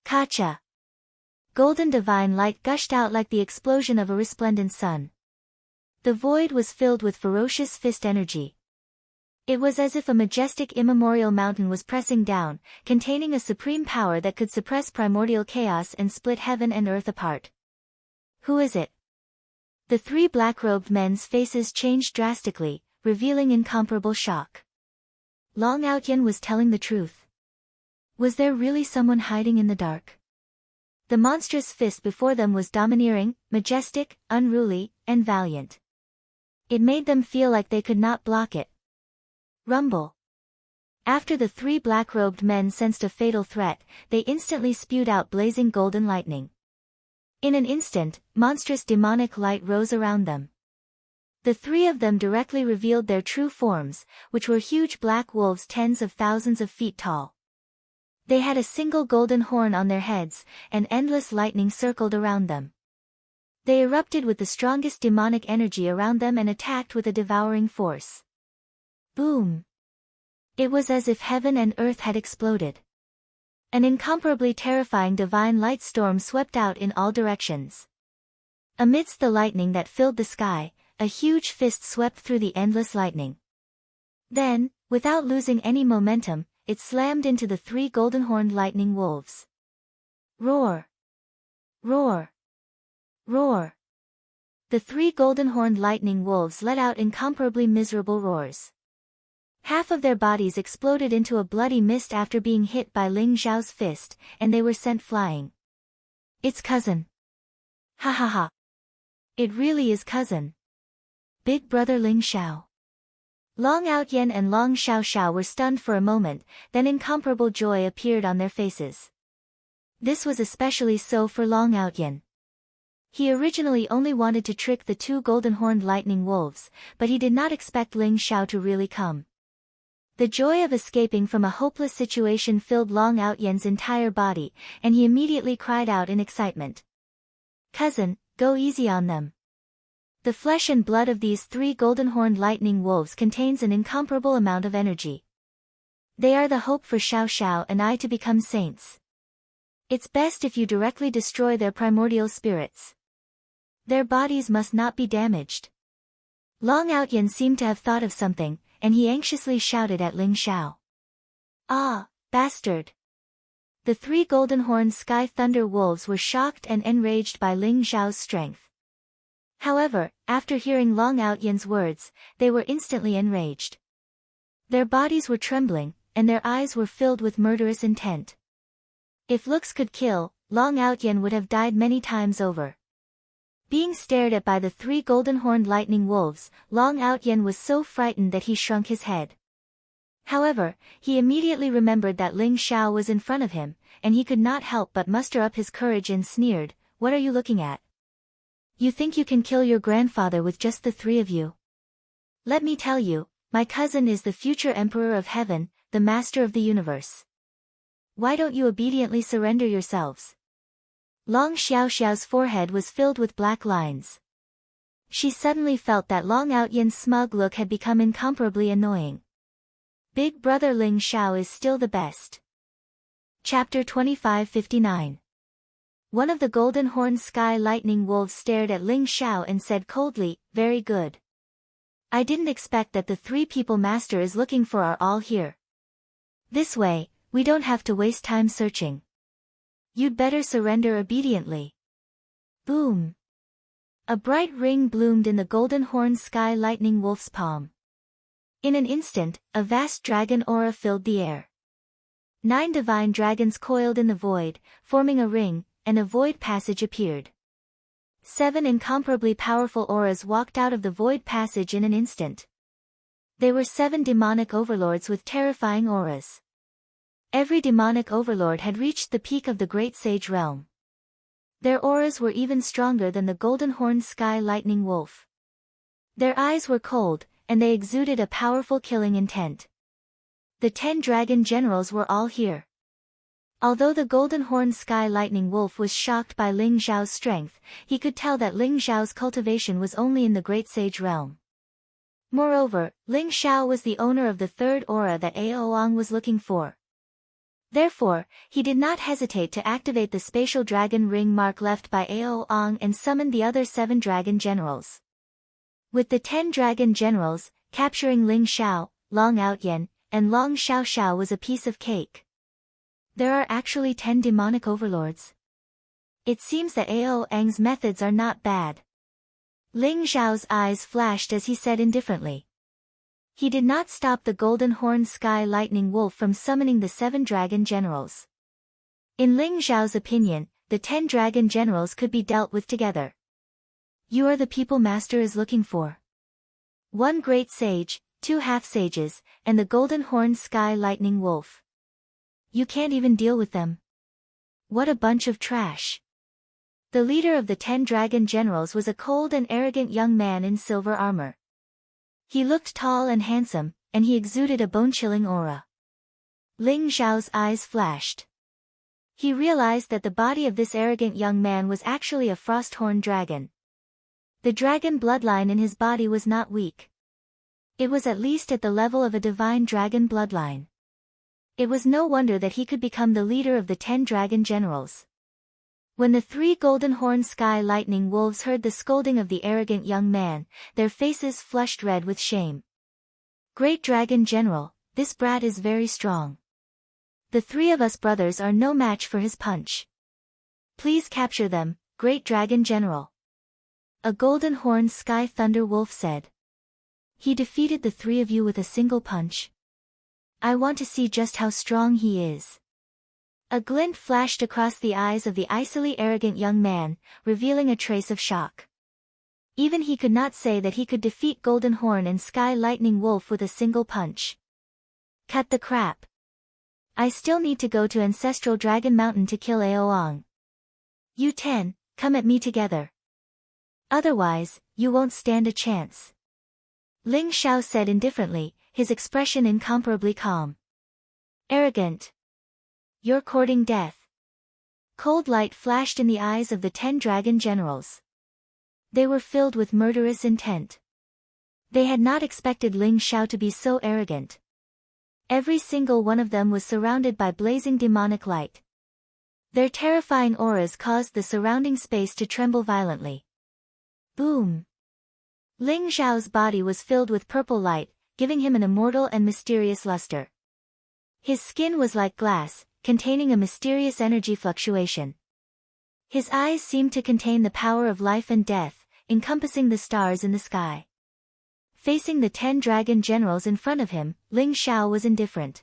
Kacha! Golden divine light gushed out like the explosion of a resplendent sun. The void was filled with ferocious fist energy. It was as if a majestic immemorial mountain was pressing down, containing a supreme power that could suppress primordial chaos and split heaven and earth apart. "Who is it?" The 3 black-robed men's faces changed drastically, revealing incomparable shock. Long Outyen was telling the truth. Was there really someone hiding in the dark? The monstrous fist before them was domineering, majestic, unruly, and valiant. It made them feel like they could not block it. Rumble. After the 3 black-robed men sensed a fatal threat, they instantly spewed out blazing golden lightning. In an instant, monstrous demonic light rose around them. The 3 of them directly revealed their true forms, which were huge black wolves tens of thousands of feet tall. They had a single golden horn on their heads, and endless lightning circled around them. They erupted with the strongest demonic energy around them and attacked with a devouring force. Boom! It was as if heaven and earth had exploded. An incomparably terrifying divine light storm swept out in all directions. Amidst the lightning that filled the sky, a huge fist swept through the endless lightning. Then, without losing any momentum, it slammed into the 3 golden-horned lightning wolves. Roar! Roar! Roar! The 3 golden-horned lightning wolves let out incomparably miserable roars. Half of their bodies exploded into a bloody mist after being hit by Ling Xiao's fist, and they were sent flying. "It's cousin. Ha ha ha. It really is cousin. Big brother Ling Xiao." Long Outyen and Long Xiaoxiao were stunned for a moment, then incomparable joy appeared on their faces. This was especially so for Long Outyen. He originally only wanted to trick the 2 golden-horned lightning wolves, but he did not expect Ling Xiao to really come. The joy of escaping from a hopeless situation filled Long Outyen's entire body, and he immediately cried out in excitement. "Cousin, go easy on them. The flesh and blood of these 3 golden-horned lightning wolves contains an incomparable amount of energy. They are the hope for Xiao Xiao and I to become saints. It's best if you directly destroy their primordial spirits. Their bodies must not be damaged. Long Outyan seemed to have thought of something, and he anxiously shouted at Ling Xiao. Ah, bastard! The 3 golden-horned sky thunder wolves were shocked and enraged by Ling Xiao's strength. However, after hearing Long Outyan's words, they were instantly enraged. Their bodies were trembling, and their eyes were filled with murderous intent. If looks could kill, Long Outyan would have died many times over. Being stared at by the 3 golden-horned lightning wolves, Long Outyan was so frightened that he shrunk his head. However, he immediately remembered that Ling Xiao was in front of him, and he could not help but muster up his courage and sneered, "What are you looking at? You think you can kill your grandfather with just the 3 of you? Let me tell you, my cousin is the future Emperor of Heaven, the Master of the Universe. Why don't you obediently surrender yourselves?" Long Xiaoxiao's forehead was filled with black lines. She suddenly felt that Long Outyan's smug look had become incomparably annoying. Big brother Ling Xiao is still the best. Chapter 2559. One of the golden-horned sky lightning wolves stared at Ling Xiao and said coldly, "Very good. I didn't expect that the 3 people Master is looking for are all here. This way, we don't have to waste time searching. You'd better surrender obediently." Boom! A bright ring bloomed in the golden-horned sky lightning wolf's palm. In an instant, a vast dragon aura filled the air. 9 divine dragons coiled in the void, forming a ring, and a void passage appeared. 7 incomparably powerful auras walked out of the void passage in an instant. They were 7 demonic overlords with terrifying auras. Every demonic overlord had reached the peak of the Great Sage realm. Their auras were even stronger than the golden-horned sky lightning wolf. Their eyes were cold, and they exuded a powerful killing intent. The 10 dragon generals were all here. Although the golden-horned sky lightning wolf was shocked by Ling Xiao's strength, he could tell that Ling Xiao's cultivation was only in the Great Sage realm. Moreover, Ling Xiao was the owner of the 3rd aura that Aoang was looking for. Therefore, he did not hesitate to activate the spatial dragon ring mark left by Aoang and summoned the other 7 dragon generals. With the 10 dragon generals, capturing Ling Xiao, Long Outyan, and Long Xiaoxiao was a piece of cake. There are actually 10 demonic overlords. It seems that Aoang's methods are not bad. Ling Xiao's eyes flashed as he said indifferently. He did not stop the golden-horned sky lightning wolf from summoning the 7 dragon generals. In Ling Xiao's opinion, the 10 dragon generals could be dealt with together. You are the people Master is looking for. 1 great sage, 2 half-sages, and the golden-horned sky lightning wolf. You can't even deal with them. What a bunch of trash. The leader of the 10 dragon generals was a cold and arrogant young man in silver armor. He looked tall and handsome, and he exuded a bone-chilling aura. Ling Xiao's eyes flashed. He realized that the body of this arrogant young man was actually a frost-horned dragon. The dragon bloodline in his body was not weak. It was at least at the level of a divine dragon bloodline. It was no wonder that he could become the leader of the 10 dragon generals. When the 3 golden-horned sky lightning wolves heard the scolding of the arrogant young man, their faces flushed red with shame. Great Dragon General, this brat is very strong. The 3 of us brothers are no match for his punch. Please capture them, Great Dragon General. A golden-horned sky thunder wolf said. He defeated the 3 of you with a single punch. I want to see just how strong he is. A glint flashed across the eyes of the icily arrogant young man, revealing a trace of shock. Even he could not say that he could defeat Golden Horn and Sky Lightning Wolf with a single punch. Cut the crap. I still need to go to Ancestral Dragon Mountain to kill Aoang. You 10, come at me together. Otherwise, you won't stand a chance. Ling Xiao said indifferently, his expression incomparably calm. Arrogant. You're courting death. Cold light flashed in the eyes of the 10 dragon generals. They were filled with murderous intent. They had not expected Ling Xiao to be so arrogant. Every single one of them was surrounded by blazing demonic light. Their terrifying auras caused the surrounding space to tremble violently. Boom! Ling Xiao's body was filled with purple light, giving him an immortal and mysterious luster. His skin was like glass, containing a mysterious energy fluctuation. His eyes seemed to contain the power of life and death, encompassing the stars in the sky. Facing the 10 dragon generals in front of him, Ling Xiao was indifferent.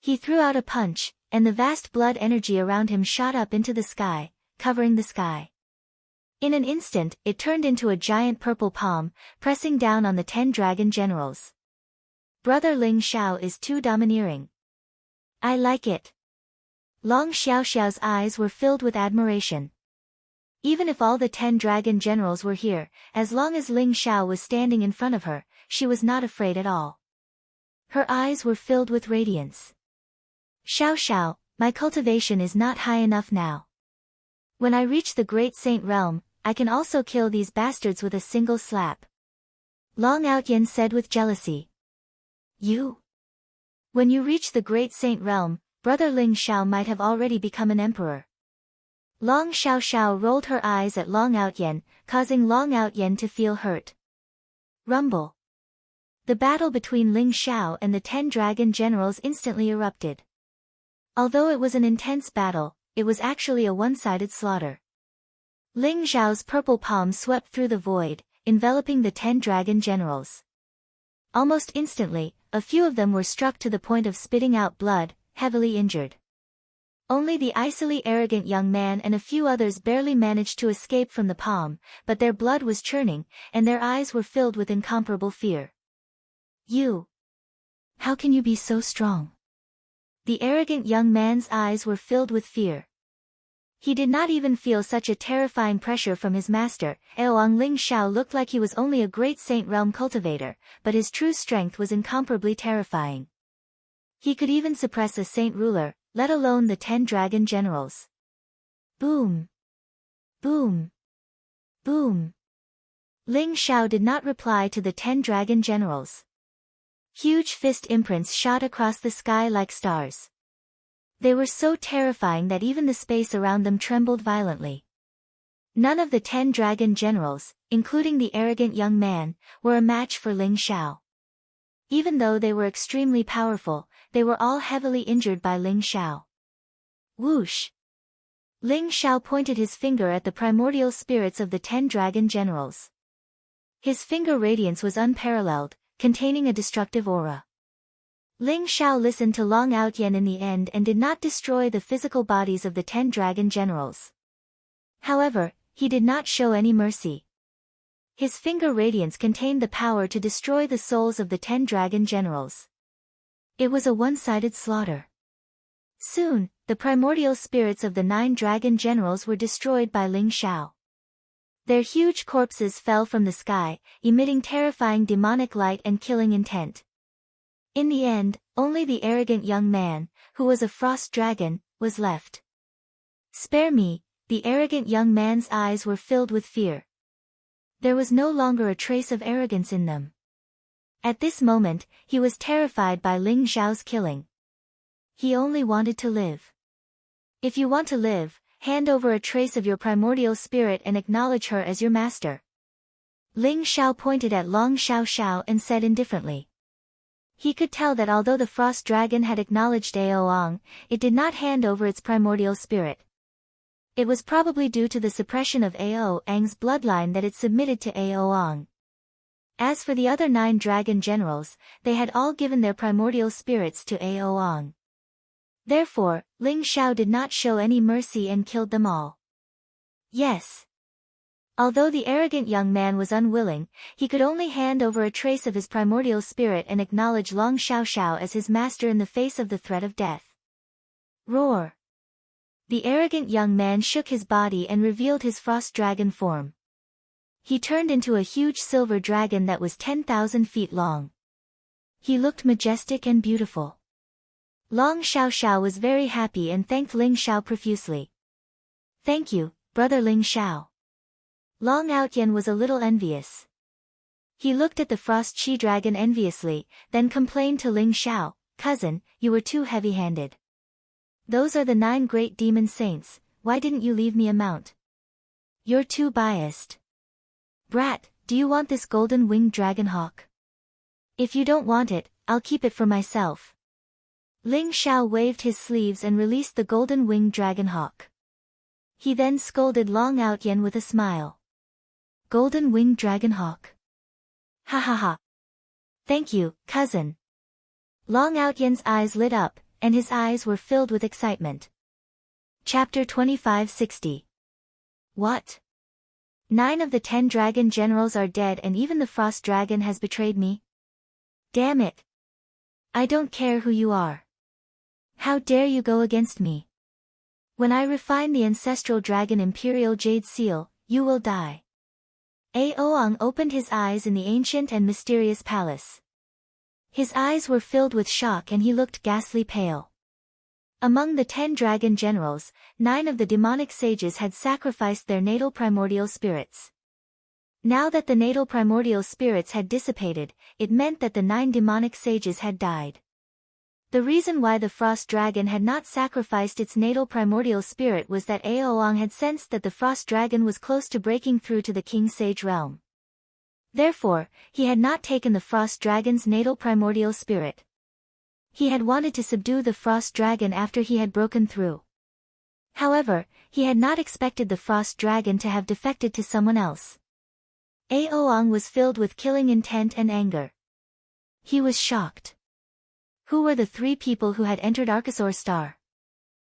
He threw out a punch, and the vast blood energy around him shot up into the sky, covering the sky. In an instant, it turned into a giant purple palm, pressing down on the 10 dragon generals. Brother Ling Xiao is too domineering. I like it. Long Xiaoxiao's eyes were filled with admiration. Even if all the 10 dragon generals were here, as long as Ling Xiao was standing in front of her, she was not afraid at all. Her eyes were filled with radiance. Xiao Xiao, my cultivation is not high enough now. When I reach the Great Saint Realm, I can also kill these bastards with a single slap. Long Outyen said with jealousy. You? When you reach the Great Saint Realm, Brother Ling Xiao might have already become an emperor. Long Xiaoxiao rolled her eyes at Long Outyen, causing Long Outyen to feel hurt. Rumble. The battle between Ling Xiao and the 10 dragon generals instantly erupted. Although it was an intense battle, it was actually a one-sided slaughter. Ling Xiao's purple palm swept through the void, enveloping the 10 dragon generals. Almost instantly, a few of them were struck to the point of spitting out blood, heavily injured. Only the icily arrogant young man and a few others barely managed to escape from the palm, but their blood was churning, and their eyes were filled with incomparable fear. You! How can you be so strong? The arrogant young man's eyes were filled with fear. He did not even feel such a terrifying pressure from his master. Aoang Ling Xiao looked like he was only a great saint realm cultivator, but his true strength was incomparably terrifying. He could even suppress a saint ruler, let alone the 10 dragon generals. Boom! Boom! Boom! Ling Xiao did not reply to the 10 dragon generals. Huge fist imprints shot across the sky like stars. They were so terrifying that even the space around them trembled violently. None of the 10 dragon generals, including the arrogant young man, were a match for Ling Xiao. Even though they were extremely powerful, they were all heavily injured by Ling Xiao. Whoosh! Ling Xiao pointed his finger at the primordial spirits of the 10 dragon generals. His finger radiance was unparalleled, containing a destructive aura. Ling Xiao listened to Long Outyen in the end and did not destroy the physical bodies of the 10 dragon generals. However, he did not show any mercy. His finger radiance contained the power to destroy the souls of the 10 dragon generals. It was a one-sided slaughter. Soon, the primordial spirits of the 9 dragon generals were destroyed by Ling Xiao. Their huge corpses fell from the sky, emitting terrifying demonic light and killing intent. In the end, only the arrogant young man, who was a frost dragon, was left. Spare me, the arrogant young man's eyes were filled with fear. There was no longer a trace of arrogance in them. At this moment, he was terrified by Ling Xiao's killing. He only wanted to live. If you want to live, hand over a trace of your primordial spirit and acknowledge her as your master. Ling Xiao pointed at Long Xiaoxiao and said indifferently. He could tell that although the frost dragon had acknowledged Aoang, it did not hand over its primordial spirit. It was probably due to the suppression of Aoang's bloodline that it submitted to Aoang. As for the other 9 dragon generals, they had all given their primordial spirits to Aoang. Therefore, Ling Xiao did not show any mercy and killed them all. Yes. Although the arrogant young man was unwilling, he could only hand over a trace of his primordial spirit and acknowledge Long Xiaoxiao as his master in the face of the threat of death. Roar! The arrogant young man shook his body and revealed his frost dragon form. He turned into a huge silver dragon that was 10,000 feet long. He looked majestic and beautiful. Long Xiaoxiao was very happy and thanked Ling Xiao profusely. Thank you, brother Ling Xiao. Long Outyen was a little envious. He looked at the frost she-dragon enviously, then complained to Ling Xiao, "Cousin, you were too heavy-handed. Those are the 9 great demon saints, why didn't you leave me a mount? You're too biased. Brat, do you want this golden-winged dragon hawk? If you don't want it, I'll keep it for myself." Ling Xiao waved his sleeves and released the golden-winged dragon hawk. He then scolded Long Outyen with a smile. "Golden-winged dragon hawk? Ha ha ha. Thank you, cousin." Long Outyen's eyes lit up, and his eyes were filled with excitement. Chapter 2560. What? 9 of the 10 dragon generals are dead and even the frost dragon has betrayed me? Damn it. I don't care who you are. How dare you go against me? When I refine the ancestral dragon imperial jade seal, you will die. Aoang opened his eyes in the ancient and mysterious palace. His eyes were filled with shock and he looked ghastly pale. Among the 10 dragon generals, 9 of the demonic sages had sacrificed their natal primordial spirits. Now that the natal primordial spirits had dissipated, it meant that the 9 demonic sages had died. The reason why the frost dragon had not sacrificed its natal primordial spirit was that Aoang had sensed that the frost dragon was close to breaking through to the king sage realm. Therefore, he had not taken the frost dragon's natal primordial spirit. He had wanted to subdue the frost dragon after he had broken through. However, he had not expected the frost dragon to have defected to someone else. Aoang was filled with killing intent and anger. He was shocked. Who were the 3 people who had entered Archosaur Star?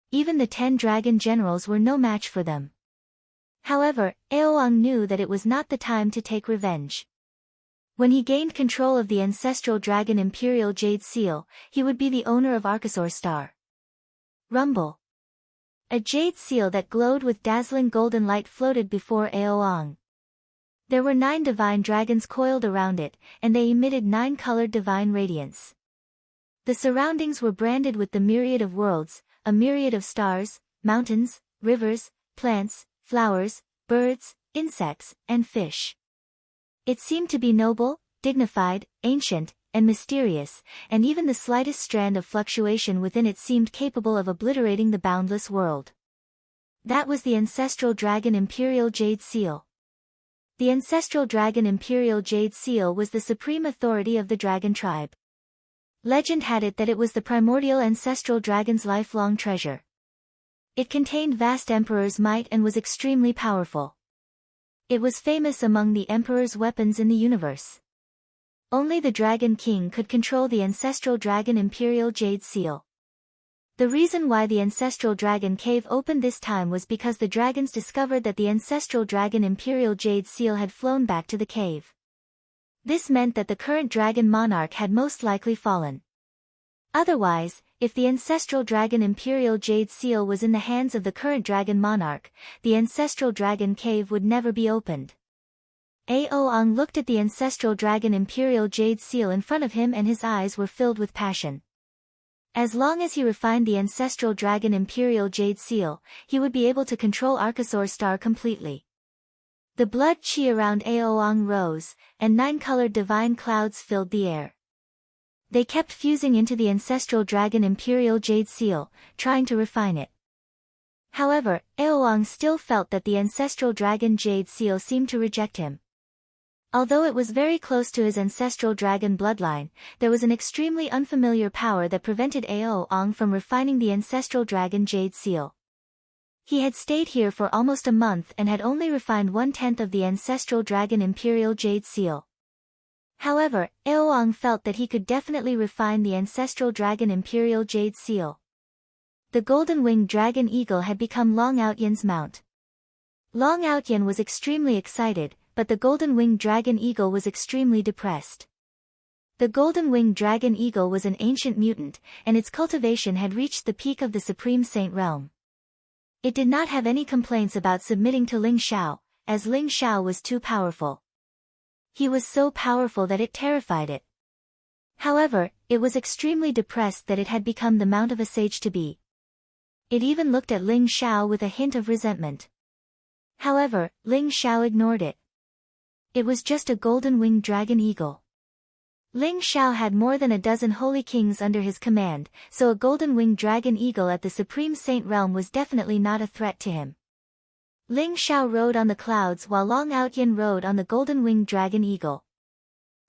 Even the 10 dragon generals were no match for them. However, Aoang knew that it was not the time to take revenge. When he gained control of the ancestral dragon imperial jade seal, he would be the owner of Archosaur Star. Rumble. A jade seal that glowed with dazzling golden light floated before Aoang. There were 9 divine dragons coiled around it, and they emitted 9-colored divine radiance. The surroundings were branded with the myriad of worlds, a myriad of stars, mountains, rivers, plants, flowers, birds, insects, and fish. It seemed to be noble, dignified, ancient, and mysterious, and even the slightest strand of fluctuation within it seemed capable of obliterating the boundless world. That was the ancestral dragon imperial jade seal. The ancestral dragon imperial jade seal was the supreme authority of the dragon tribe. Legend had it that it was the primordial ancestral dragon's lifelong treasure. It contained vast emperor's might and was extremely powerful. It was famous among the emperor's weapons in the universe. Only the Dragon King could control the ancestral dragon imperial jade seal. The reason why the ancestral dragon cave opened this time was because the dragons discovered that the ancestral dragon imperial jade seal had flown back to the cave. This meant that the current dragon monarch had most likely fallen. Otherwise, if the ancestral dragon imperial jade seal was in the hands of the current dragon monarch, the ancestral dragon cave would never be opened. Aoang looked at the ancestral dragon imperial jade seal in front of him and his eyes were filled with passion. As long as he refined the ancestral dragon imperial jade seal, he would be able to control Archosaur Star completely. The blood chi around Aoang rose, and 9-colored divine clouds filled the air. They kept fusing into the ancestral dragon imperial jade seal, trying to refine it. However, Aoang still felt that the ancestral dragon jade seal seemed to reject him. Although it was very close to his ancestral dragon bloodline, there was an extremely unfamiliar power that prevented Aoang from refining the ancestral dragon jade seal. He had stayed here for almost a month and had only refined 1/10 of the ancestral dragon imperial jade seal. However, Aoang felt that he could definitely refine the ancestral dragon imperial jade seal. The golden-winged dragon eagle had become Long Outyen's mount. Long Outyen was extremely excited, but the golden-winged dragon eagle was extremely depressed. The golden-winged dragon eagle was an ancient mutant, and its cultivation had reached the peak of the Supreme Saint realm. It did not have any complaints about submitting to Ling Xiao, as Ling Xiao was too powerful. He was so powerful that it terrified it. However, it was extremely depressed that it had become the mount of a sage-to-be. It even looked at Ling Xiao with a hint of resentment. However, Ling Xiao ignored it. It was just a golden-winged dragon eagle. Ling Xiao had more than a dozen holy kings under his command, so a golden-winged dragon eagle at the Supreme Saint realm was definitely not a threat to him. Ling Xiao rode on the clouds while Long Outyan rode on the golden-winged dragon eagle.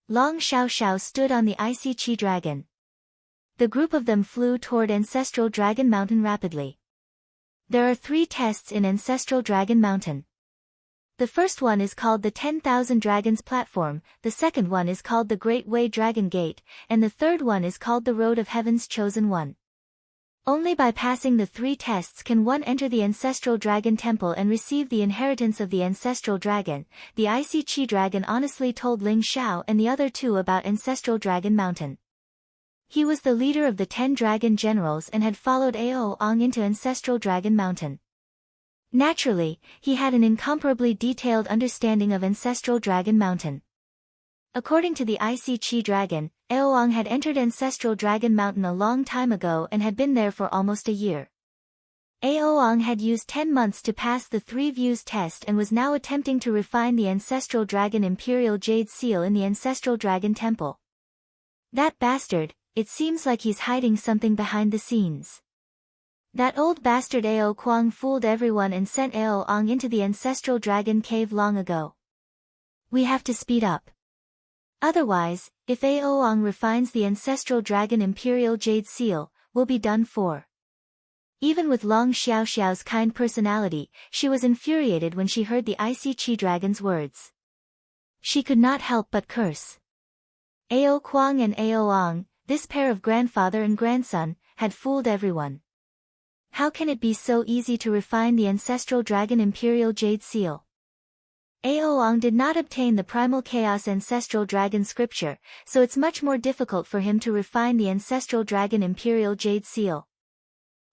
Long Xiao stood on the icy Qi dragon. The group of them flew toward Ancestral Dragon Mountain rapidly. There are 3 tests in Ancestral Dragon Mountain. The first one is called the 10,000 Dragons Platform, the second one is called the Great Way Dragon Gate, and the third one is called the Road of Heaven's Chosen One. Only by passing the 3 tests can one enter the Ancestral Dragon Temple and receive the inheritance of the Ancestral Dragon. The Icy Qi Dragon honestly told Ling Xiao and the other 2 about Ancestral Dragon Mountain. He was the leader of the 10 dragon generals and had followed Ao Ong into Ancestral Dragon Mountain. Naturally, he had an incomparably detailed understanding of Ancestral Dragon Mountain. According to the Icy Qi Dragon, Ao Ong had entered Ancestral Dragon Mountain a long time ago and had been there for almost a year. Ao Ong had used 10 months to pass the 3 views test and was now attempting to refine the Ancestral Dragon Imperial Jade Seal in the Ancestral Dragon Temple. That bastard, it seems like he's hiding something behind the scenes. That old bastard Ao Kuang fooled everyone and sent Ao Ong into the Ancestral Dragon Cave long ago. We have to speed up. Otherwise, if Ao Ong refines the Ancestral Dragon Imperial Jade Seal, we'll be done for. Even with Long Xiaoxiao's kind personality, she was infuriated when she heard the Icy Qi Dragon's words. She could not help but curse. Ao Kuang and Ao Ong, this pair of grandfather and grandson, had fooled everyone. How can it be so easy to refine the Ancestral Dragon Imperial Jade Seal? Ao Ong did not obtain the Primal Chaos Ancestral Dragon Scripture, so it's much more difficult for him to refine the Ancestral Dragon Imperial Jade Seal.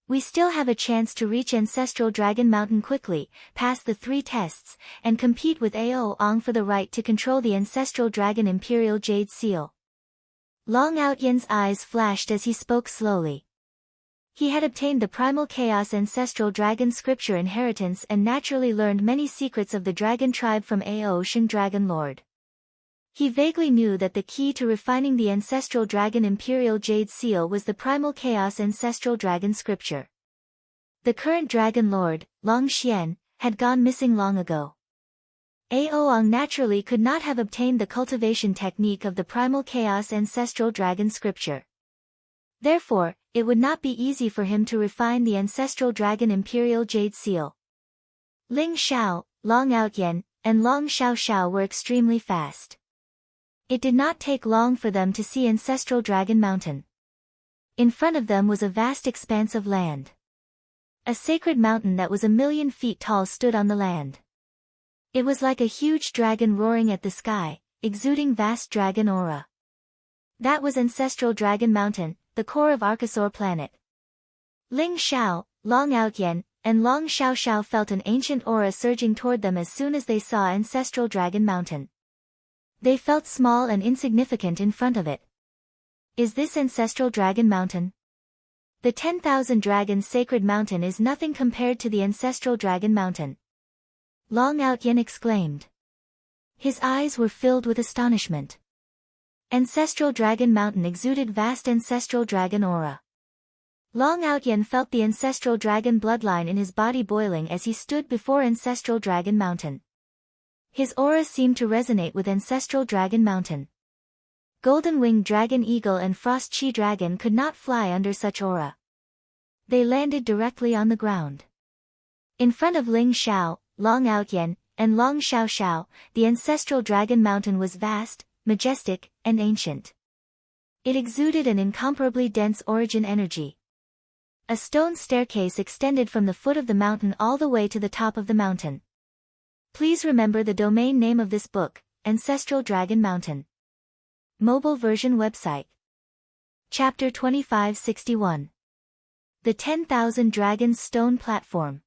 We still have a chance to reach Ancestral Dragon Mountain quickly, pass the 3 tests, and compete with Ao Ong for the right to control the Ancestral Dragon Imperial Jade Seal. Long Outyan's eyes flashed as he spoke slowly. He had obtained the Primal Chaos Ancestral Dragon Scripture inheritance and naturally learned many secrets of the dragon tribe from Ao Sheng Dragon Lord. He vaguely knew that the key to refining the Ancestral Dragon Imperial Jade Seal was the Primal Chaos Ancestral Dragon Scripture. The current Dragon Lord, Long Xian, had gone missing long ago. Ao Ong naturally could not have obtained the cultivation technique of the Primal Chaos Ancestral Dragon Scripture. Therefore, it would not be easy for him to refine the Ancestral Dragon Imperial Jade Seal. Ling Xiao, Long Outyan, and Long Xiaoxiao were extremely fast. It did not take long for them to see Ancestral Dragon Mountain. In front of them was a vast expanse of land. A sacred mountain that was 1,000,000 feet tall stood on the land. It was like a huge dragon roaring at the sky, exuding vast dragon aura. That was Ancestral Dragon Mountain, the core of Archosaur planet. Ling Xiao, Long Outyan, and Long Xiaoxiao felt an ancient aura surging toward them as soon as they saw Ancestral Dragon Mountain. They felt small and insignificant in front of it. Is this Ancestral Dragon Mountain? The 10,000 Dragons Sacred Mountain is nothing compared to the Ancestral Dragon Mountain. Long Outyan exclaimed. His eyes were filled with astonishment. Ancestral Dragon Mountain exuded vast Ancestral Dragon aura. Long Outyan felt the Ancestral Dragon bloodline in his body boiling as he stood before Ancestral Dragon Mountain. His aura seemed to resonate with Ancestral Dragon Mountain. Golden-winged Dragon Eagle and Frost Chi Dragon could not fly under such aura. They landed directly on the ground. In front of Ling Xiao, Long Outyan, and Long Xiaoxiao, the Ancestral Dragon Mountain was vast, majestic, and ancient. It exuded an incomparably dense origin energy. A stone staircase extended from the foot of the mountain all the way to the top of the mountain. Please remember the domain name of this book, Ancestral Dragon Mountain. Mobile version website. Chapter 2561. The 10,000 Dragons Stone Platform.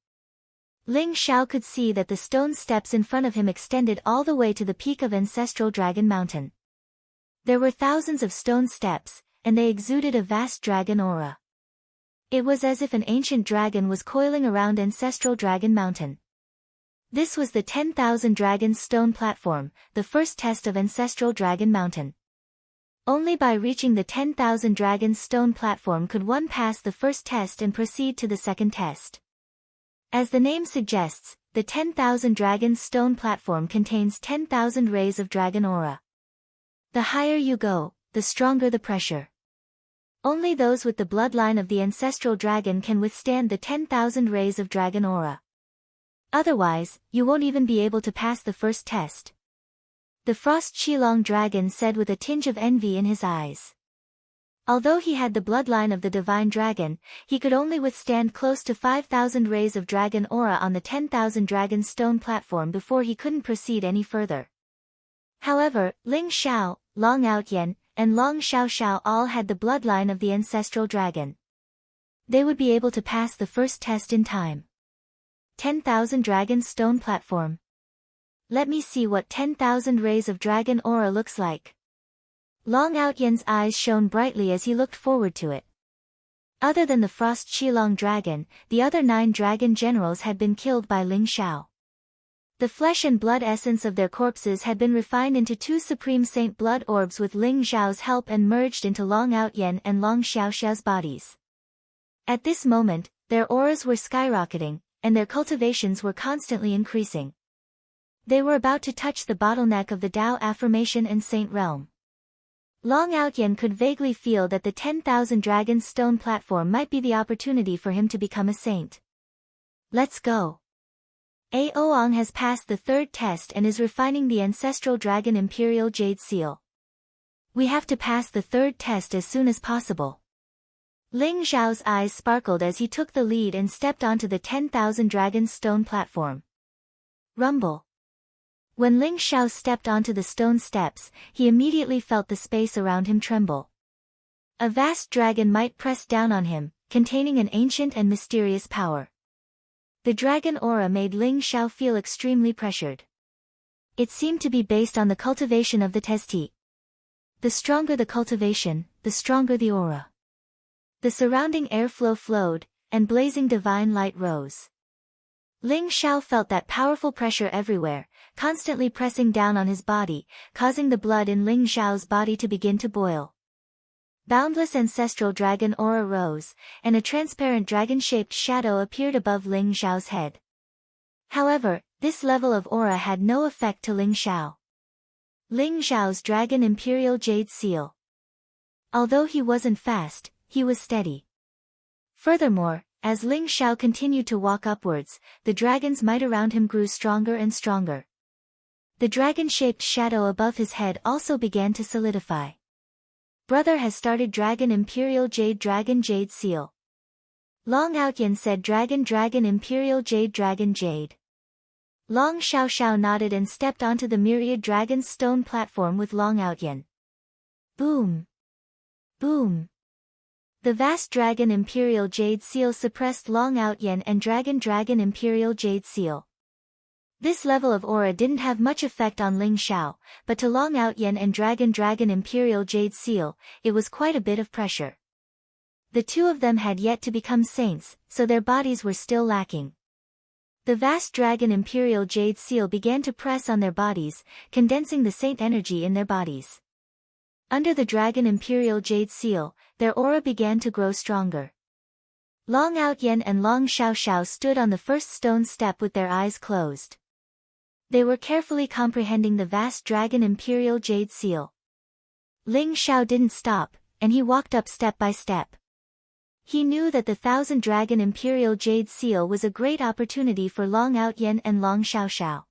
Ling Xiao could see that the stone steps in front of him extended all the way to the peak of Ancestral Dragon Mountain. There were thousands of stone steps, and they exuded a vast dragon aura. It was as if an ancient dragon was coiling around Ancestral Dragon Mountain. This was the 10,000 Dragons stone platform, the first test of Ancestral Dragon Mountain. Only by reaching the 10,000 Dragons stone platform could one pass the first test and proceed to the second test. As the name suggests, the 10,000 Dragons stone platform contains 10,000 rays of dragon aura. The higher you go, the stronger the pressure. Only those with the bloodline of the ancestral dragon can withstand the 10,000 rays of dragon aura. Otherwise, you won't even be able to pass the first test. The Frost Qilong dragon said with a tinge of envy in his eyes. Although he had the bloodline of the divine dragon, he could only withstand close to 5,000 rays of dragon aura on the 10,000 dragon stone platform before he couldn't proceed any further. However, Ling Xiao, Long Outyen, and Long Xiaoxiao all had the bloodline of the ancestral dragon. They would be able to pass the first test in time. 10,000 dragon stone platform. Let me see what 10,000 rays of dragon aura looks like. Long Outyen's eyes shone brightly as he looked forward to it. Other than the Frost Qilong dragon, the other 9 dragon generals had been killed by Ling Xiao. The flesh and blood essence of their corpses had been refined into 2 Supreme Saint blood orbs with Ling Xiao's help and merged into Long Outyen and Long Xiaoxiao's bodies. At this moment, their auras were skyrocketing, and their cultivations were constantly increasing. They were about to touch the bottleneck of the Tao affirmation and Saint realm. Long Outyen could vaguely feel that the 10,000 Dragon stone platform might be the opportunity for him to become a saint. Let's go. Aoang has passed the 3rd test and is refining the ancestral dragon imperial jade seal. We have to pass the 3rd test as soon as possible. Ling Xiao's eyes sparkled as he took the lead and stepped onto the 10,000 Dragon stone platform. Rumble. When Ling Xiao stepped onto the stone steps, he immediately felt the space around him tremble. A vast dragon might press down on him, containing an ancient and mysterious power. The dragon aura made Ling Xiao feel extremely pressured. It seemed to be based on the cultivation of the testi. The stronger the cultivation, the stronger the aura. The surrounding airflow flowed, and blazing divine light rose. Ling Xiao felt that powerful pressure everywhere, constantly pressing down on his body, causing the blood in Ling Xiao's body to begin to boil. Boundless ancestral dragon aura rose, and a transparent dragon-shaped shadow appeared above Ling Xiao's head. However, this level of aura had no effect to Ling Xiao. Ling Xiao's dragon imperial jade seal. Although he wasn't fast, he was steady. Furthermore, as Ling Xiao continued to walk upwards, the dragon's might around him grew stronger and stronger. The dragon-shaped shadow above his head also began to solidify. Brother has started Dragon Imperial Jade Dragon Jade Seal. Long Outyen said Dragon Imperial Jade Dragon Jade. Long Xiaoxiao nodded and stepped onto the myriad dragon's stone platform with Long Outyen. Boom! Boom! The vast Dragon Imperial Jade Seal suppressed Long Outyen and Dragon Imperial Jade Seal. This level of aura didn't have much effect on Ling Xiao, but to Long Outyen and Dragon Imperial Jade Seal, it was quite a bit of pressure. The 2 of them had yet to become saints, so their bodies were still lacking. The vast Dragon Imperial Jade Seal began to press on their bodies, condensing the saint energy in their bodies. Under the Dragon Imperial Jade Seal, their aura began to grow stronger. Long Outyen and Long Xiaoxiao stood on the first stone step with their eyes closed. They were carefully comprehending the vast Dragon Imperial Jade Seal. Ling Xiao didn't stop, and he walked up step by step. He knew that the 1,000 Dragon Imperial Jade Seal was a great opportunity for Long Outyen and Long Xiaoxiao.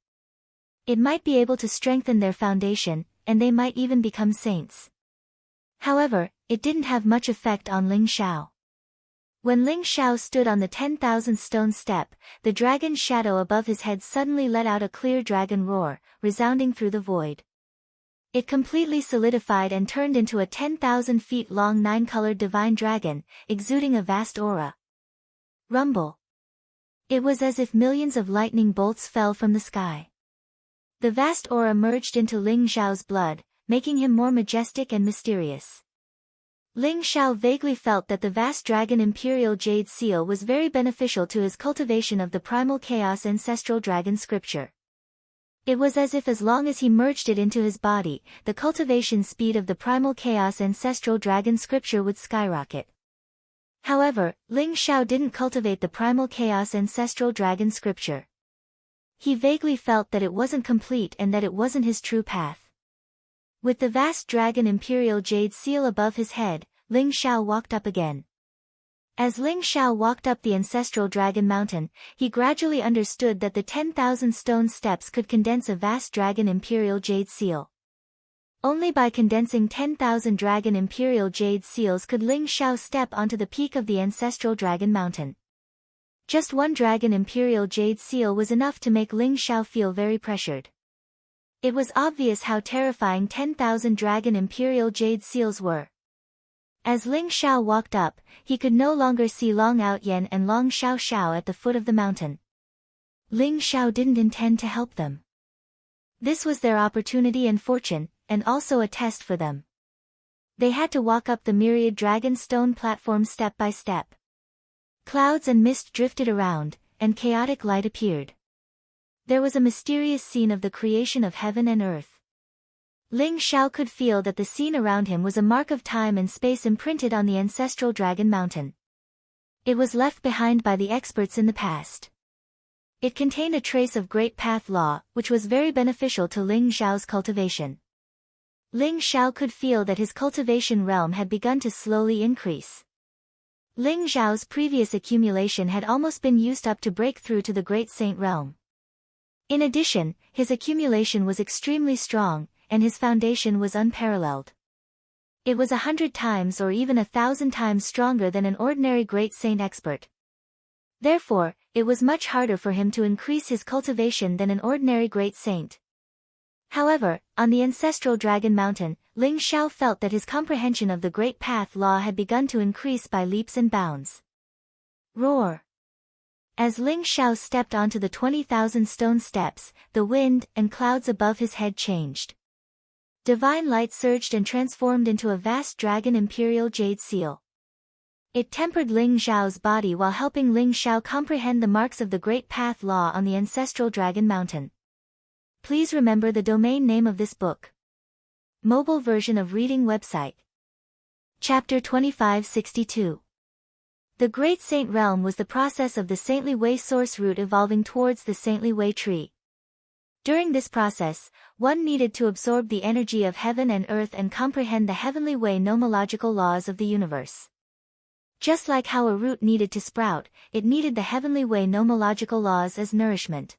It might be able to strengthen their foundation, and they might even become saints. However, it didn't have much effect on Ling Xiao. When Ling Xiao stood on the 10,000 stone step, the dragon's shadow above his head suddenly let out a clear dragon roar, resounding through the void. It completely solidified and turned into a 10,000 feet long 9-colored divine dragon, exuding a vast aura. Rumble. It was as if millions of lightning bolts fell from the sky. The vast aura merged into Ling Xiao's blood, making him more majestic and mysterious. Ling Xiao vaguely felt that the vast dragon imperial jade seal was very beneficial to his cultivation of the primal chaos ancestral dragon scripture. It was as if as long as he merged it into his body, the cultivation speed of the primal chaos ancestral dragon scripture would skyrocket. However, Ling Xiao didn't cultivate the primal chaos ancestral dragon scripture. He vaguely felt that it wasn't complete and that it wasn't his true path. With the vast dragon imperial jade seal above his head, Ling Xiao walked up again. As Ling Xiao walked up the ancestral dragon mountain, he gradually understood that the 10,000 stone steps could condense a vast dragon imperial jade seal. Only by condensing 10,000 dragon imperial jade seals could Ling Xiao step onto the peak of the ancestral dragon mountain. Just one dragon imperial jade seal was enough to make Ling Xiao feel very pressured. It was obvious how terrifying 10,000 dragon imperial jade seals were. As Ling Xiao walked up, he could no longer see Long Outyen and Long Xiao Xiao at the foot of the mountain. Ling Xiao didn't intend to help them. This was their opportunity and fortune, and also a test for them. They had to walk up the myriad dragon stone platform step by step. Clouds and mist drifted around, and chaotic light appeared. There was a mysterious scene of the creation of heaven and earth. Ling Xiao could feel that the scene around him was a mark of time and space imprinted on the ancestral dragon mountain. It was left behind by the experts in the past. It contained a trace of great path law, which was very beneficial to Ling Xiao's cultivation. Ling Xiao could feel that his cultivation realm had begun to slowly increase. Ling Xiao's previous accumulation had almost been used up to break through to the Great Saint realm. In addition, his accumulation was extremely strong, and his foundation was unparalleled. It was 100 times or even 1,000 times stronger than an ordinary Great Saint expert. Therefore, it was much harder for him to increase his cultivation than an ordinary Great Saint. However, on the ancestral Dragon Mountain, Ling Xiao felt that his comprehension of the Great Path Law had begun to increase by leaps and bounds. Roar! As Ling Xiao stepped onto the 20,000 stone steps, the wind and clouds above his head changed. Divine light surged and transformed into a vast dragon imperial jade seal. It tempered Ling Xiao's body while helping Ling Xiao comprehend the marks of the Great Path Law on the ancestral Dragon Mountain. Please remember the domain name of this book. Mobile version of reading website. Chapter 2562. The Great Saint Realm was the process of the Saintly Way source root evolving towards the Saintly Way tree. During this process, one needed to absorb the energy of heaven and earth and comprehend the Heavenly Way nomological laws of the universe. Just like how a root needed to sprout, it needed the Heavenly Way nomological laws as nourishment.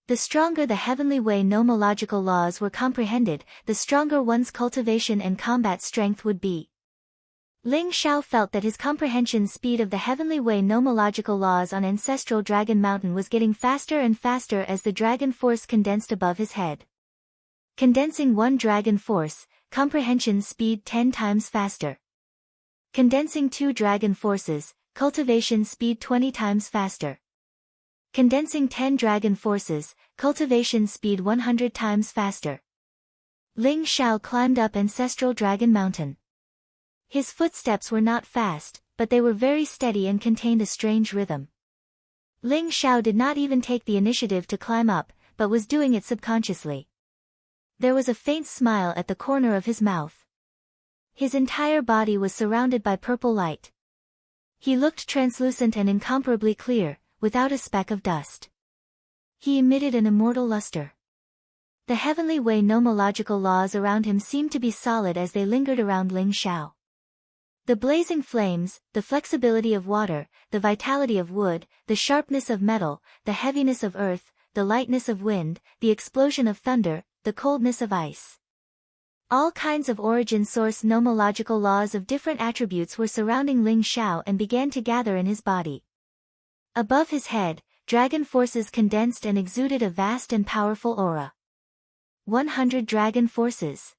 The stronger the Heavenly Way nomological laws were comprehended, the stronger one's cultivation and combat strength would be. Ling Xiao felt that his comprehension speed of the Heavenly Way nomological laws on ancestral Dragon Mountain was getting faster and faster as the dragon force condensed above his head. Condensing one dragon force, comprehension speed 10 times faster. Condensing 2 dragon forces, cultivation speed 20 times faster. Condensing 10 dragon forces, cultivation speed 100 times faster. Ling Xiao climbed up ancestral Dragon Mountain. His footsteps were not fast, but they were very steady and contained a strange rhythm. Ling Xiao did not even take the initiative to climb up, but was doing it subconsciously. There was a faint smile at the corner of his mouth. His entire body was surrounded by purple light. He looked translucent and incomparably clear, without a speck of dust. He emitted an immortal luster. The Heavenly Way nomological laws around him seemed to be solid as they lingered around Ling Xiao. The blazing flames, the flexibility of water, the vitality of wood, the sharpness of metal, the heaviness of earth, the lightness of wind, the explosion of thunder, the coldness of ice. All kinds of origin source nomological laws of different attributes were surrounding Ling Xiao and began to gather in his body. Above his head, dragon forces condensed and exuded a vast and powerful aura. 100 dragon forces.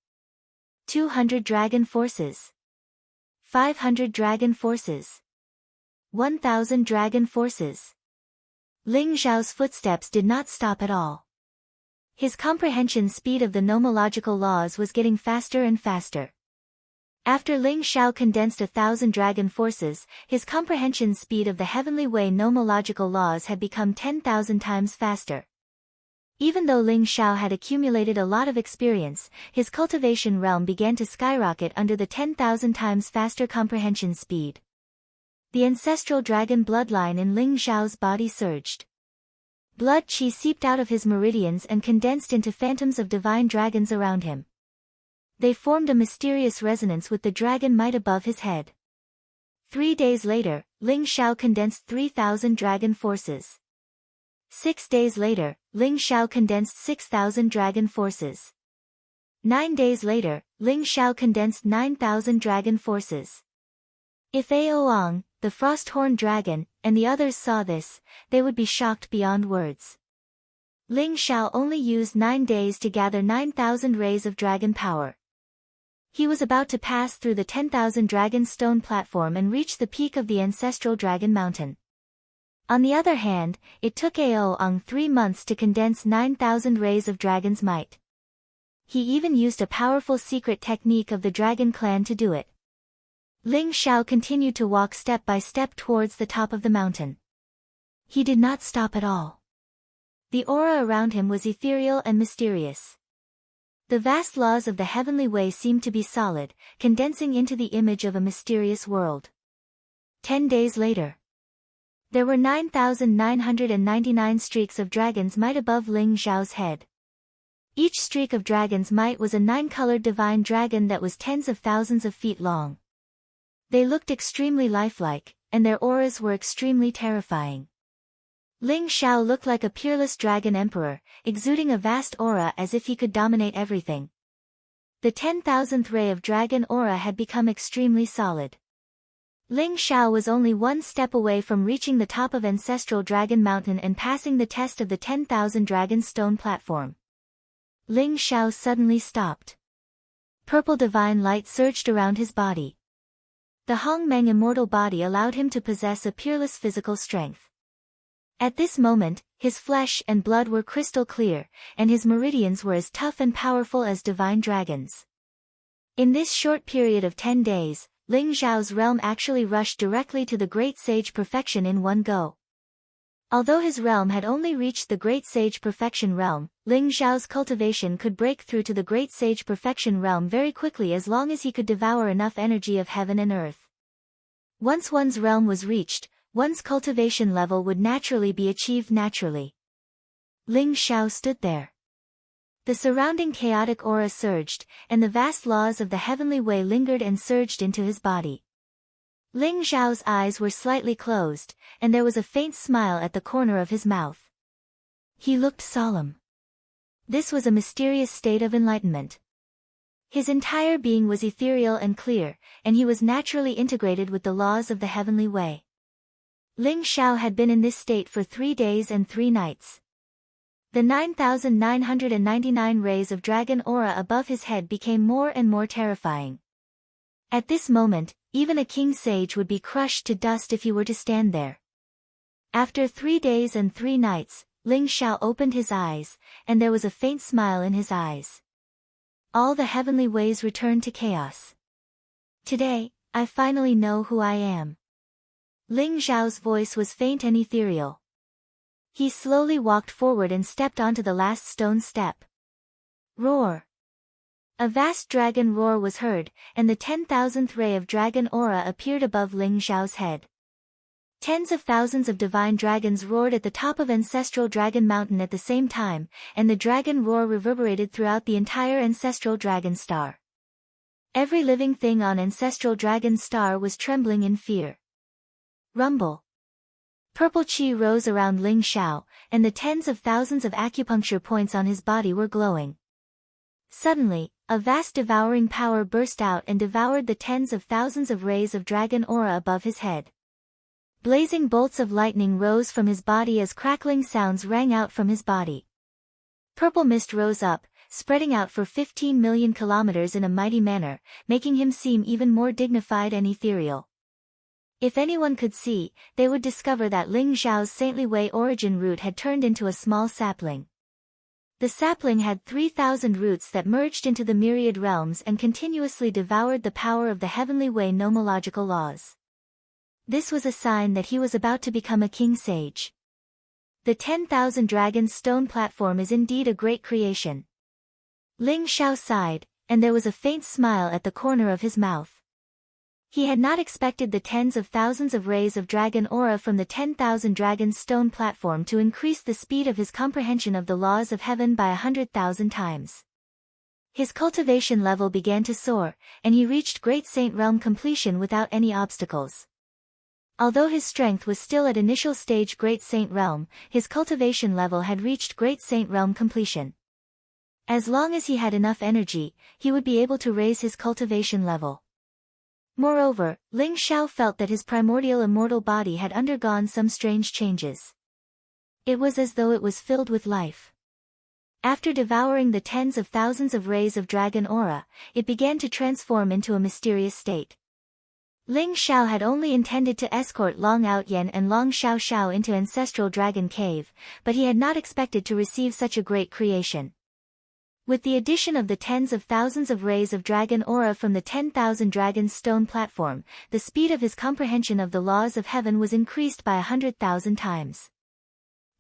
200 dragon forces. 500 dragon forces. 1,000 dragon forces. Ling Xiao's footsteps did not stop at all. His comprehension speed of the nomological laws was getting faster and faster. After Ling Xiao condensed 1,000 dragon forces, his comprehension speed of the heavenly way nomological laws had become 10,000 times faster. Even though Ling Xiao had accumulated a lot of experience, his cultivation realm began to skyrocket under the 10,000 times faster comprehension speed. The ancestral dragon bloodline in Ling Xiao's body surged. Blood qi seeped out of his meridians and condensed into phantoms of divine dragons around him. They formed a mysterious resonance with the dragon might above his head. 3 days later, Ling Xiao condensed 3,000 dragon forces. 6 days later, Ling Xiao condensed 6,000 dragon forces. 9 days later, Ling Xiao condensed 9,000 dragon forces. If Aoang, the frost-horned dragon, and the others saw this, they would be shocked beyond words. Ling Xiao only used 9 days to gather 9,000 rays of dragon power. He was about to pass through the 10,000 dragon stone platform and reach the peak of the ancestral dragon mountain. On the other hand, it took Aoang 3 months to condense 9,000 rays of dragon's might. He even used a powerful secret technique of the dragon clan to do it. Ling Xiao continued to walk step by step towards the top of the mountain. He did not stop at all. The aura around him was ethereal and mysterious. The vast laws of the heavenly way seemed to be solid, condensing into the image of a mysterious world. 10 days later. There were 9,999 streaks of dragon's might above Ling Xiao's head. Each streak of dragon's might was a 9-colored divine dragon that was tens of thousands of feet long. They looked extremely lifelike, and their auras were extremely terrifying. Ling Xiao looked like a peerless dragon emperor, exuding a vast aura as if he could dominate everything. The 10,000th ray of dragon aura had become extremely solid. Ling Xiao was only 1 step away from reaching the top of ancestral dragon mountain and passing the test of the 10,000 dragon stone platform. Ling Xiao suddenly stopped. Purple divine light surged around his body. The Hongmeng immortal body allowed him to possess a peerless physical strength. At this moment, his flesh and blood were crystal clear, and his meridians were as tough and powerful as divine dragons. In this short period of 10 days, Ling Xiao's realm actually rushed directly to the Great Sage Perfection in one go. Although his realm had only reached the Great Sage Perfection realm, Ling Xiao's cultivation could break through to the Great Sage Perfection realm very quickly as long as he could devour enough energy of heaven and earth. Once one's realm was reached, one's cultivation level would naturally be achieved naturally. Ling Xiao stood there. The surrounding chaotic aura surged, and the vast laws of the heavenly way lingered and surged into his body. Ling Xiao's eyes were slightly closed, and there was a faint smile at the corner of his mouth. He looked solemn. This was a mysterious state of enlightenment. His entire being was ethereal and clear, and he was naturally integrated with the laws of the heavenly way. Ling Xiao had been in this state for 3 days and 3 nights. The 9,999 rays of dragon aura above his head became more and more terrifying. At this moment, even a king sage would be crushed to dust if he were to stand there. After 3 days and 3 nights, Ling Xiao opened his eyes, and there was a faint smile in his eyes. All the heavenly ways returned to chaos. Today, I finally know who I am. Ling Xiao's voice was faint and ethereal. He slowly walked forward and stepped onto the last stone step. Roar! A vast dragon roar was heard, and the 10,000th ray of dragon aura appeared above Ling Xiao's head. Tens of thousands of divine dragons roared at the top of ancestral dragon mountain at the same time, and the dragon roar reverberated throughout the entire ancestral dragon star. Every living thing on ancestral dragon star was trembling in fear. Rumble. Purple qi rose around Ling Xiao, and the tens of thousands of acupuncture points on his body were glowing. Suddenly, a vast devouring power burst out and devoured the tens of thousands of rays of dragon aura above his head. Blazing bolts of lightning rose from his body as crackling sounds rang out from his body. Purple mist rose up, spreading out for 15 million kilometers in a mighty manner, making him seem even more dignified and ethereal. If anyone could see, they would discover that Ling Xiao's saintly way origin root had turned into a small sapling. The sapling had 3,000 roots that merged into the myriad realms and continuously devoured the power of the heavenly way nomological laws. This was a sign that he was about to become a king sage. The 10,000 dragons stone platform is indeed a great creation. Ling Xiao sighed, and there was a faint smile at the corner of his mouth. He had not expected the tens of thousands of rays of dragon aura from the 10,000 dragons stone platform to increase the speed of his comprehension of the laws of heaven by 100,000 times. His cultivation level began to soar, and he reached Great Saint Realm completion without any obstacles. Although his strength was still at initial stage Great Saint Realm, his cultivation level had reached Great Saint Realm completion. As long as he had enough energy, he would be able to raise his cultivation level. Moreover, Ling Xiao felt that his primordial immortal body had undergone some strange changes. It was as though it was filled with life. After devouring the tens of thousands of rays of dragon aura, it began to transform into a mysterious state. Ling Xiao had only intended to escort Long Outyen and Long Xiao Xiao into Ancestral Dragon Cave, but he had not expected to receive such a great creation. With the addition of the tens of thousands of rays of dragon aura from the 10,000 dragons stone platform, the speed of his comprehension of the laws of heaven was increased by 100,000 times.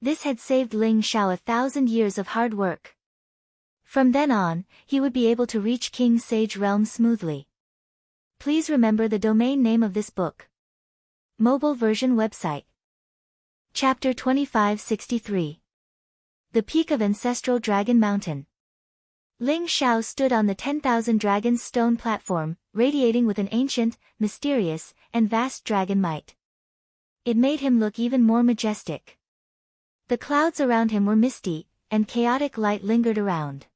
This had saved Ling Xiao 1,000 years of hard work. From then on, he would be able to reach King Sage Realm smoothly. Please remember the domain name of this book. Mobile version website. Chapter 2563. The Peak of Ancestral Dragon Mountain. Ling Xiao stood on the 10,000 dragons stone platform, radiating with an ancient, mysterious, and vast dragon might. It made him look even more majestic. The clouds around him were misty, and chaotic light lingered around.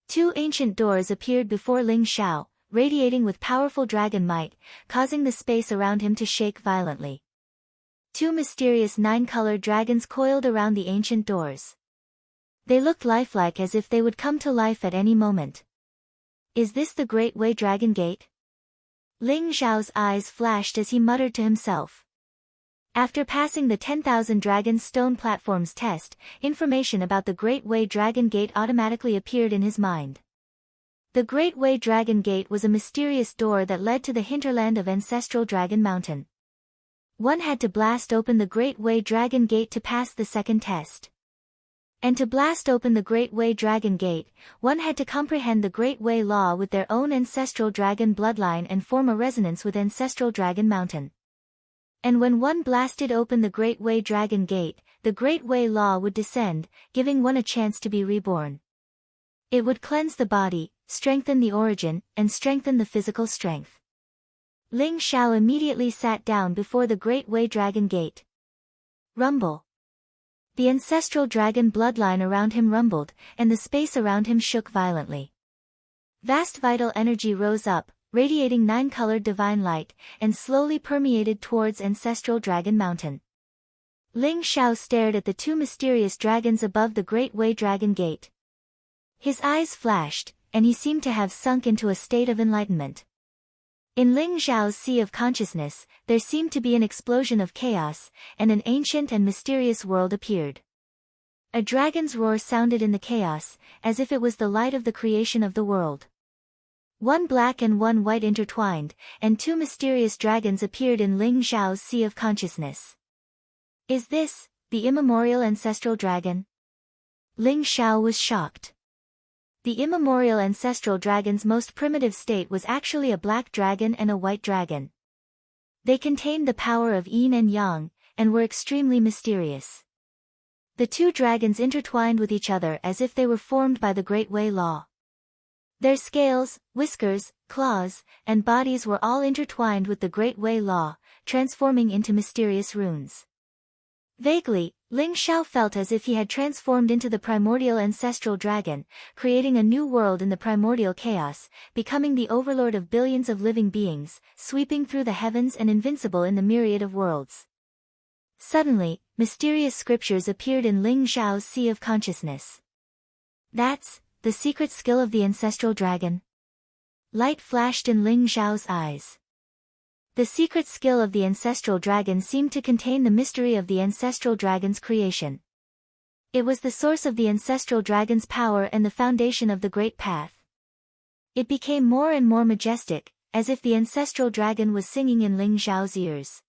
Two ancient doors appeared before Ling Xiao, radiating with powerful dragon might, causing the space around him to shake violently. Two mysterious nine-colored dragons coiled around the ancient doors. They looked lifelike as if they would come to life at any moment. Is this the Great Way Dragon Gate? Ling Xiao's eyes flashed as he muttered to himself. After passing the 10,000 dragons stone platform's test, information about the Great Way Dragon Gate automatically appeared in his mind. The Great Way Dragon Gate was a mysterious door that led to the hinterland of Ancestral Dragon Mountain. One had to blast open the Great Way Dragon Gate to pass the second test. And to blast open the Great Way Dragon Gate, one had to comprehend the Great Way Law with their own ancestral dragon bloodline and form a resonance with Ancestral Dragon Mountain. And when one blasted open the Great Way Dragon Gate, the Great Way Law would descend, giving one a chance to be reborn. It would cleanse the body, strengthen the origin, and strengthen the physical strength. Ling Xiao immediately sat down before the Great Way Dragon Gate. Rumble. The ancestral dragon bloodline around him rumbled, and the space around him shook violently. Vast vital energy rose up, radiating nine-colored divine light, and slowly permeated towards Ancestral Dragon Mountain. Ling Xiao stared at the two mysterious dragons above the Great Way Dragon Gate. His eyes flashed, and he seemed to have sunk into a state of enlightenment. In Ling Xiao's sea of consciousness, there seemed to be an explosion of chaos, and an ancient and mysterious world appeared. A dragon's roar sounded in the chaos, as if it was the light of the creation of the world. One black and one white intertwined, and two mysterious dragons appeared in Ling Xiao's sea of consciousness. Is this the immemorial ancestral dragon? Ling Xiao was shocked. The immemorial ancestral dragon's most primitive state was actually a black dragon and a white dragon. They contained the power of yin and yang, and were extremely mysterious. The two dragons intertwined with each other as if they were formed by the Great Way Law. Their scales, whiskers, claws, and bodies were all intertwined with the Great Way Law, transforming into mysterious runes. Vaguely, Ling Xiao felt as if he had transformed into the primordial ancestral dragon, creating a new world in the primordial chaos, becoming the overlord of billions of living beings, sweeping through the heavens and invincible in the myriad of worlds. Suddenly, mysterious scriptures appeared in Ling Xiao's sea of consciousness. That's the secret skill of the ancestral dragon. Light flashed in Ling Xiao's eyes. The secret skill of the ancestral dragon seemed to contain the mystery of the ancestral dragon's creation. It was the source of the ancestral dragon's power and the foundation of the Great Path. It became more and more majestic, as if the ancestral dragon was singing in Ling Xiao's ears.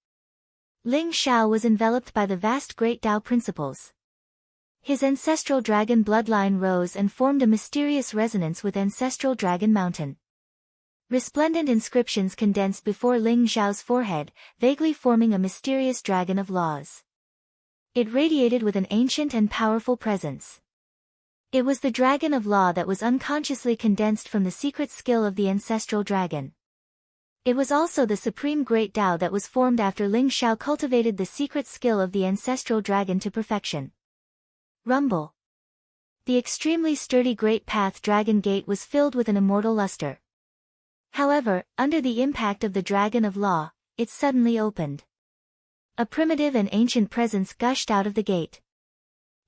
Ling Xiao was enveloped by the vast Great Tao principles. His ancestral dragon bloodline rose and formed a mysterious resonance with ancestral Dragon Mountain. Resplendent inscriptions condensed before Ling Xiao's forehead, vaguely forming a mysterious dragon of laws. It radiated with an ancient and powerful presence. It was the dragon of law that was unconsciously condensed from the secret skill of the ancestral dragon. It was also the supreme Great Tao that was formed after Ling Xiao cultivated the secret skill of the ancestral dragon to perfection. Rumble. The extremely sturdy Great Path Dragon Gate was filled with an immortal luster. However, under the impact of the Dragon of Law, it suddenly opened. A primitive and ancient presence gushed out of the gate.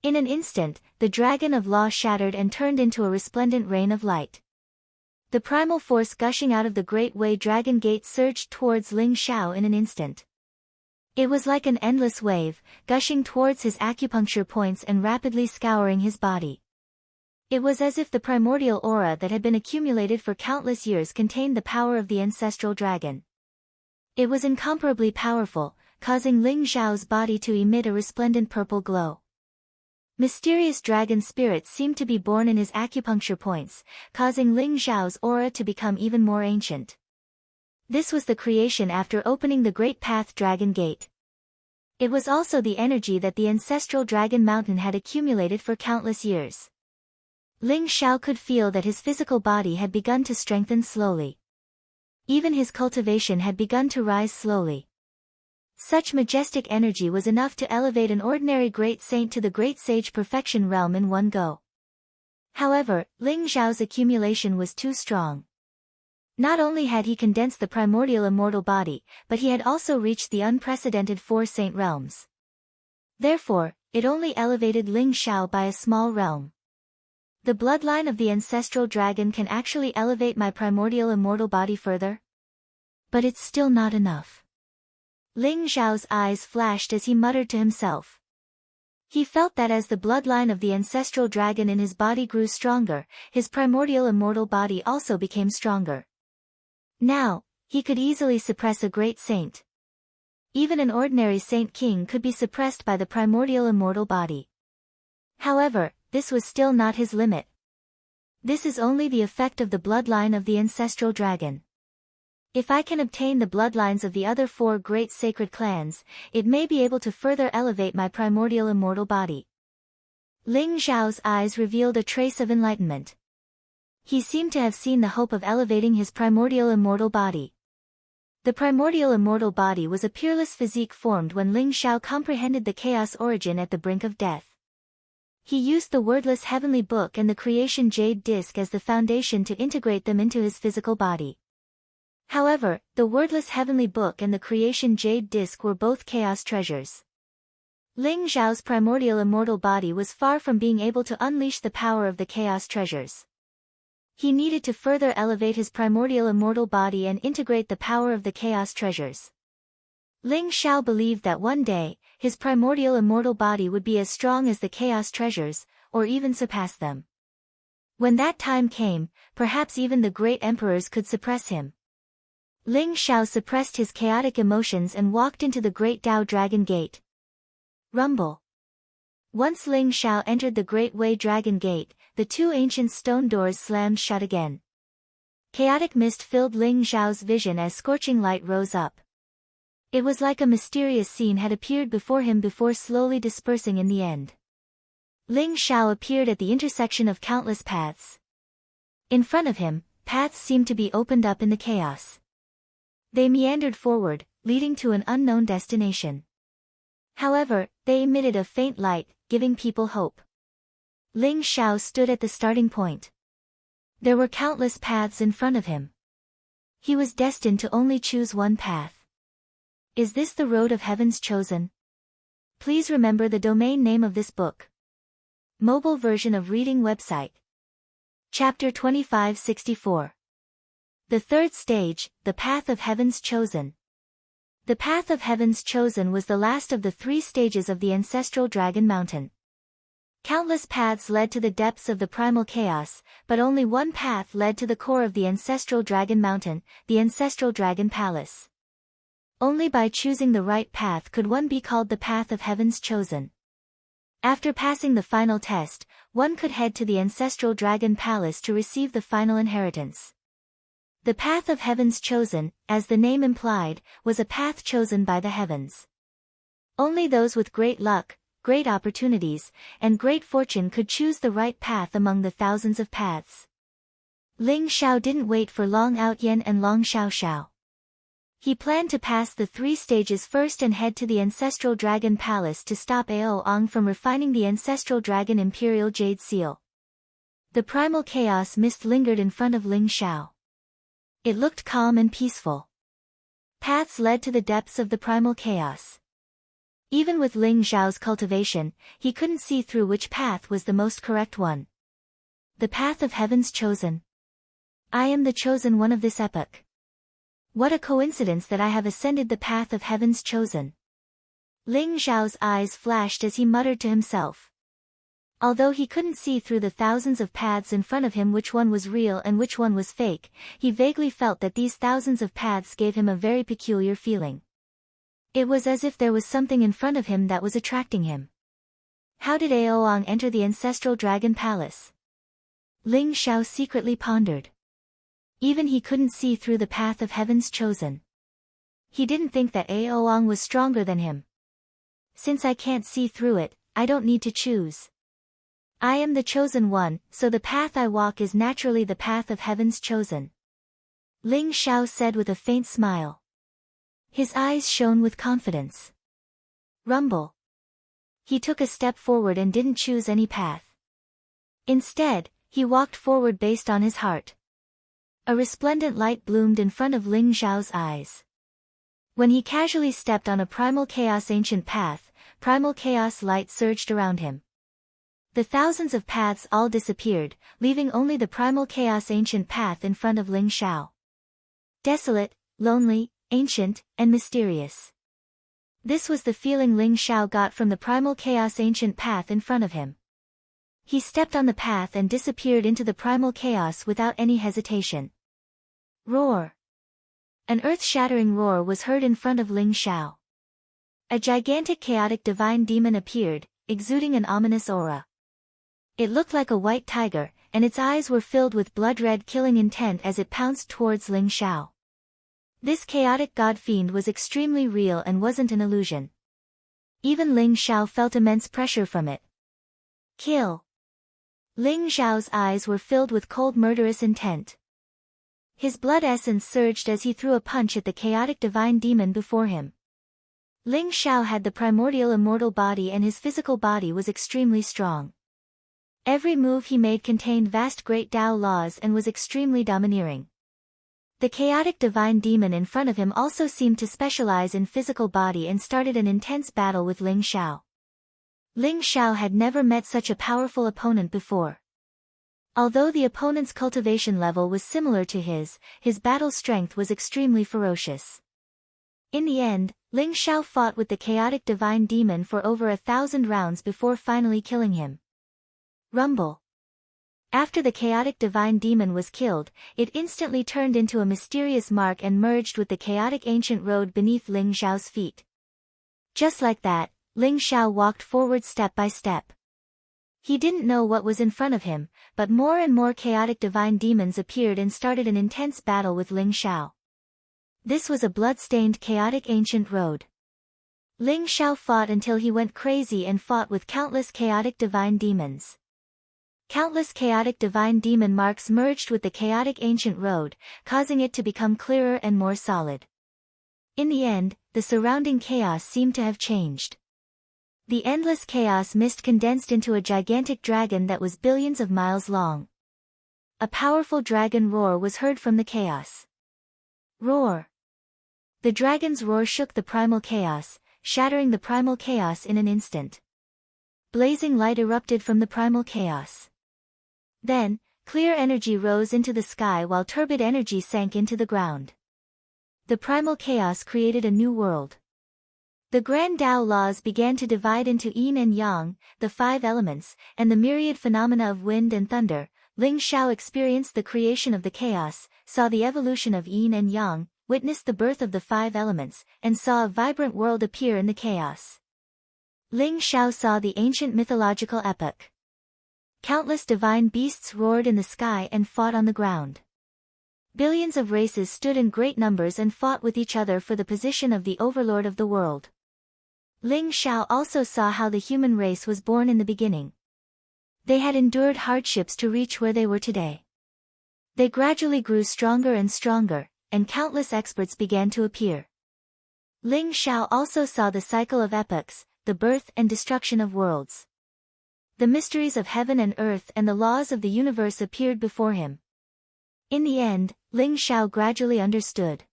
In an instant, the Dragon of Law shattered and turned into a resplendent rain of light. The primal force gushing out of the Great Way Dragon Gate surged towards Ling Xiao in an instant. It was like an endless wave, gushing towards his acupuncture points and rapidly scouring his body. It was as if the primordial aura that had been accumulated for countless years contained the power of the ancestral dragon. It was incomparably powerful, causing Ling Xiao's body to emit a resplendent purple glow. Mysterious dragon spirits seemed to be born in his acupuncture points, causing Ling Xiao's aura to become even more ancient. This was the creation after opening the Great Path Dragon Gate. It was also the energy that the ancestral Dragon Mountain had accumulated for countless years. Ling Xiao could feel that his physical body had begun to strengthen slowly. Even his cultivation had begun to rise slowly. Such majestic energy was enough to elevate an ordinary great saint to the great sage perfection realm in one go. However, Ling Xiao's accumulation was too strong. Not only had he condensed the primordial immortal body, but he had also reached the unprecedented four saint realms. Therefore, it only elevated Ling Xiao by a small realm. The bloodline of the ancestral dragon can actually elevate my primordial immortal body further? But it's still not enough. Ling Xiao's eyes flashed as he muttered to himself. He felt that as the bloodline of the ancestral dragon in his body grew stronger, his primordial immortal body also became stronger. Now, he could easily suppress a great saint. Even an ordinary saint king could be suppressed by the primordial immortal body. However, this was still not his limit. This is only the effect of the bloodline of the ancestral dragon. If I can obtain the bloodlines of the other four great sacred clans, it may be able to further elevate my primordial immortal body. Ling Xiao's eyes revealed a trace of enlightenment. He seemed to have seen the hope of elevating his primordial immortal body. The primordial immortal body was a peerless physique formed when Ling Xiao comprehended the chaos origin at the brink of death. He used the wordless heavenly book and the creation jade disc as the foundation to integrate them into his physical body. However, the wordless heavenly book and the creation jade disc were both chaos treasures. Ling Xiao's primordial immortal body was far from being able to unleash the power of the chaos treasures. He needed to further elevate his primordial immortal body and integrate the power of the chaos treasures. Ling Xiao believed that one day, his primordial immortal body would be as strong as the chaos treasures, or even surpass them. When that time came, perhaps even the great emperors could suppress him. Ling Xiao suppressed his chaotic emotions and walked into the Great Tao Dragon Gate. Rumble. Once Ling Xiao entered the Great Way Dragon Gate, the two ancient stone doors slammed shut again. Chaotic mist filled Ling Xiao's vision as scorching light rose up. It was like a mysterious scene had appeared before him before slowly dispersing in the end. Ling Xiao appeared at the intersection of countless paths. In front of him, paths seemed to be opened up in the chaos. They meandered forward, leading to an unknown destination. However, they emitted a faint light, giving people hope. Ling Xiao stood at the starting point. There were countless paths in front of him. He was destined to only choose one path. Is this the road of heaven's chosen? Please remember the domain name of this book. Mobile version of reading website. Chapter 2564. The third stage, the Path of Heaven's Chosen. The Path of Heaven's Chosen was the last of the three stages of the ancestral Dragon Mountain. Countless paths led to the depths of the primal chaos, but only one path led to the core of the ancestral dragon mountain, the ancestral dragon palace. Only by choosing the right path could one be called the path of heaven's chosen. After passing the final test, one could head to the ancestral dragon palace to receive the final inheritance. The path of heaven's chosen, as the name implied, was a path chosen by the heavens. Only those with great luck, great opportunities, and great fortune could choose the right path among the thousands of paths. Ling Xiao didn't wait for Long Outyen and Long Xiaoxiao. He planned to pass the 3 stages first and head to the ancestral dragon palace to stop Aoang from refining the ancestral dragon imperial jade seal. The primal chaos mist lingered in front of Ling Xiao. It looked calm and peaceful. Paths led to the depths of the primal chaos. Even with Ling Xiao's cultivation, he couldn't see through which path was the most correct one. The path of heaven's chosen. I am the chosen one of this epoch. What a coincidence that I have ascended the path of heaven's chosen. Ling Xiao's eyes flashed as he muttered to himself. Although he couldn't see through the thousands of paths in front of him which one was real and which one was fake, he vaguely felt that these thousands of paths gave him a very peculiar feeling. It was as if there was something in front of him that was attracting him. How did Aoang enter the ancestral dragon palace? Ling Xiao secretly pondered. Even he couldn't see through the path of heaven's chosen. He didn't think that Aoang was stronger than him. Since I can't see through it, I don't need to choose. I am the chosen one, so the path I walk is naturally the path of heaven's chosen. Ling Xiao said with a faint smile. His eyes shone with confidence. Rumble. He took a step forward and didn't choose any path. Instead, he walked forward based on his heart. A resplendent light bloomed in front of Ling Xiao's eyes. When he casually stepped on a primal chaos ancient path, primal chaos light surged around him. The thousands of paths all disappeared, leaving only the primal chaos ancient path in front of Ling Xiao. Desolate, lonely, ancient, and mysterious. This was the feeling Ling Xiao got from the primal chaos ancient path in front of him. He stepped on the path and disappeared into the primal chaos without any hesitation. Roar. An earth-shattering roar was heard in front of Ling Xiao. A gigantic chaotic divine demon appeared, exuding an ominous aura. It looked like a white tiger, and its eyes were filled with blood-red killing intent as it pounced towards Ling Xiao. This chaotic god-fiend was extremely real and wasn't an illusion. Even Ling Xiao felt immense pressure from it. Kill. Ling Xiao's eyes were filled with cold murderous intent. His blood essence surged as he threw a punch at the chaotic divine demon before him. Ling Xiao had the primordial immortal body and his physical body was extremely strong. Every move he made contained vast great Tao laws and was extremely domineering. The chaotic divine demon in front of him also seemed to specialize in physical body and started an intense battle with Ling Xiao. Ling Xiao had never met such a powerful opponent before. Although the opponent's cultivation level was similar to his battle strength was extremely ferocious. In the end, Ling Xiao fought with the chaotic divine demon for over 1,000 rounds before finally killing him. Rumble. After the chaotic divine demon was killed, it instantly turned into a mysterious mark and merged with the chaotic ancient road beneath Ling Xiao's feet. Just like that, Ling Xiao walked forward step by step. He didn't know what was in front of him, but more and more chaotic divine demons appeared and started an intense battle with Ling Xiao. This was a blood-stained chaotic ancient road. Ling Xiao fought until he went crazy and fought with countless chaotic divine demons. Countless chaotic divine demon marks merged with the chaotic ancient road, causing it to become clearer and more solid. In the end, the surrounding chaos seemed to have changed. The endless chaos mist condensed into a gigantic dragon that was billions of miles long. A powerful dragon roar was heard from the chaos. Roar. The dragon's roar shook the primal chaos, shattering the primal chaos in an instant. Blazing light erupted from the primal chaos. Then, clear energy rose into the sky while turbid energy sank into the ground. The primal chaos created a new world. The grand Tao laws began to divide into yin and yang, the 5 elements, and the myriad phenomena of wind and thunder. Ling Xiao experienced the creation of the chaos, saw the evolution of yin and yang, witnessed the birth of the 5 elements, and saw a vibrant world appear in the chaos. Ling Xiao saw the ancient mythological epoch. Countless divine beasts roared in the sky and fought on the ground. Billions of races stood in great numbers and fought with each other for the position of the overlord of the world. Ling Xiao also saw how the human race was born in the beginning. They had endured hardships to reach where they were today. They gradually grew stronger and stronger, and countless experts began to appear. Ling Xiao also saw the cycle of epochs, the birth and destruction of worlds. The mysteries of heaven and earth and the laws of the universe appeared before him. In the end, Ling Xiao gradually understood.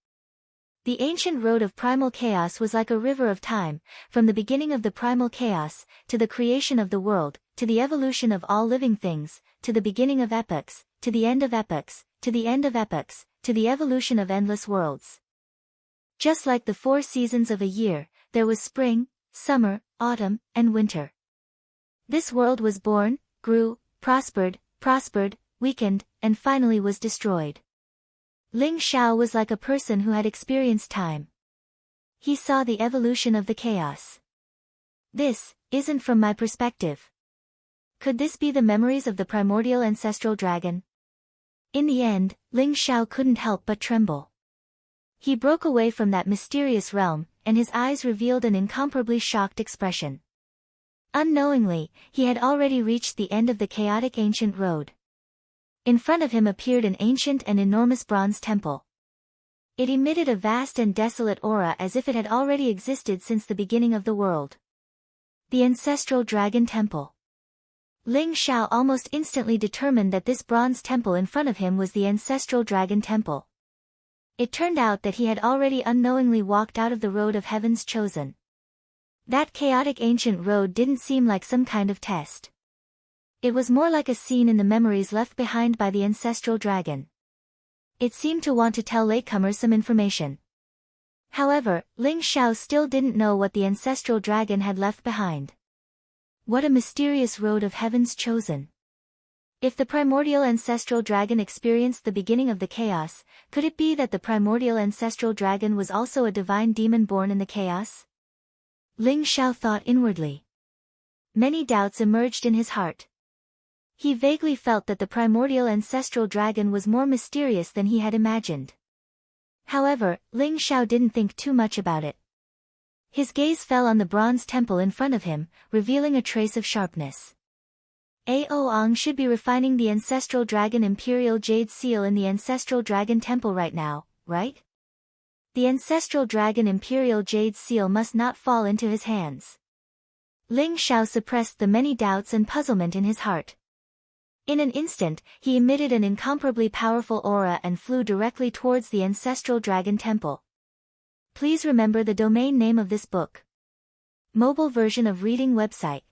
The ancient road of primal chaos was like a river of time, from the beginning of the primal chaos, to the creation of the world, to the evolution of all living things, to the beginning of epochs, to the end of epochs, to the end of epochs, to the evolution of endless worlds. Just like the 4 seasons of a year, there was spring, summer, autumn, and winter. This world was born, grew, prospered, weakened, and finally was destroyed. Ling Xiao was like a person who had experienced time. He saw the evolution of the chaos. This isn't from my perspective. Could this be the memories of the primordial ancestral dragon? In the end, Ling Xiao couldn't help but tremble. He broke away from that mysterious realm, and his eyes revealed an incomparably shocked expression. Unknowingly, he had already reached the end of the chaotic ancient road. In front of him appeared an ancient and enormous bronze temple. It emitted a vast and desolate aura as if it had already existed since the beginning of the world. The ancestral dragon temple. Ling Xiao almost instantly determined that this bronze temple in front of him was the ancestral dragon temple. It turned out that he had already unknowingly walked out of the road of heaven's chosen. That chaotic ancient road didn't seem like some kind of test. It was more like a scene in the memories left behind by the ancestral dragon. It seemed to want to tell latecomers some information. However, Ling Xiao still didn't know what the ancestral dragon had left behind. What a mysterious road of heaven's chosen. If the primordial ancestral dragon experienced the beginning of the chaos, could it be that the primordial ancestral dragon was also a divine demon born in the chaos? Ling Xiao thought inwardly. Many doubts emerged in his heart. He vaguely felt that the primordial ancestral dragon was more mysterious than he had imagined. However, Ling Xiao didn't think too much about it. His gaze fell on the bronze temple in front of him, revealing a trace of sharpness. Aoang should be refining the ancestral dragon imperial jade seal in the ancestral dragon temple right now, right? The ancestral dragon imperial jade seal must not fall into his hands. Ling Xiao suppressed the many doubts and puzzlement in his heart. In an instant, he emitted an incomparably powerful aura and flew directly towards the ancestral dragon temple. Please remember the domain name of this book. Mobile version of reading website.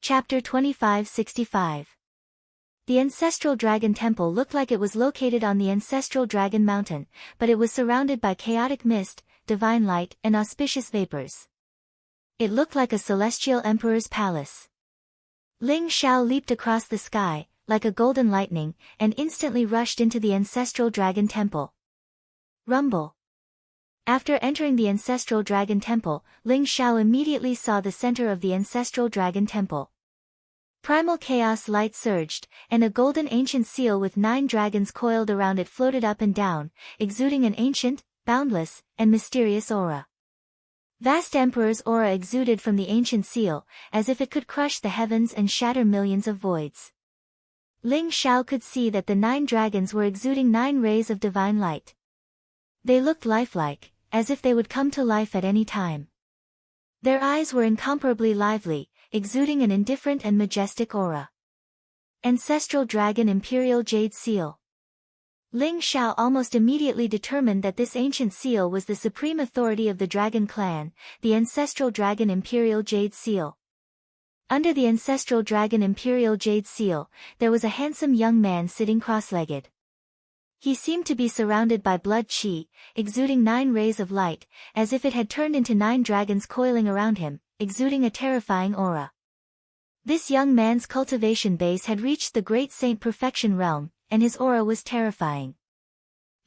Chapter 2565. The ancestral dragon temple looked like it was located on the ancestral dragon mountain, but it was surrounded by chaotic mist, divine light, and auspicious vapors. It looked like a celestial emperor's palace. Ling Xiao leaped across the sky, like a golden lightning, and instantly rushed into the ancestral dragon temple. Rumble. After entering the ancestral dragon temple, Ling Xiao immediately saw the center of the ancestral dragon temple. Primal chaos light surged, and a golden ancient seal with 9 dragons coiled around it floated up and down, exuding an ancient, boundless, and mysterious aura. Vast emperor's aura exuded from the ancient seal, as if it could crush the heavens and shatter millions of voids. Ling Xiao could see that the 9 dragons were exuding 9 rays of divine light. They looked lifelike, as if they would come to life at any time. Their eyes were incomparably lively, exuding an indifferent and majestic aura. Ancestral Dragon Imperial Jade Seal. Ling Xiao almost immediately determined that this ancient seal was the supreme authority of the dragon clan, the Ancestral Dragon Imperial Jade Seal. Under the Ancestral Dragon Imperial Jade Seal, there was a handsome young man sitting cross-legged. He seemed to be surrounded by blood chi, exuding 9 rays of light, as if it had turned into 9 dragons coiling around him, exuding a terrifying aura. This young man's cultivation base had reached the great saint perfection realm, and his aura was terrifying.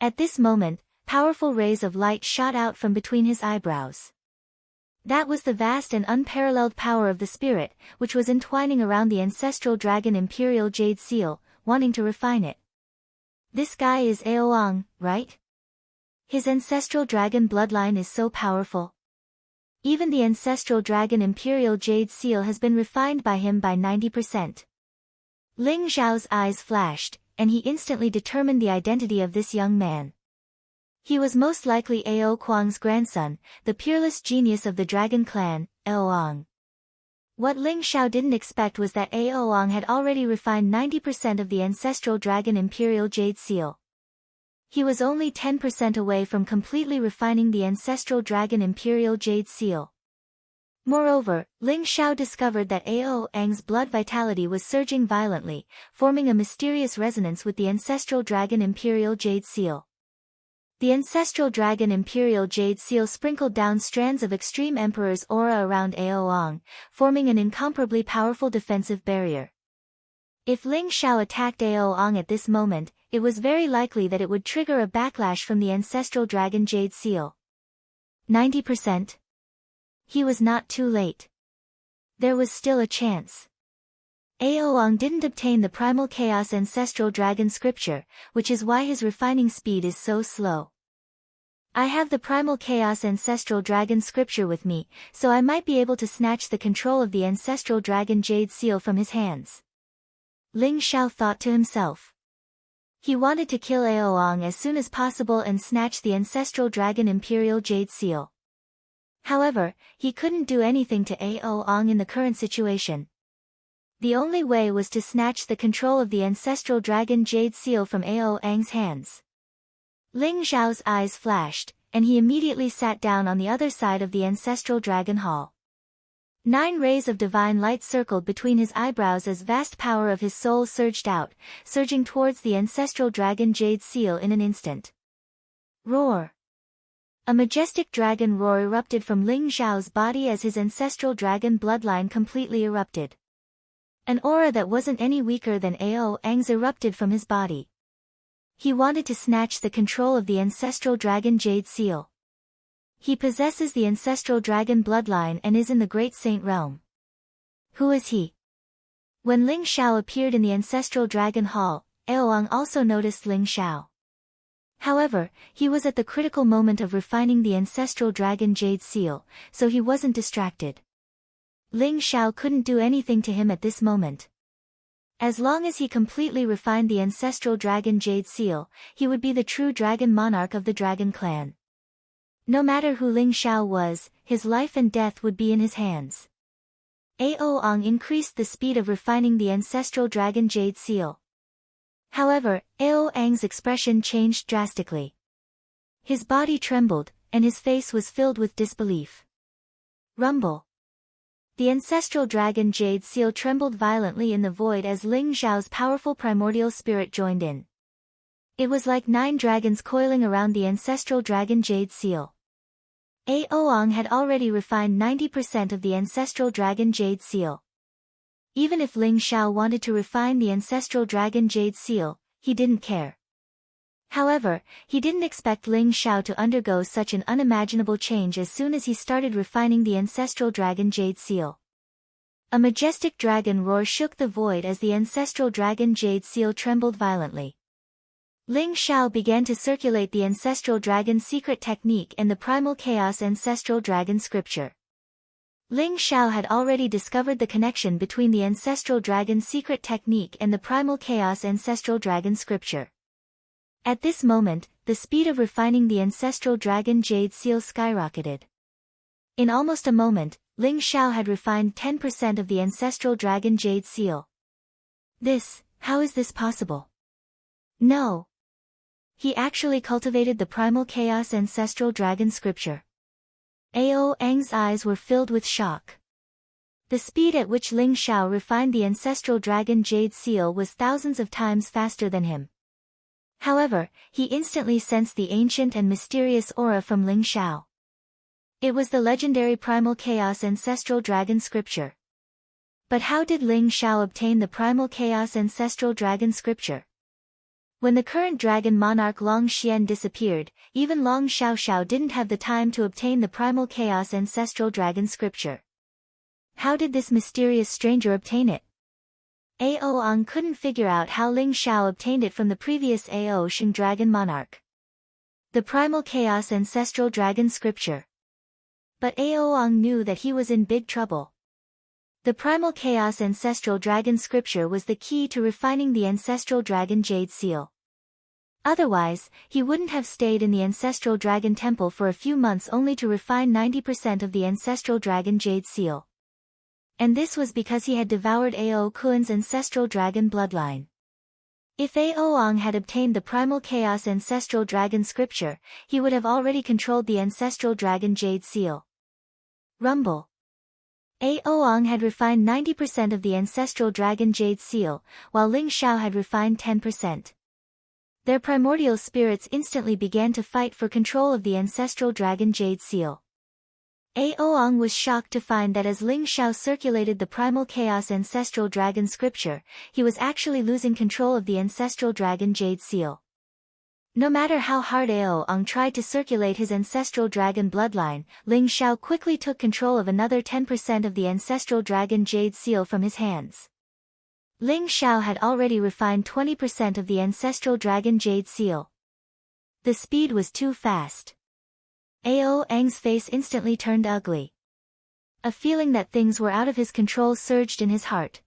At this moment, powerful rays of light shot out from between his eyebrows. That was the vast and unparalleled power of the spirit, which was entwining around the ancestral dragon imperial jade seal, wanting to refine it. This guy is Aoang, right? His ancestral dragon bloodline is so powerful. Even the ancestral dragon imperial jade seal has been refined by him by 90%. Ling Xiao's eyes flashed, and he instantly determined the identity of this young man. He was most likely Ao Kuang's grandson, the peerless genius of the dragon clan, Aoang. What Ling Xiao didn't expect was that Aoang had already refined 90% of the ancestral dragon imperial jade seal. He was only 10% away from completely refining the ancestral dragon imperial jade seal. Moreover, Ling Xiao discovered that Aoang's blood vitality was surging violently, forming a mysterious resonance with the ancestral dragon imperial jade seal. The ancestral dragon imperial jade seal sprinkled down strands of extreme emperor's aura around Aoang, forming an incomparably powerful defensive barrier. If Ling Xiao attacked Aoang at this moment, it was very likely that it would trigger a backlash from the ancestral dragon jade seal. 90%. He was not too late. There was still a chance. Aoang didn't obtain the primal chaos ancestral dragon scripture, which is why his refining speed is so slow. I have the primal chaos ancestral dragon scripture with me, so I might be able to snatch the control of the ancestral dragon jade seal from his hands. Ling Xiao thought to himself. He wanted to kill Aoang as soon as possible and snatch the ancestral dragon imperial jade seal. However, he couldn't do anything to Aoang in the current situation. The only way was to snatch the control of the ancestral dragon jade seal from Aoang's hands. Ling Xiao's eyes flashed, and he immediately sat down on the other side of the ancestral dragon hall. 9 rays of divine light circled between his eyebrows as vast power of his soul surged out, surging towards the ancestral dragon jade seal in an instant. Roar! A majestic dragon roar erupted from Ling Xiao's body as his ancestral dragon bloodline completely erupted. An aura that wasn't any weaker than Aoang's erupted from his body. He wanted to snatch the control of the ancestral dragon jade seal. He possesses the ancestral dragon bloodline and is in the great saint realm. Who is he? When Ling Xiao appeared in the ancestral dragon hall, Aoang also noticed Ling Xiao. However, he was at the critical moment of refining the ancestral dragon jade seal, so he wasn't distracted. Ling Xiao couldn't do anything to him at this moment. As long as he completely refined the ancestral dragon jade seal, he would be the true dragon monarch of the dragon clan. No matter who Ling Xiao was, his life and death would be in his hands. Aoang increased the speed of refining the ancestral dragon jade seal. However, Aoang's expression changed drastically. His body trembled, and his face was filled with disbelief. Rumble. The ancestral dragon jade seal trembled violently in the void as Ling Xiao's powerful primordial spirit joined in. It was like 9 dragons coiling around the ancestral dragon jade seal. Aoang had already refined 90% of the ancestral dragon jade seal. Even if Ling Xiao wanted to refine the ancestral dragon jade seal, he didn't care. However, he didn't expect Ling Xiao to undergo such an unimaginable change as soon as he started refining the ancestral dragon jade seal. A majestic dragon roar shook the void as the ancestral dragon jade seal trembled violently. Ling Xiao began to circulate the ancestral dragon secret technique and the primal chaos ancestral dragon scripture. Ling Xiao had already discovered the connection between the ancestral dragon secret technique and the primal chaos ancestral dragon scripture. At this moment, the speed of refining the ancestral dragon jade seal skyrocketed. In almost a moment, Ling Xiao had refined 10% of the ancestral dragon jade seal. How is this possible? No. He actually cultivated the primal chaos ancestral dragon scripture. Aoang's eyes were filled with shock. The speed at which Ling Xiao refined the ancestral dragon jade seal was thousands of times faster than him. However, he instantly sensed the ancient and mysterious aura from Ling Xiao. It was the legendary Primal Chaos Ancestral Dragon Scripture. But how did Ling Xiao obtain the Primal Chaos Ancestral Dragon Scripture? When the current dragon monarch Long Xian disappeared, even Long Xiaoxiao didn't have the time to obtain the Primal Chaos Ancestral Dragon Scripture. How did this mysterious stranger obtain it? Ao Ang couldn't figure out how Ling Xiao obtained it from the previous Ao Sheng dragon monarch. The Primal Chaos Ancestral Dragon Scripture. But Ao Ang knew that he was in big trouble. The Primal Chaos Ancestral Dragon Scripture was the key to refining the Ancestral Dragon Jade Seal. Otherwise, he wouldn't have stayed in the Ancestral Dragon Temple for a few months only to refine 90% of the Ancestral Dragon Jade Seal. And this was because he had devoured Ao Kuan's Ancestral Dragon bloodline. If Ao Ang had obtained the Primal Chaos Ancestral Dragon Scripture, he would have already controlled the Ancestral Dragon Jade Seal. Rumble. Ao Ang had refined 90% of the Ancestral Dragon Jade Seal, while Ling Xiao had refined 10%. Their primordial spirits instantly began to fight for control of the Ancestral Dragon Jade Seal. Ao Ang was shocked to find that as Ling Xiao circulated the Primal Chaos Ancestral Dragon Scripture, he was actually losing control of the Ancestral Dragon Jade Seal. No matter how hard Ao Ang tried to circulate his Ancestral Dragon bloodline, Ling Xiao quickly took control of another 10% of the Ancestral Dragon Jade Seal from his hands. Ling Xiao had already refined 20% of the Ancestral Dragon Jade Seal. The speed was too fast. Ao Ang's face instantly turned ugly. A feeling that things were out of his control surged in his heart.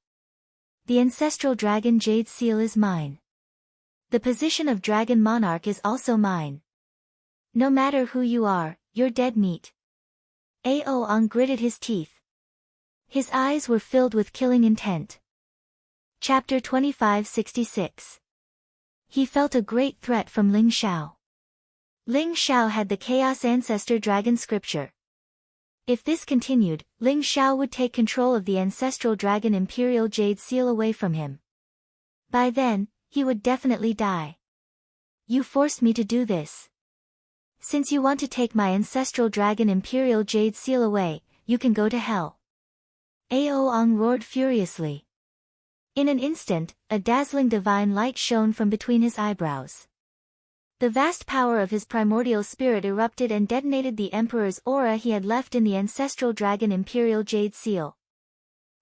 The Ancestral Dragon Jade Seal is mine. The position of Dragon Monarch is also mine. No matter who you are, you're dead meat. Ao Ang gritted his teeth. His eyes were filled with killing intent. Chapter 2566. He felt a great threat from Ling Xiao. Ling Xiao had the Chaos Ancestor Dragon Scripture. If this continued, Ling Xiao would take control of the Ancestral Dragon Imperial Jade Seal away from him. By then, he would definitely die. You forced me to do this. Since you want to take my Ancestral Dragon Imperial Jade Seal away, you can go to hell. Ao Ang roared furiously. In an instant, a dazzling divine light shone from between his eyebrows. The vast power of his primordial spirit erupted and detonated the Emperor's aura he had left in the Ancestral Dragon Imperial Jade Seal.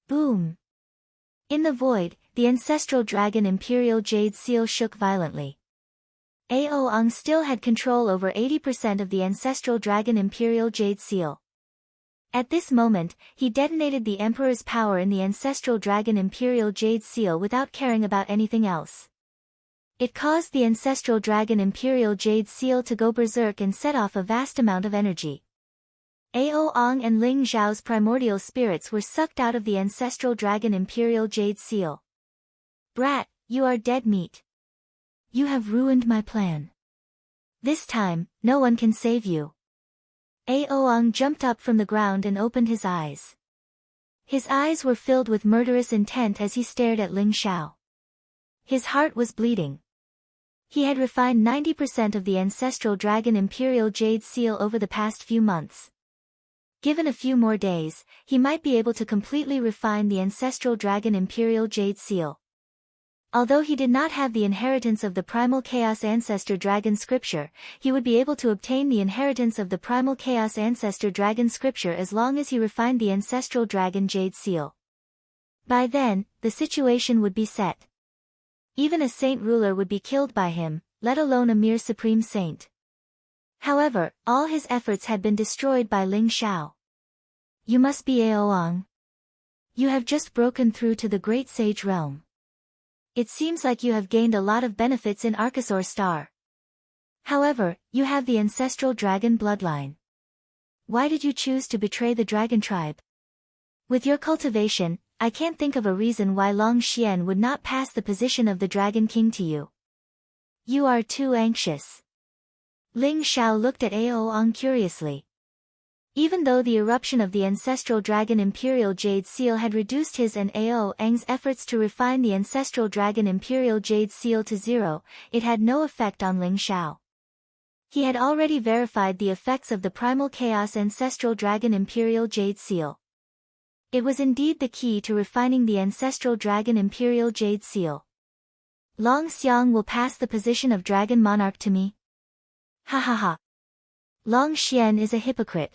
Boom! In the void, the Ancestral Dragon Imperial Jade Seal shook violently. Ao Ang still had control over 80% of the Ancestral Dragon Imperial Jade Seal. At this moment, he detonated the Emperor's power in the Ancestral Dragon Imperial Jade Seal without caring about anything else. It caused the Ancestral Dragon Imperial Jade Seal to go berserk and set off a vast amount of energy. Ao Ang and Ling Xiao's primordial spirits were sucked out of the Ancestral Dragon Imperial Jade Seal. Brat, you are dead meat. You have ruined my plan. This time, no one can save you. Ao Ang jumped up from the ground and opened his eyes. His eyes were filled with murderous intent as he stared at Ling Xiao. His heart was bleeding. He had refined 90% of the Ancestral Dragon Imperial Jade Seal over the past few months. Given a few more days, he might be able to completely refine the Ancestral Dragon Imperial Jade Seal. Although he did not have the inheritance of the Primal Chaos Ancestor Dragon Scripture, he would be able to obtain the inheritance of the Primal Chaos Ancestor Dragon Scripture as long as he refined the Ancestral Dragon Jade Seal. By then, the situation would be set. Even a saint ruler would be killed by him, let alone a mere supreme saint. However, all his efforts had been destroyed by Ling Xiao. You must be Ao Ang. You have just broken through to the Great Sage realm. It seems like you have gained a lot of benefits in Archosaur Star. However, you have the Ancestral Dragon bloodline. Why did you choose to betray the Dragon Tribe? With your cultivation, I can't think of a reason why Long Xian would not pass the position of the Dragon King to you. You are too anxious. Ling Xiao looked at Ao Ang curiously. Even though the eruption of the ancestral dragon Imperial Jade Seal had reduced his and Ao Eng's efforts to refine the ancestral dragon Imperial Jade Seal to zero, it had no effect on Ling Xiao. He had already verified the effects of the primal chaos ancestral dragon Imperial Jade Seal. It was indeed the key to refining the ancestral dragon Imperial Jade Seal. Long Xiang will pass the position of dragon monarch to me. Ha ha ha. Long Xian is a hypocrite.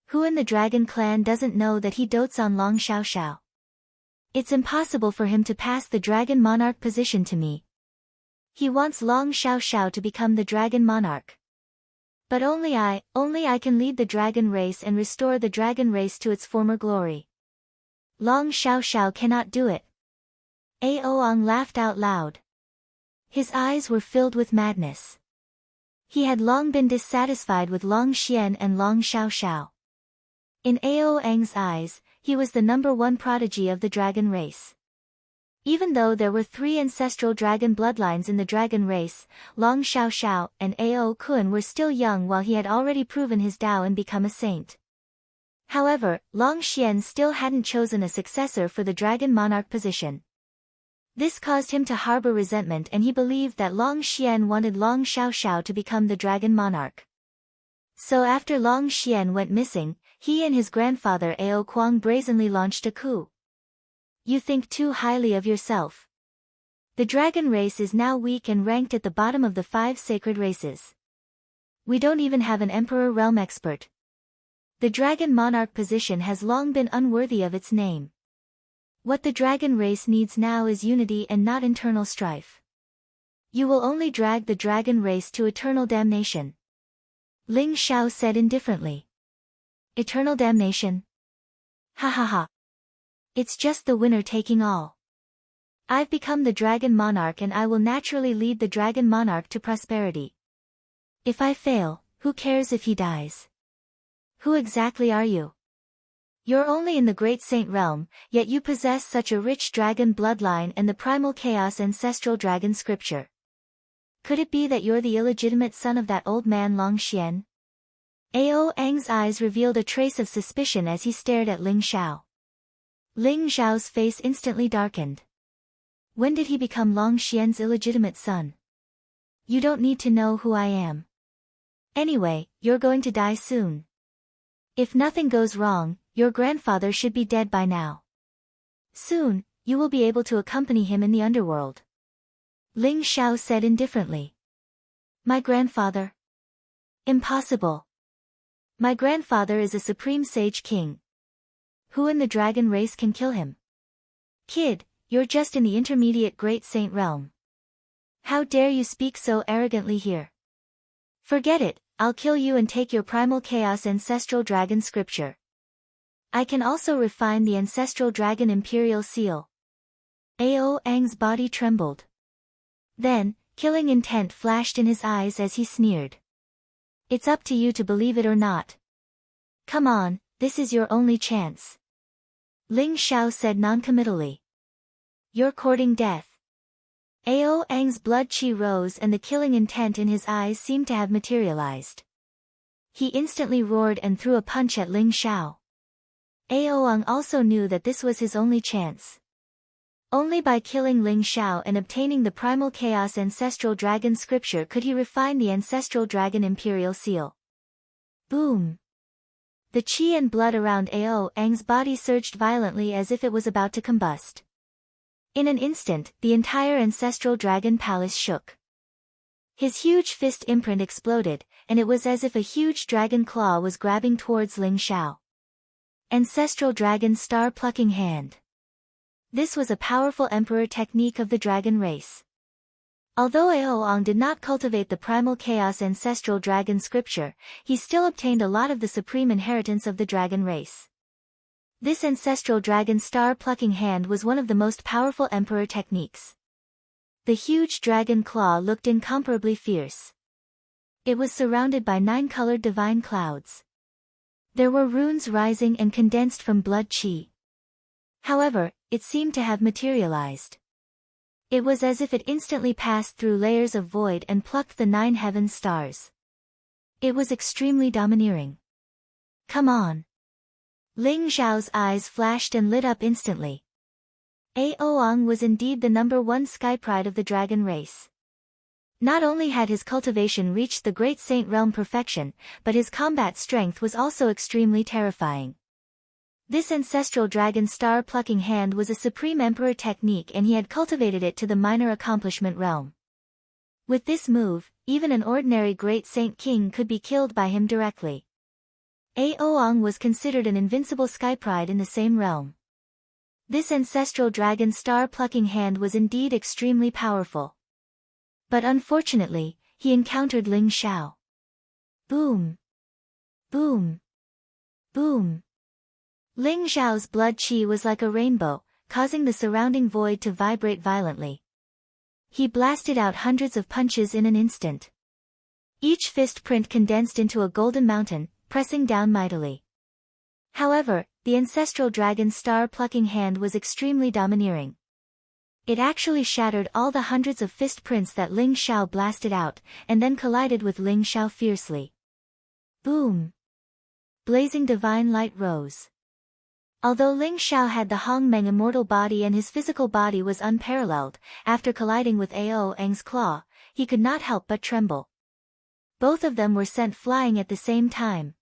Who in the dragon clan doesn't know that he dotes on Long Xiaoxiao? It's impossible for him to pass the dragon monarch position to me. He wants Long Xiaoxiao to become the dragon monarch. But only I can lead the dragon race and restore the dragon race to its former glory. Long Xiaoxiao cannot do it. Aoang laughed out loud. His eyes were filled with madness. He had long been dissatisfied with Long Xian and Long Xiaoxiao. In Aoang's eyes, he was the #1 prodigy of the dragon race. Even though there were 3 ancestral dragon bloodlines in the dragon race, Long Xiaoxiao and Ao Kun were still young while he had already proven his Dao and become a saint. However, Long Xian still hadn't chosen a successor for the dragon monarch position. This caused him to harbor resentment, and he believed that Long Xian wanted Long Xiaoxiao to become the dragon monarch. So after Long Xian went missing, he and his grandfather Ao Kuang brazenly launched a coup. You think too highly of yourself. The dragon race is now weak and ranked at the bottom of the 5 sacred races. We don't even have an emperor realm expert. The dragon monarch position has long been unworthy of its name. What the dragon race needs now is unity and not internal strife. You will only drag the dragon race to eternal damnation. Ling Xiao said indifferently. Eternal damnation? Ha ha ha. It's just the winner taking all. I've become the dragon monarch and I will naturally lead the dragon monarch to prosperity. If I fail, who cares if he dies? Who exactly are you? You're only in the great saint realm, yet you possess such a rich dragon bloodline and the primal chaos ancestral dragon scripture. Could it be that you're the illegitimate son of that old man Long Xian? Ao Eng's eyes revealed a trace of suspicion as he stared at Ling Xiao. Ling Xiao's face instantly darkened. When did he become Long Xian's illegitimate son? You don't need to know who I am. Anyway, you're going to die soon. If nothing goes wrong, your grandfather should be dead by now. Soon, you will be able to accompany him in the underworld. Ling Xiao said indifferently. My grandfather? Impossible. My grandfather is a supreme sage king. Who in the dragon race can kill him? Kid, you're just in the intermediate great saint realm. How dare you speak so arrogantly here? Forget it, I'll kill you and take your primal chaos ancestral dragon scripture. I can also refine the ancestral dragon imperial seal. Ao Eng's body trembled. Then, killing intent flashed in his eyes as he sneered. It's up to you to believe it or not. Come on, this is your only chance. Ling Xiao said noncommittally. You're courting death. Ao Eng's blood chi rose and the killing intent in his eyes seemed to have materialized. He instantly roared and threw a punch at Ling Xiao. Aoang also knew that this was his only chance. Only by killing Ling Xiao and obtaining the primal chaos ancestral dragon scripture could he refine the ancestral dragon imperial seal. Boom! The chi and blood around Ao Eng's body surged violently as if it was about to combust. In an instant, the entire ancestral dragon palace shook. His huge fist imprint exploded, and it was as if a huge dragon claw was grabbing towards Ling Xiao. Ancestral dragon star plucking hand. This was a powerful emperor technique of the dragon race. Although Aoang did not cultivate the primal chaos ancestral dragon scripture, he still obtained a lot of the supreme inheritance of the dragon race. This ancestral dragon star plucking hand was one of the most powerful emperor techniques. The huge dragon claw looked incomparably fierce. It was surrounded by 9-colored divine clouds. There were runes rising and condensed from blood chi. However, it seemed to have materialized. It was as if it instantly passed through layers of void and plucked the 9 heaven stars. It was extremely domineering. Come on. Ling Xiao's eyes flashed and lit up instantly. Aoang was indeed the #1 sky pride of the dragon race. Not only had his cultivation reached the Great Saint Realm perfection, but his combat strength was also extremely terrifying. This ancestral dragon star plucking hand was a supreme emperor technique, and he had cultivated it to the minor accomplishment realm. With this move, even an ordinary Great Saint King could be killed by him directly. Aoang was considered an invincible sky pride in the same realm. This ancestral dragon star plucking hand was indeed extremely powerful. But unfortunately, he encountered Ling Xiao. Boom! Boom! Boom! Ling Xiao's blood qi was like a rainbow, causing the surrounding void to vibrate violently. He blasted out hundreds of punches in an instant. Each fist print condensed into a golden mountain, pressing down mightily. However, the ancestral dragon star plucking hand was extremely domineering. It actually shattered all the hundreds of fist prints that Ling Xiao blasted out, and then collided with Ling Xiao fiercely. Boom! Blazing divine light rose. Although Ling Xiao had the Hongmeng immortal body and his physical body was unparalleled, after colliding with Aoang's claw, he could not help but tremble. Both of them were sent flying at the same time.